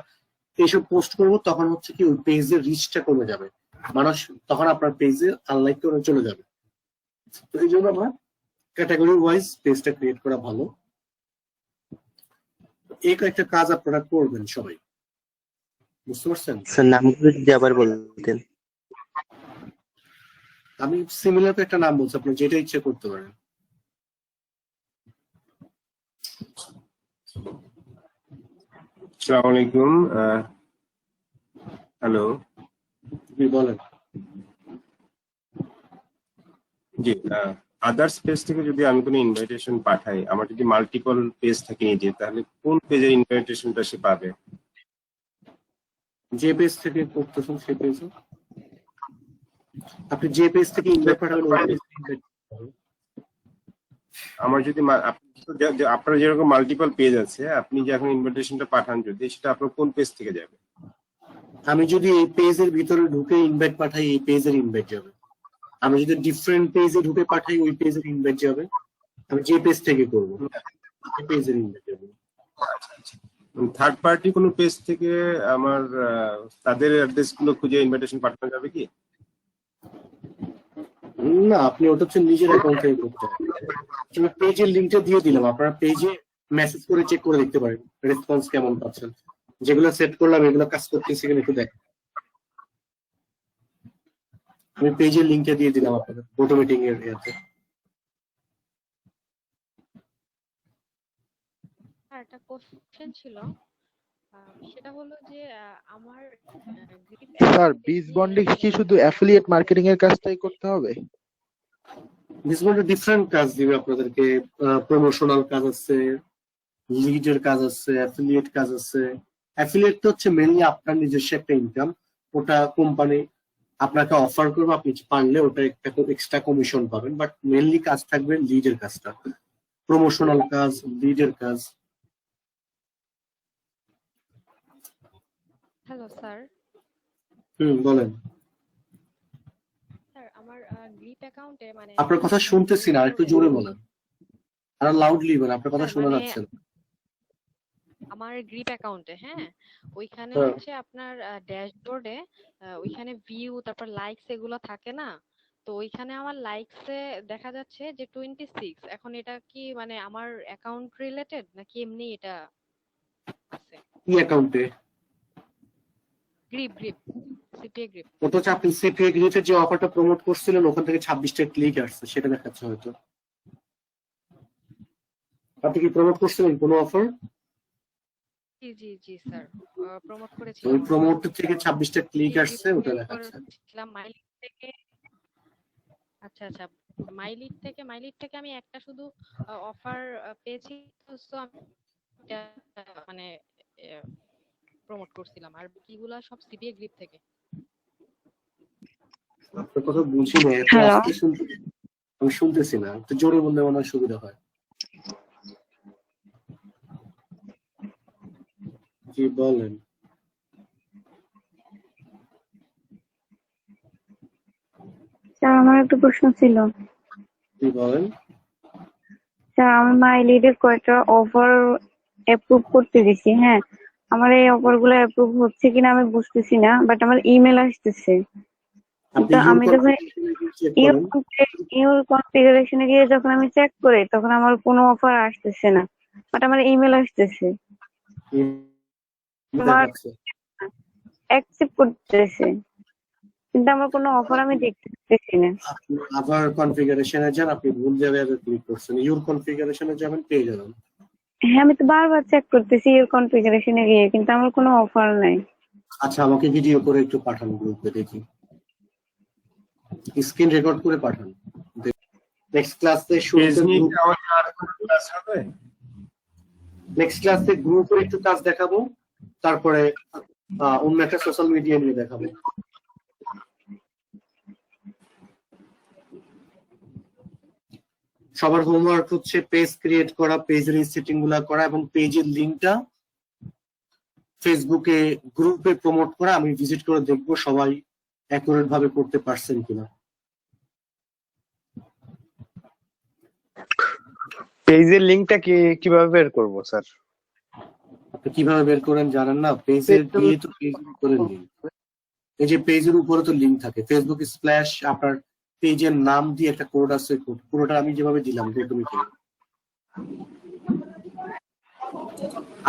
এইসব পোস্ট করব, তখন হচ্ছে কি ওই পেজের রিচটা কমে যাবে, মানুষ তখন আপনার পেজে আনলাইক করে চলে যাবে। তো এই জন্য আমরা ক্যাটাগরি ওয়াইজ পেজটা ক্রিয়েট করা ভালো। এই কয়েকটা কাজ আপনারা করবেন সবাই, বুঝতে পারছেন? স্যার নামগুলো যদি আবার বলতেন। আমি সিমিলার একটা নাম বলছি, আপনি যেটা ইচ্ছে করতে পারেন। আসসালামু আলাইকুম। হ্যালো, জি বলেন। জি, আদার্স পেজ থেকে যদি আমি কোনো ইনভাইটেশন পাঠাই, আমার যদি মাল্টিপল পেজ থাকে নিজে, তাহলে কোন পেজের ইনভাইটেশনটা সে পাবে? যে পেজ থেকে করতেছেন সেই পেজে আপনি যে পেজ থেকে ইনভাইট পাঠাবেন ওই পেজ থেকে ইনভাইট পাবেন। আমার যদি আপনার যেরকম মাল্টিপল পেজ আছে, আপনি যে এখন ইনভাইটেশনটা পাঠান, যদি সেটা আপনার কোন পেজ থেকে যাবে? আমি যদি এই পেজের ভিতরে ঢুকে ইনভাইট পাঠাই, এই পেজের ইনভাইট যাবে। আমি যদি ডিফারেন্ট পেজে ঢুকে পাঠাই, ওই পেজের ইনভাইট যাবে। আমি যে পেজ থেকে করবো ওই পেজের ইনভাইট যাবে। থার্ড পার্টি কোনো পেজ থেকে আমার তাদের অ্যাড্রেস গুলো খুঁজে ইনভাইটেশন পাঠানো যাবে কি? না, আপনি ওটা হচ্ছে নিজের অ্যাকাউন্ট থেকে করতে হবে। পেজের লিঙ্কটা দিয়ে দিলাম, আপনারা পেজে মেসেজ করে চেক করে দেখতে পারেন রেসপন্স কেমন পাচ্ছেন। যেগুলো সেট করলাম এগুলো কাজ করতেছে কিনা একটু দেখ। আমি পেজের লিঙ্কটা দিয়ে দিলাম আপনাদের অটোমেটিং এর ইয়াতে। একটা কোশ্চেন ছিল, সেটা হলো যে আমার স্যার বিজ বন্ডে কি শুধু অ্যাফিলিয়েট মার্কেটিং এর কাজটাই করতে হবে? বিজ বন্ডে ডিফারেন্ট কাজ দিবে আপনাদেরকে। প্রমোশনাল কাজ আছে, লিডের কাজ আছে, অ্যাফিলিয়েট কাজ আছে। অ্যাফিলিয়েট তো হচ্ছে মেইনলি আপনার নিজস্ব একটা ইনকাম, ওটা কোম্পানি আপনাকে অফার করবে, আপনি পারলে ওটা একটা এক্সট্রা কমিশন পাবেন। বাট মেইনলি কাজ থাকবে লিডের কাজটা, প্রমোশনাল কাজ, লিডের কাজ। Hello sir. বলেন। স্যার আমার গ্রিপ অ্যাকাউন্টে মানে আপনার কথা শুনতেছি না, একটু জোরে বলেন, আর লাউডলি বলেন, আপনার কথা শোনা যাচ্ছে না। আমার গ্রিপ অ্যাকাউন্টে, হ্যাঁ, ওইখানে হ্যাঁ। হচ্ছে আপনার ড্যাশবোর্ডে ওইখানে ভিউ তারপর লাইকস এগুলো থাকে না, তো ওইখানে আমার লাইকসে দেখা যাচ্ছে যে 26। এখন এটা কি মানে আমার অ্যাকাউন্ট রিলেটেড নাকি এমনি এটা আছে? কি অ্যাকাউন্টে? Grip CPA grip. ওটা হচ্ছে আপনি সিপিএ গ্রিপের যে অফারটা প্রমোট করছিলেন, ওখান থেকে 26টা ক্লিক আসছে, সেটা দেখাচ্ছে হয়তো। আপনি কি প্রমোট করছিলেন কোনো অফার? জি জি জি স্যার, প্রমোট ওই করেছিলাম। প্রমোট থেকে 26টা ক্লিক আসছে, ওটা দেখাচ্ছে। মাইলিড থেকে, আচ্ছা আচ্ছা, মাইলিড থেকে আমি একটা শুধু অফার পেয়েছি, তো আমি মানে প্রমোট করছিলাম, আর বাকিগুলা সব সিপিএ গ্রিপ থেকে। আপনার কথা বুঝি না, আমি শুনতেছি না, একটু জোরে বললে মনে হয় সুবিধা হয়। জি বলেন। স্যার আমার একটা প্রশ্ন ছিল। জি বলেন। স্যার আমি মাইলিডে কয়টা অফার অ্যাপ্রুভ করতে দিছি, হ্যাঁ, আমার এই অফার গুলো অ্যাপ্রুভ হচ্ছে কিনা আমি বুঝতেছি না, বাট আমার ইমেল আসতেছে। তো আমি যখন ইউর কনফিগারেশনে গিয়ে যখন আমি চেক করি, তখন আমার কোনো অফার আসতেছে না, বাট আমার ইমেল আসতেছে, আমার অ্যাকসেপ্ট করতেছে, কিন্তু আমার কোনো অফার আমি দেখতে পাচ্ছি না। আবার কনফিগারেশনে যান, আপনি ভুল জায়গায় ক্লিক করছেন, ইউর কনফিগারেশনে যাবেন, পেয়ে যাবেন। হ্যাঁ আমি তো বারবার চেক করতেছি ইউর কনফিগারেশনে গিয়ে, কিন্তু আমার কোনো অফার নাই। আচ্ছা, আমাকে ভিডিও করে একটু পাঠান গ্রুপে, দেখি, স্ক্রিন রেকর্ড করে পাঠান। নেক্সট ক্লাসে গ্রুপের একটু কাজ দেখাবো, তারপরে অন্য একটা সোশ্যাল মিডিয়া নিয়ে দেখাবো। সবার হোমওয়ার্ক হচ্ছে পেজ ক্রিয়েট করা, পেজের সেটিং গুলা করা, এবং পেজের লিঙ্কটা ফেসবুকে গ্রুপে প্রমোট করা। আমি ভিজিট করে দেখবো সবাই অ্যাকুরেট ভাবে করতে পারছেন কিনা। পেজের লিংকটা কিভাবে বের করব স্যার? আপনি কিভাবে বের করেন জানেন না? পেজের দিয়ে তো পেজের উপরে লিংক, এই যে পেজের উপরে তো লিংক থাকে, ফেসবুক স্প্ল্যাশ আপনার পেজের নাম দিয়ে একটা কোড আছে, পুরোটা আমি যেভাবে দিলাম অটোমেটিক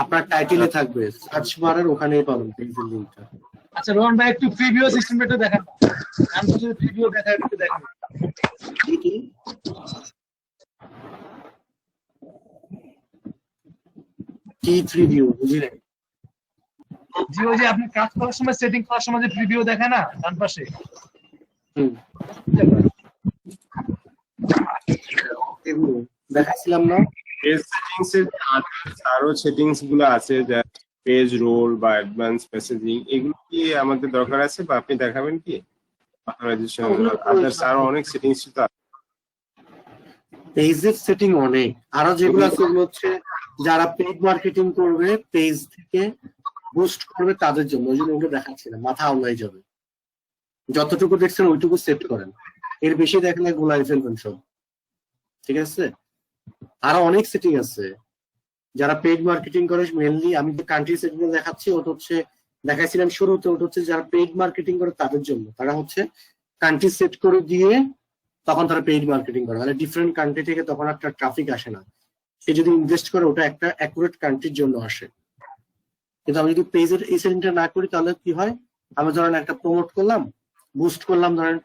আপনার টাইটেলে থাকবে, সার্চ বারের ওখানেই পাবেন পেজের লিংকটা। আচ্ছা রোহন ভাই, একটু প্রিভিউ সিস্টেমটা দেখান, আমি যদি প্রিভিউ দেখা একটু দেখেন। কি কি প্রিভিউ বুঝিলেন? জি, ওই যে আপনি কাজ করার সময়, সেটিং করার সময় যে প্রিভিউ দেখায় না ডান পাশে, দেখাইছিলাম না? পেজ সেটিংস এর আরো সেটিংস গুলো আছে, যা পেজ রোল বা অ্যাডভান্স মেসেজিং, এগুলো কি আমাদের দরকার আছে বা আপনি দেখাবেন কি? অথরাইজেশন আদার্স আরো অনেক সেটিংস তো আছে। পেজের সেটিং অনেক, আরো যেগুলো আছে ওগুলো হচ্ছে যারা পেইড মার্কেটিং করবে, পেজ থেকে বুস্ট করবে তাদের জন্য, ওই জন্য ওগুলো দেখাচ্ছি না, মাথা আউলাই যাবে। যতটুকু দেখছেন ওইটুকু সেট করেন, এর বেশি দেখলে গোলাই ফেলবেন সব, ঠিক আছে? আরো অনেক সেটিং আছে যারা পেইড মার্কেটিং করে। মেনলি আমি যে কান্ট্রি সেটিং দেখাচ্ছি ওটা হচ্ছে দেখাইছিলাম শুরুতে, ওটা হচ্ছে যারা পেইড মার্কেটিং করে তাদের জন্য। তারা হচ্ছে কান্ট্রি সেট করে দিয়ে তখন তারা পেইড মার্কেটিং করে, মানে ডিফারেন্ট কান্ট্রি থেকে তখন একটা ট্রাফিক আসে না। সে যদি ইনভেস্ট করে ওটা একটা অ্যাকুরেট কান্ট্রির জন্য আসে। কিন্তু আমি যদি পেজের এই সেটিংটা না করি তাহলে কি হয়, আমি ধরেন একটা প্রমোট করলাম, বুস্ট করলাম, ধরেন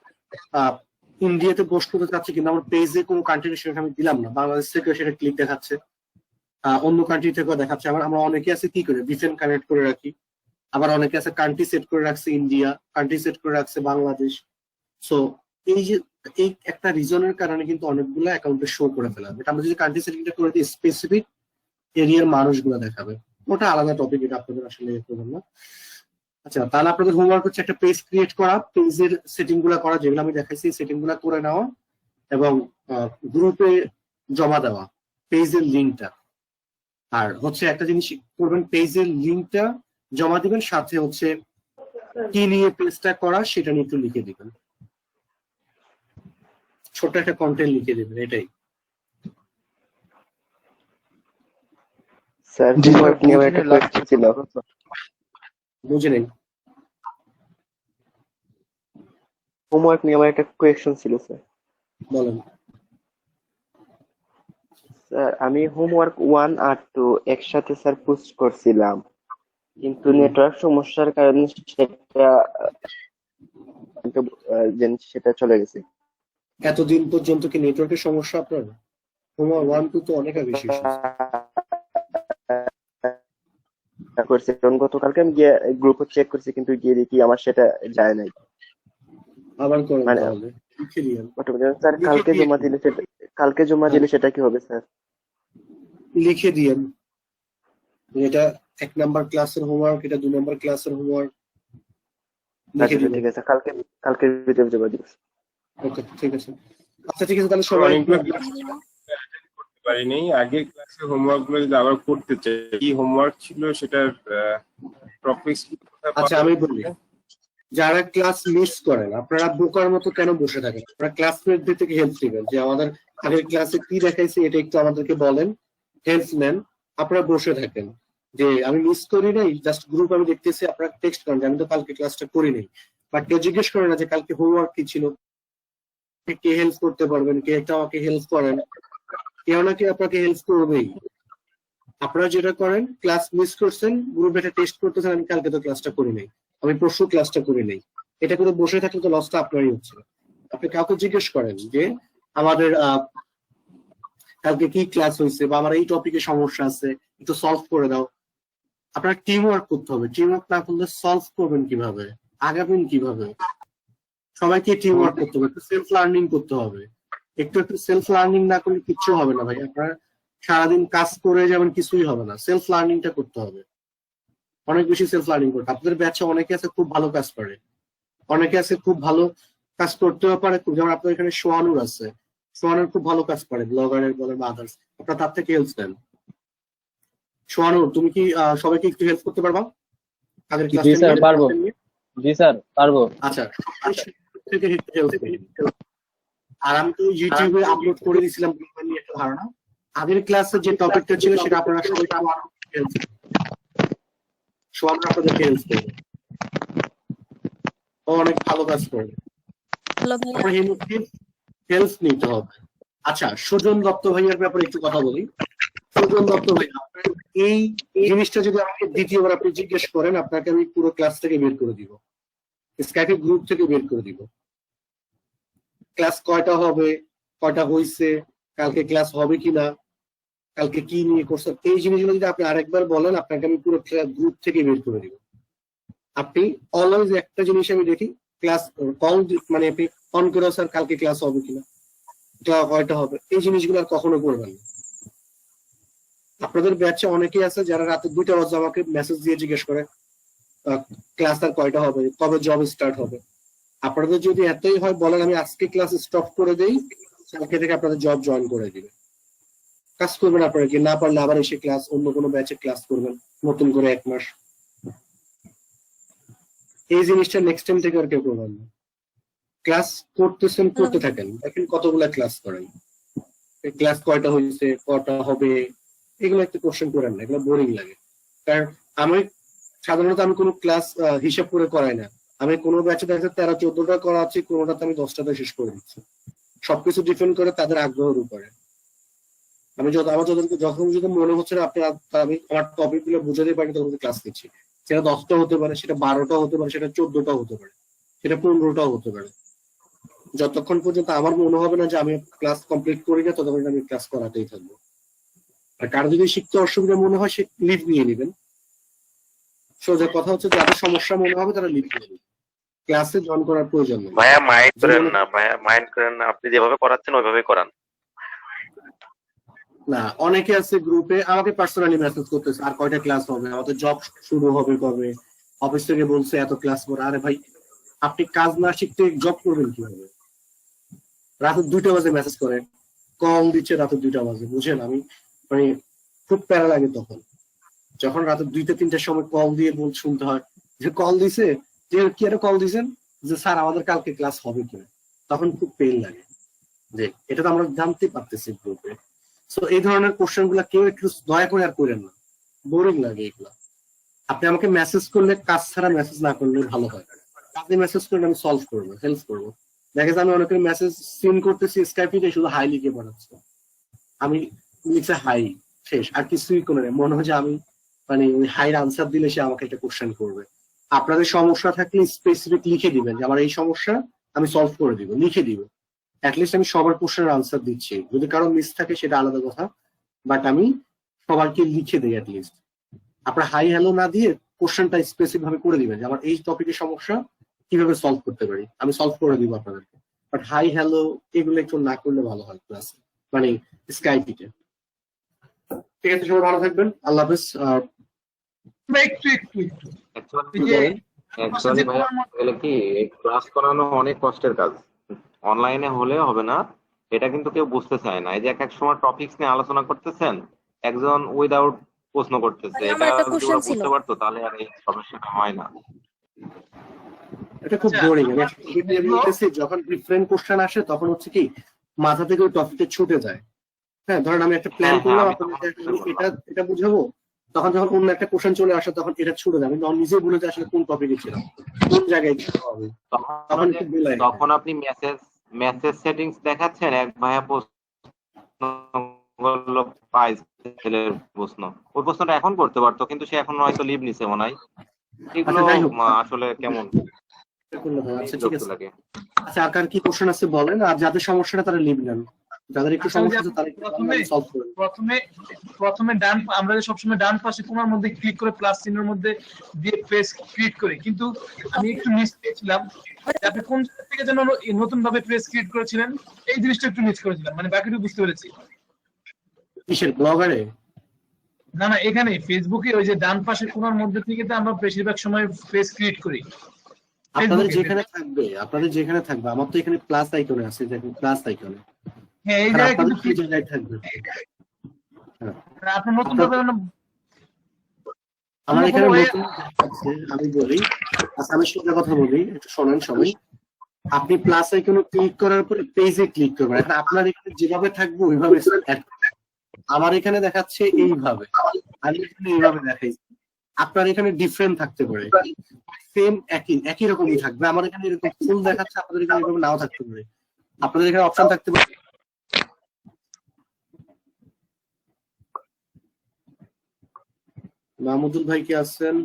ইন্ডিয়াতে পোস্ট করতে চাচ্ছি কিন্তু আমার পেজে কোনো কান্ট্রি সেটা আমি দিলাম না, বাংলাদেশ থেকে সেটা ক্লিক দেখাচ্ছে, অন্য কান্ট্রি থেকেও দেখাচ্ছে। আমরা অনেকে আছে কি করে ডিফারেন্ট কানেক্ট করে রাখি, আবার অনেকে আছে কান্ট্রি সেট করে রাখছে ইন্ডিয়া, কান্ট্রি সেট করে রাখছে বাংলাদেশ। সো এই যে এই একটা রিজনের কারণে কিন্তু অনেকগুলো অ্যাকাউন্টে শো করে ফেলা হবে। আমরা যদি কান্ট্রি সেটিংটা করে দিই স্পেসিফিক এরিয়ার মানুষগুলো দেখাবে, ওটা আলাদা টপিক, এটা আপনাদের আসলে করবেন না। আচ্ছা, তাহলে আপনাদের হোমওয়ার্ক হচ্ছে একটা পেজ ক্রিয়েট করা, পেজের সেটিং গুলা করা, যেগুলো আমি দেখাইছি সেটিং গুলা করে নেওয়া, এবং গ্রুপে জমা দেওয়া পেজের লিঙ্কটা। আর হচ্ছে একটা জিনিস করবেন, পেজের লিঙ্কটা জমা দিবেন, সাথে হচ্ছে কি নিয়ে পেজটা করা সেটা নিয়ে একটু লিখে দিবেন, ছোট একটা কন্টেন্ট লিখে দিবেন, এটাই। স্যার হোমওয়ার্ক নিয়ে আমার একটা কোয়েশ্চেন ছিল। বুঝে নেই, হোমওয়ার্ক নিয়ে আমার একটা কোয়েশ্চেন ছিল স্যার। বলেন। স্যার আমি হোমওয়ার্ক 1 আর 2 একসাথে স্যার পোস্ট করছিলাম, কিন্তু নেটওয়ার্ক সমস্যার কারণে সেটা চলে গেছে। এতদিন পর্যন্ত কি নেটওয়ার্কের সমস্যা আপনার? হোমওয়ার্ক 1 2 তো অনেক আগে শেষ হয়েছে। গতকালকে আমি গিয়ে গ্রুপে চেক করছি, কিন্তু গিয়ে দেখি আমার সেটা যায় নাই। আবার করেন মানে তাহলে, লিখে দিয়েন। স্যার কালকে জমা দিলে সেটা কি হবে স্যার? লিখে দিয়েন, এটা 1 নাম্বার ক্লাসের হোমওয়ার্ক, এটা 2 নাম্বার ক্লাসের হোমওয়ার্ক, লিখে দিবেন। ঠিক আছে, কালকে ভিডিও জমা দিব। ওকে, ঠিক আছে। আচ্ছা ঠিক আছে, তাহলে সবাই করতে পারিনি। আগের ক্লাসে হোমওয়ার্ক গুলো যদি আবার করতে চাই, কি হোমওয়ার্ক ছিল সেটার টপিকস? আচ্ছা আমি বলি, যারা ক্লাস মিস করেন, আপনারা বোকার মতো কেন বসে থাকেন? আপনারা ক্লাসমেটদের থেকে হেল্প নেবেন, যে আমাদের আগের ক্লাসে কি দেখাইছে এটা একটু আমাদেরকে বলেন, হেল্প নেন। আপনারা বসে থাকেন যে আমি মিস করি নাই, জাস্ট গ্রুপ আমি দেখতেছি, আপনারা টেক্সট করেন যে আমি তো কালকে ক্লাসটা করি নাই, বাট কেউ জিজ্ঞেস করে না যে কালকে হোমওয়ার্ক কি ছিল, কে হেল্প করতে পারবেন, কে একটা আমাকে হেল্প করেন, কেউ না কেউ আপনাকে হেল্প করবেই। আপনারা যেটা করেন, ক্লাস মিস করছেন, গ্রুপে একটা টেস্ট করতেছেন আমি কালকে তো ক্লাসটা করি নাই, আমি পরশু ক্লাসটা করি নাই, এটা করে বসে থাকলে তো লসটা আপনারই হচ্ছে। আপনি কাউকে জিজ্ঞেস করেন যে আমাদের কালকে কি ক্লাস হয়েছে, বা আমার এই টপিকে সমস্যা আছে, একটু সলভ করে দাও। আপনার টিম ওয়ার্ক করতে হবে, টিম ওয়ার্ক না করলে সলভ করবেন কিভাবে, আগাবেন কিভাবে? সবাইকে টিম ওয়ার্ক করতে হবে, একটু সেলফ লার্নিং করতে হবে। একটু সেলফ লার্নিং না করলে কিচ্ছু হবে না ভাই, আপনারা সারাদিন কাজ করে যাবেন, কিছুই হবে না। সেলফ লার্নিংটা করতে হবে, অনেক বেশি সেলফ লার্নিং করতে। আপনাদের ব্যাচে অনেকে আছে খুব ভালো কাজ করে, অনেকে আছে খুব ভালো কাজ করতেও পারে, যেমন আপনার এখানে সোয়ানুর আছে, সোয়ানুর খুব ভালো কাজ করে, ব্লগারের বলেন বা আদার্স, আপনারা তার থেকে হেল্প নেন। সোয়ানুর, তুমি কি সবাইকে একটু হেল্প করতে পারবা আগের ক্লাস? জি স্যার পারবো, জি স্যার পারবো। আচ্ছা, থেকে হেল্প আর আমি তো ইউটিউবে আপলোড করে দিয়েছিলাম একটা ধারণা, আগের ক্লাসে যে টপিকটা ছিল সেটা আপনারা সবাই আপনাদেরকে হেল্প করবে, অনেক ভালো কাজ করবে, হেল্প নিতে হবে। আচ্ছা, সুজন দত্ত ভাইয়ার ব্যাপারে একটু কথা বলি। সুজন দত্ত ভাই, আপনার এই জিনিসটা যদি আমাকে দ্বিতীয়বার আপনি জিজ্ঞেস করেন, আপনাকে আমি পুরো ক্লাস থেকে বের করে দিব, স্কাইপে গ্রুপ থেকে বের করে দিব। ক্লাস কয়টা হবে, কয়টা হয়েছে, কালকে ক্লাস হবে কিনা, কালকে কি নিয়ে করছে, এই জিনিসগুলো যদি আপনি আরেকবার বলেন, আপনাকে আমি পুরো গ্রুপ থেকে বের করে দিব। আপনি অলওয়েজ একটা জিনিস আমি দেখি, ক্লাস কল মানে আপনি অন করে স্যার কালকে ক্লাস হবে কিনা, কয়টা হবে, এই জিনিসগুলো আর কখনো করবেন না। আপনাদের ব্যাচে অনেকেই আছে যারা রাতে 2টা বাজে আমাকে মেসেজ দিয়ে জিজ্ঞেস করে ক্লাস আর কয়টা হবে, কবে জব স্টার্ট হবে। আপনাদের যদি এতই হয় বলেন আমি আজকে ক্লাস স্টপ করে দেই, কালকে থেকে আপনাদের জব জয়েন করে দিবে। কাজ করবেন আপনারা, কি না পারলে আবার এসে ক্লাস অন্য কোনো ব্যাচে ক্লাস করবেন নতুন করে 1 মাস। এই জিনিসটা নেক্সট টাইম থেকে আর কেউ করবেন না। ক্লাস করতেছেন, করতে থাকেন, দেখেন কতগুলা ক্লাস করেন, ক্লাস কয়টা হয়েছে, কটা হবে, এগুলো একটা কোশ্চেন করেন না, এগুলো বোরিং লাগে। কারণ আমি সাধারণত আমি কোনো ক্লাস হিসাব করে করাই না। আমি কোনো ব্যাচে দেখা যায় 13-14টা করা আছে, কোনোটাতে আমি 10টাতে শেষ করে দিচ্ছি। সবকিছু ডিপেন্ড করে তাদের আগ্রহের উপরে। আমি আমার যখন যদি মনে হচ্ছে না আমি আমার টপিক গুলো বুঝাতে পারি, তখন ক্লাস নিচ্ছি। সেটা 10টা হতে পারে, সেটা 12টা হতে পারে, সেটা 14টা হতে পারে, সেটা 15টাও হতে পারে। যতক্ষণ পর্যন্ত আমার মনে হবে না যে আমি ক্লাস কমপ্লিট করি না, ততক্ষণ আমি ক্লাস করাতেই থাকবো। আর কারো যদি শিখতে অসুবিধা মনে হয়, সে লিভ নিয়ে নেবেন। সোজা কথা হচ্ছে, যাদের সমস্যা মনে হবে তারা লিভ নিয়ে নেবেন, ক্লাসে জয়েন করার প্রয়োজন নেই। ভাইয়া মাইন্ড করেন না, ভাইয়া মাইন্ড করেন না, আপনি যেভাবে করাচ্ছেন ওইভাবেই করান। না, অনেকে আছে গ্রুপে আমাকে পার্সোনালি মেসেজ করতেছে, আর কয়টা ক্লাস হবে, আমাদের জব শুরু হবে কবে, অফিস থেকে বলছে এত ক্লাস করে। আরে ভাই, আপনি কাজ না শিখতে জব করবেন কিভাবে? রাতে 2টা বাজে মেসেজ করে, কল দিচ্ছে রাতে 2টা বাজে, বুঝেন? আমি মানে খুব প্যারা লাগে তখন, যখন রাতে 2টা-3টার সময় কল দিয়ে শুনতে হয় যে কল দিছে, যে কি একটা কল দিছেন, যে স্যার আমাদের কালকে ক্লাস হবে কিনা। তখন খুব পেইন লাগে যে এটা তো আমরা জানতে পারতেছি গ্রুপে। সো এই ধরনের কোশ্চেন গুলা কেউ একটু দয়া করে আর করেন না, বোরিং লাগে এগুলা। আপনি আমাকে মেসেজ করলে, কাজ ছাড়া মেসেজ না করলে ভালো হয়। কাজে মেসেজ করলে আমি সলভ করবো, হেল্প করবো। দেখা যায় আমি অনেকের মেসেজ সিন করতেছি স্কাইপে, শুধু হাই লিখে পাঠাচ্ছি, আমি লিখছে হাই, শেষ, আর কিছুই করে নেই। মনে হয় যে আমি মানে ওই হাইয়ের আনসার দিলে সে আমাকে একটা কোশ্চেন করবে। আপনাদের সমস্যা থাকলে স্পেসিফিক লিখে দিবেন যে আমার এই সমস্যা, আমি সলভ করে দিব, লিখে দিব। অ্যাটলিস্ট আমি সবার কোশ্চেনের আনসার দিচ্ছি। যদি কারো মিস থাকে সেটা আলাদা কথা, বাট আমি সবাইকে লিখে দিই অ্যাটলিস্ট। আপনার হাই হ্যালো না দিয়ে কোশ্চেনটা স্পেসিফিক ভাবে করে দিবেন যে আমার এই টপিকের সমস্যা কিভাবে সলভ করতে পারি, আমি সলভ করে দিব আপনাদেরকে। বাট হাই হ্যালো এগুলো একটু না করলে ভালো হয় ক্লাসে, মানে স্কাইপিতে। ঠিক আছে, সবাই ভালো থাকবেন, আল্লাহ হাফেজ। অ্যাকচুয়ালি ভাইয়া বলে কি, এই ক্লাস করানো অনেক কষ্টের কাজ, অনলাইনে হলে হবে না। এটা কিন্তু কেউ বুঝতে চায় না। এই যে এক এক সময় টপিকস নিয়ে আলোচনা করতেছেন, একজন উইদাউট প্রশ্ন করতেছে, এটা যদি ওরা বুঝতে পারতো তাহলে আর এই সমস্যাটা হয় না। এটা খুব বোরিং। যখন ডিফারেন্ট কোশ্চেন আসে তখন হচ্ছে কি মাথা থেকে ওই টপিকটা ছুটে যায়। হ্যাঁ, ধরেন আমি একটা প্ল্যান করলাম এটা বুঝাবো, তখন যখন অন্য একটা কোশ্চেন চলে আসে তখন এটা ছুটে যাবে, আমি নিজে বলে যে আসলে কোন টপিকে ছিলাম, কোন জায়গায় হবে, তখন আপনি মেসেজ সেটিংস দেখাচ্ছেন, এক ভাইয়া ছেলের প্রশ্ন, ওই প্রশ্নটা এখন করতে পারতো, কিন্তু সে এখন হয়তো লিভ নিছে মনে হয়। এগুলো আসলে কেমন লাগে। আচ্ছা, আর কার কি কোশ্চেন আছে বলেন, আর যাদের সমস্যাটা তারা লিভ নেন, যাদের একটু সমস্যা আছে তারা সলভ করেন। প্রথমে ডান, আমরা সবসময় ডান পাশে কোণার মধ্যে ক্লিক করে প্লাস চিহ্নের মধ্যে দিয়ে পেজ ক্রিয়েট করি, কিন্তু আমি একটু মিস পেয়েছিলাম। আপনি কোন জায়গা থেকে যেন নতুন ভাবে পেজ ক্রিয়েট করেছিলেন, এই জিনিসটা একটু মিস করেছিলাম, মানে বাকিটা বুঝতে পেরেছি। কিসের ব্লগারে? না না, এখানে ফেসবুকে ওই যে ডান পাশে কোণার মধ্যে থেকে তো আমরা বেশিরভাগ সময় পেজ ক্রিয়েট করি। আপনাদের যেখানে থাকবে, আমার তো এখানে প্লাস আইকনে আছে, দেখুন প্লাস আইকনে। হ্যাঁ, এই জায়গায় কিন্তু কি জায়গায় থাকবে? আপনি নতুন ভাবে আমার এখানে নতুন আছে, আমি বলি। আচ্ছা, আমি সোজা কথা বলি, একটু শোনেন সবাই। আপনি প্লাস আইকনে ক্লিক করার পরে পেজে ক্লিক করবেন। এখন আপনার এখানে যেভাবে থাকবে ওইভাবে, আমার এখানে দেখাচ্ছে এইভাবে, আমি এখানে এইভাবে দেখাইছি, আপনার এখানে ডিফারেন্ট থাকতে পারে, সেম একই রকমই থাকবে। আমার এখানে এরকম ফুল দেখাচ্ছে, আপনাদের এখানে এরকম নাও থাকতে পারে। আপনাদের এখানে অপশন থাকতে পারে। মাহমুদুল ভাই কি আছেন?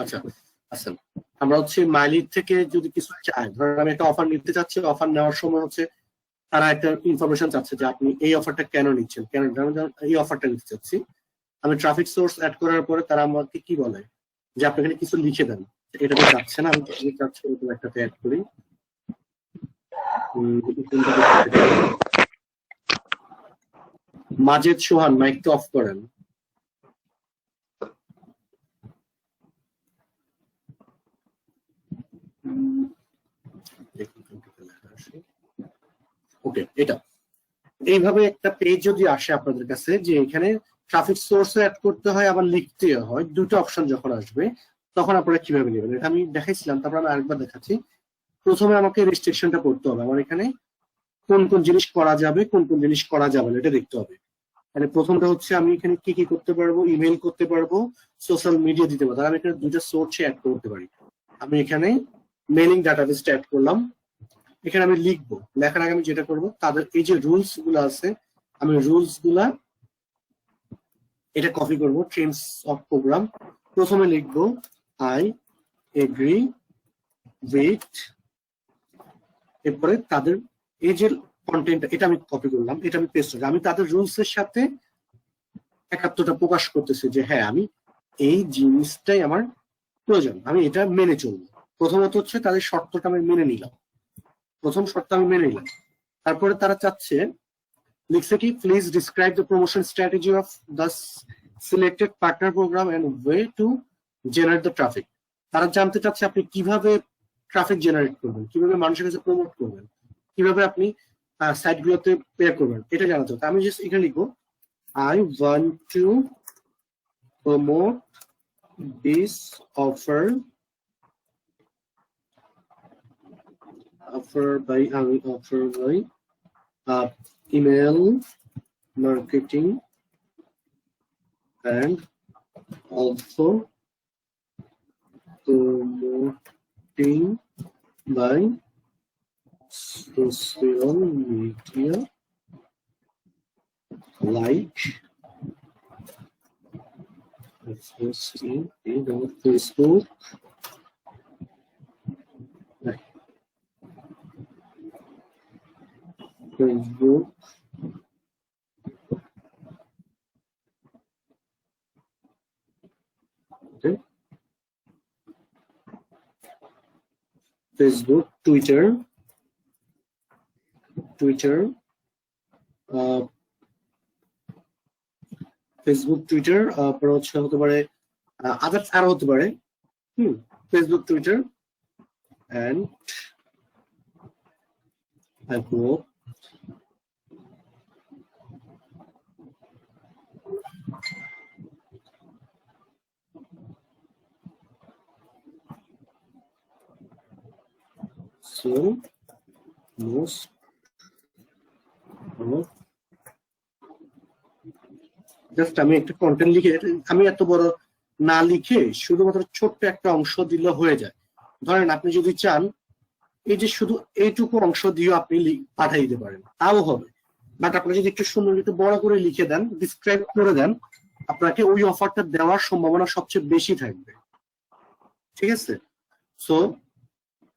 আচ্ছা আছেন। আমরা হচ্ছে মাইলির থেকে যদি কিছু চাই, ধরেন আমি একটা অফার নিতে চাচ্ছি, অফার নেওয়ার সময় হচ্ছে তারা একটা ইনফরমেশন চাচ্ছে যে আপনি এই অফারটা কেন নিচ্ছেন, কেন এই অফারটা নিতে চাচ্ছি। আমি ট্রাফিক সোর্স অ্যাড করার পরে তারা আমাকে কি বলে যে আপনি এখানে কিছু লিখে দেন, এটা তো চাচ্ছে না, আমি চাচ্ছি এরকম একটাতে অ্যাড করি। মাজেদ সোহান, মাইকটা অফ করেন। এটা এইভাবে একটা পেজ যদি আসে আপনাদের কাছে যে এখানে ট্রাফিক সোর্স অ্যাড করতে হয় আবার লিখতে হয়, দুটো অপশন যখন আসবে তখন আপনারা কিভাবে নেবেন এটা আমি দেখাইছিলাম, তারপর আমি আরেকবার দেখাচ্ছি। প্রথমে আমাকে রেস্ট্রিকশনটা করতে হবে, আমার এখানে কোন কোন জিনিস করা যাবে কোন কোন জিনিস করা যাবে না এটা দেখতে হবে। মানে প্রথমটা হচ্ছে আমি এখানে কি কি করতে পারবো, ইমেল করতে পারবো, সোশ্যাল মিডিয়া দিতে পারবো, আমি এখানে দুইটা সোর্সে অ্যাড করতে পারি। আমি এখানে মেইলিং ডাটাবেসটা অ্যাড করলাম, এখানে আমি লিখবো, লেখার আগে আমি যেটা করবো তাদের এই যে রুলস গুলো আছে আমি রুলস গুলা এটা কপি করবো, চেঞ্জ অফ প্রোগ্রাম। প্রথমে লিখবো আই এগ্রি উইথ, এরপরে তাদের এই যে কন্টেন্ট এটা আমি কপি করলাম, এটা আমি পেস্ট করলাম, আমি তাদের রুলস এর সাথে একাত্মতা প্রকাশ করতেছি যে হ্যাঁ আমি এই জিনিসটাই আমার প্রয়োজন, আমি এটা মেনে চলবো। প্রথমত হচ্ছে তাদের শর্তটা আমি মেনে নিলাম, প্রথম শর্ত আমি মেনে নিলাম। তারপরে তারা চাচ্ছে লিখছে কি please describe the promotion strategy of the selected partner program and way to generate the traffic. তারা জানতে চাচ্ছে আপনি কিভাবে ট্রাফিক জেনারেট করবেন, কিভাবে মানুষের কাছে প্রমোট করবেন, কিভাবে আপনি সাইট গুলোতে পে করবেন, এটা জানাতে হবে। আমি জাস্ট এখানে লিখবো I want to promote this offer by email marketing and also promoting by social media like Facebook, Facebook, okay. Facebook, Twitter, Facebook, Twitter, হতে পারে আদার্স আরো হতে পারে, Facebook, Twitter and I hope so most just আমি একটা content লিখে, আমি এত বড় না লিখে শুধুমাত্র ছোট্ট একটা অংশ দিলে হয়ে যায়। ধরেন আপনি যদি চান এই যে শুধু এইটুকু অংশ দিয়ে আপনি পাঠিয়ে দিতে পারেন, তাও হবে, বাট আপনি যদি একটু সুন্দর একটু বড় করে লিখে দেন, ডিসক্রাইব করে দেন, আপনাকে ওই অফারটা দেওয়ার সম্ভাবনা সবচেয়ে বেশি থাকবে। ঠিক আছে, সো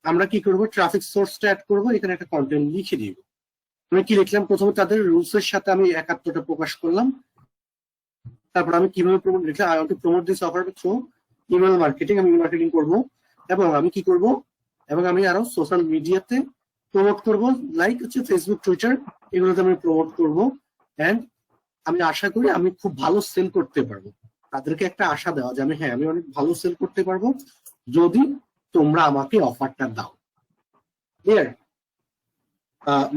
আমরা কি করব, ট্রাফিক সোর্সটা অ্যাড করব, এখানে একটা কন্টেন্ট লিখে দিব। আমি কি লিখলাম, প্রথমে তাদের রুলস এর সাথে আমি একাত্মতা প্রকাশ করলাম, তারপর আমি কিভাবে প্রমোট লিখলাম, I want to promote this offer through email marketing, আমি ইমেল মার্কেটিং করব, এবং আমি কি করব, এবং আমি আরো সোশ্যাল মিডিয়াতে প্রমোট করব, লাইক হচ্ছে ফেসবুক, টুইটার, এগুলোতে আমি প্রমোট করব। এন্ড আমি আশা করি আমি খুব ভালো সেল করতে পারবো, তাদেরকে একটা আশা দেওয়া যে আমি হ্যাঁ আমি অনেক ভালো সেল করতে পারবো যদি তোমরা আমাকে অফারটা দাও। ক্লিয়ার?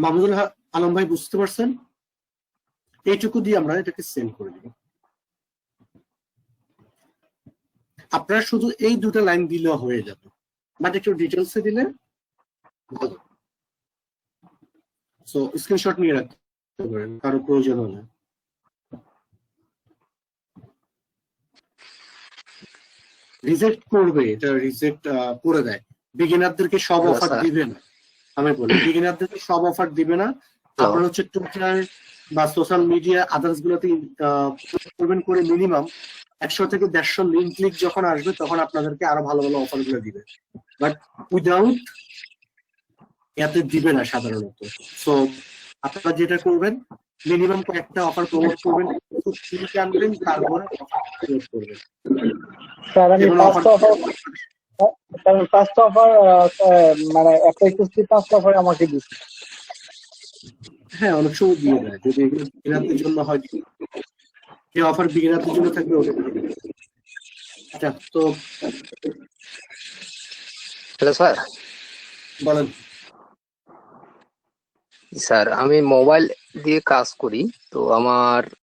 মাহমুদুল আলম ভাই বুঝতে পারছেন? এইটুকু দিয়ে আমরা এটাকে সেল করে দিব। আপনারা শুধু এই দুটো লাইন দিলেও হয়ে যাবে, বাট একটু ডিটেলসে দিলে ভালো। সো স্ক্রিনশট নিয়ে রাখতে পারেন কারো প্রয়োজন হলে। রিজেক্ট করবে, এটা রিজেক্ট করে দেয়। বিগিনারদেরকে সব অফার দিবে না, আমি বলি বিগিনারদেরকে সব অফার দিবে না। আপনার হচ্ছে টুইটার বা সোশ্যাল মিডিয়া আদার্স গুলোতে করবেন করে মিনিমাম 100 থেকে 150 লিঙ্ক ক্লিক যখন আসবে তখন আপনাদেরকে আরো ভালো ভালো অফার গুলো দিবে, বাট উইদাউট এতে দিবে না সাধারণত। সো আপনারা যেটা করবেন, মিনিমাম কয়েকটা অফার প্রমোট করবেন, আনবেন, তারপরে প্রমোট করবেন। স্যার আমি ফার্স্ট অফার মানে একটা 5টা অফার আমাকে দিচ্ছে। হ্যাঁ, অনেক সময় দিয়ে দেয়, যদি এগুলো বিগিনারদের জন্য হয়, এই অফার বিগিনারদের জন্য থাকবে ওটা। আচ্ছা, তো হ্যালো স্যার, বলেন। স্যার আমি মোবাইল দিয়ে কাজ করি, তো আমার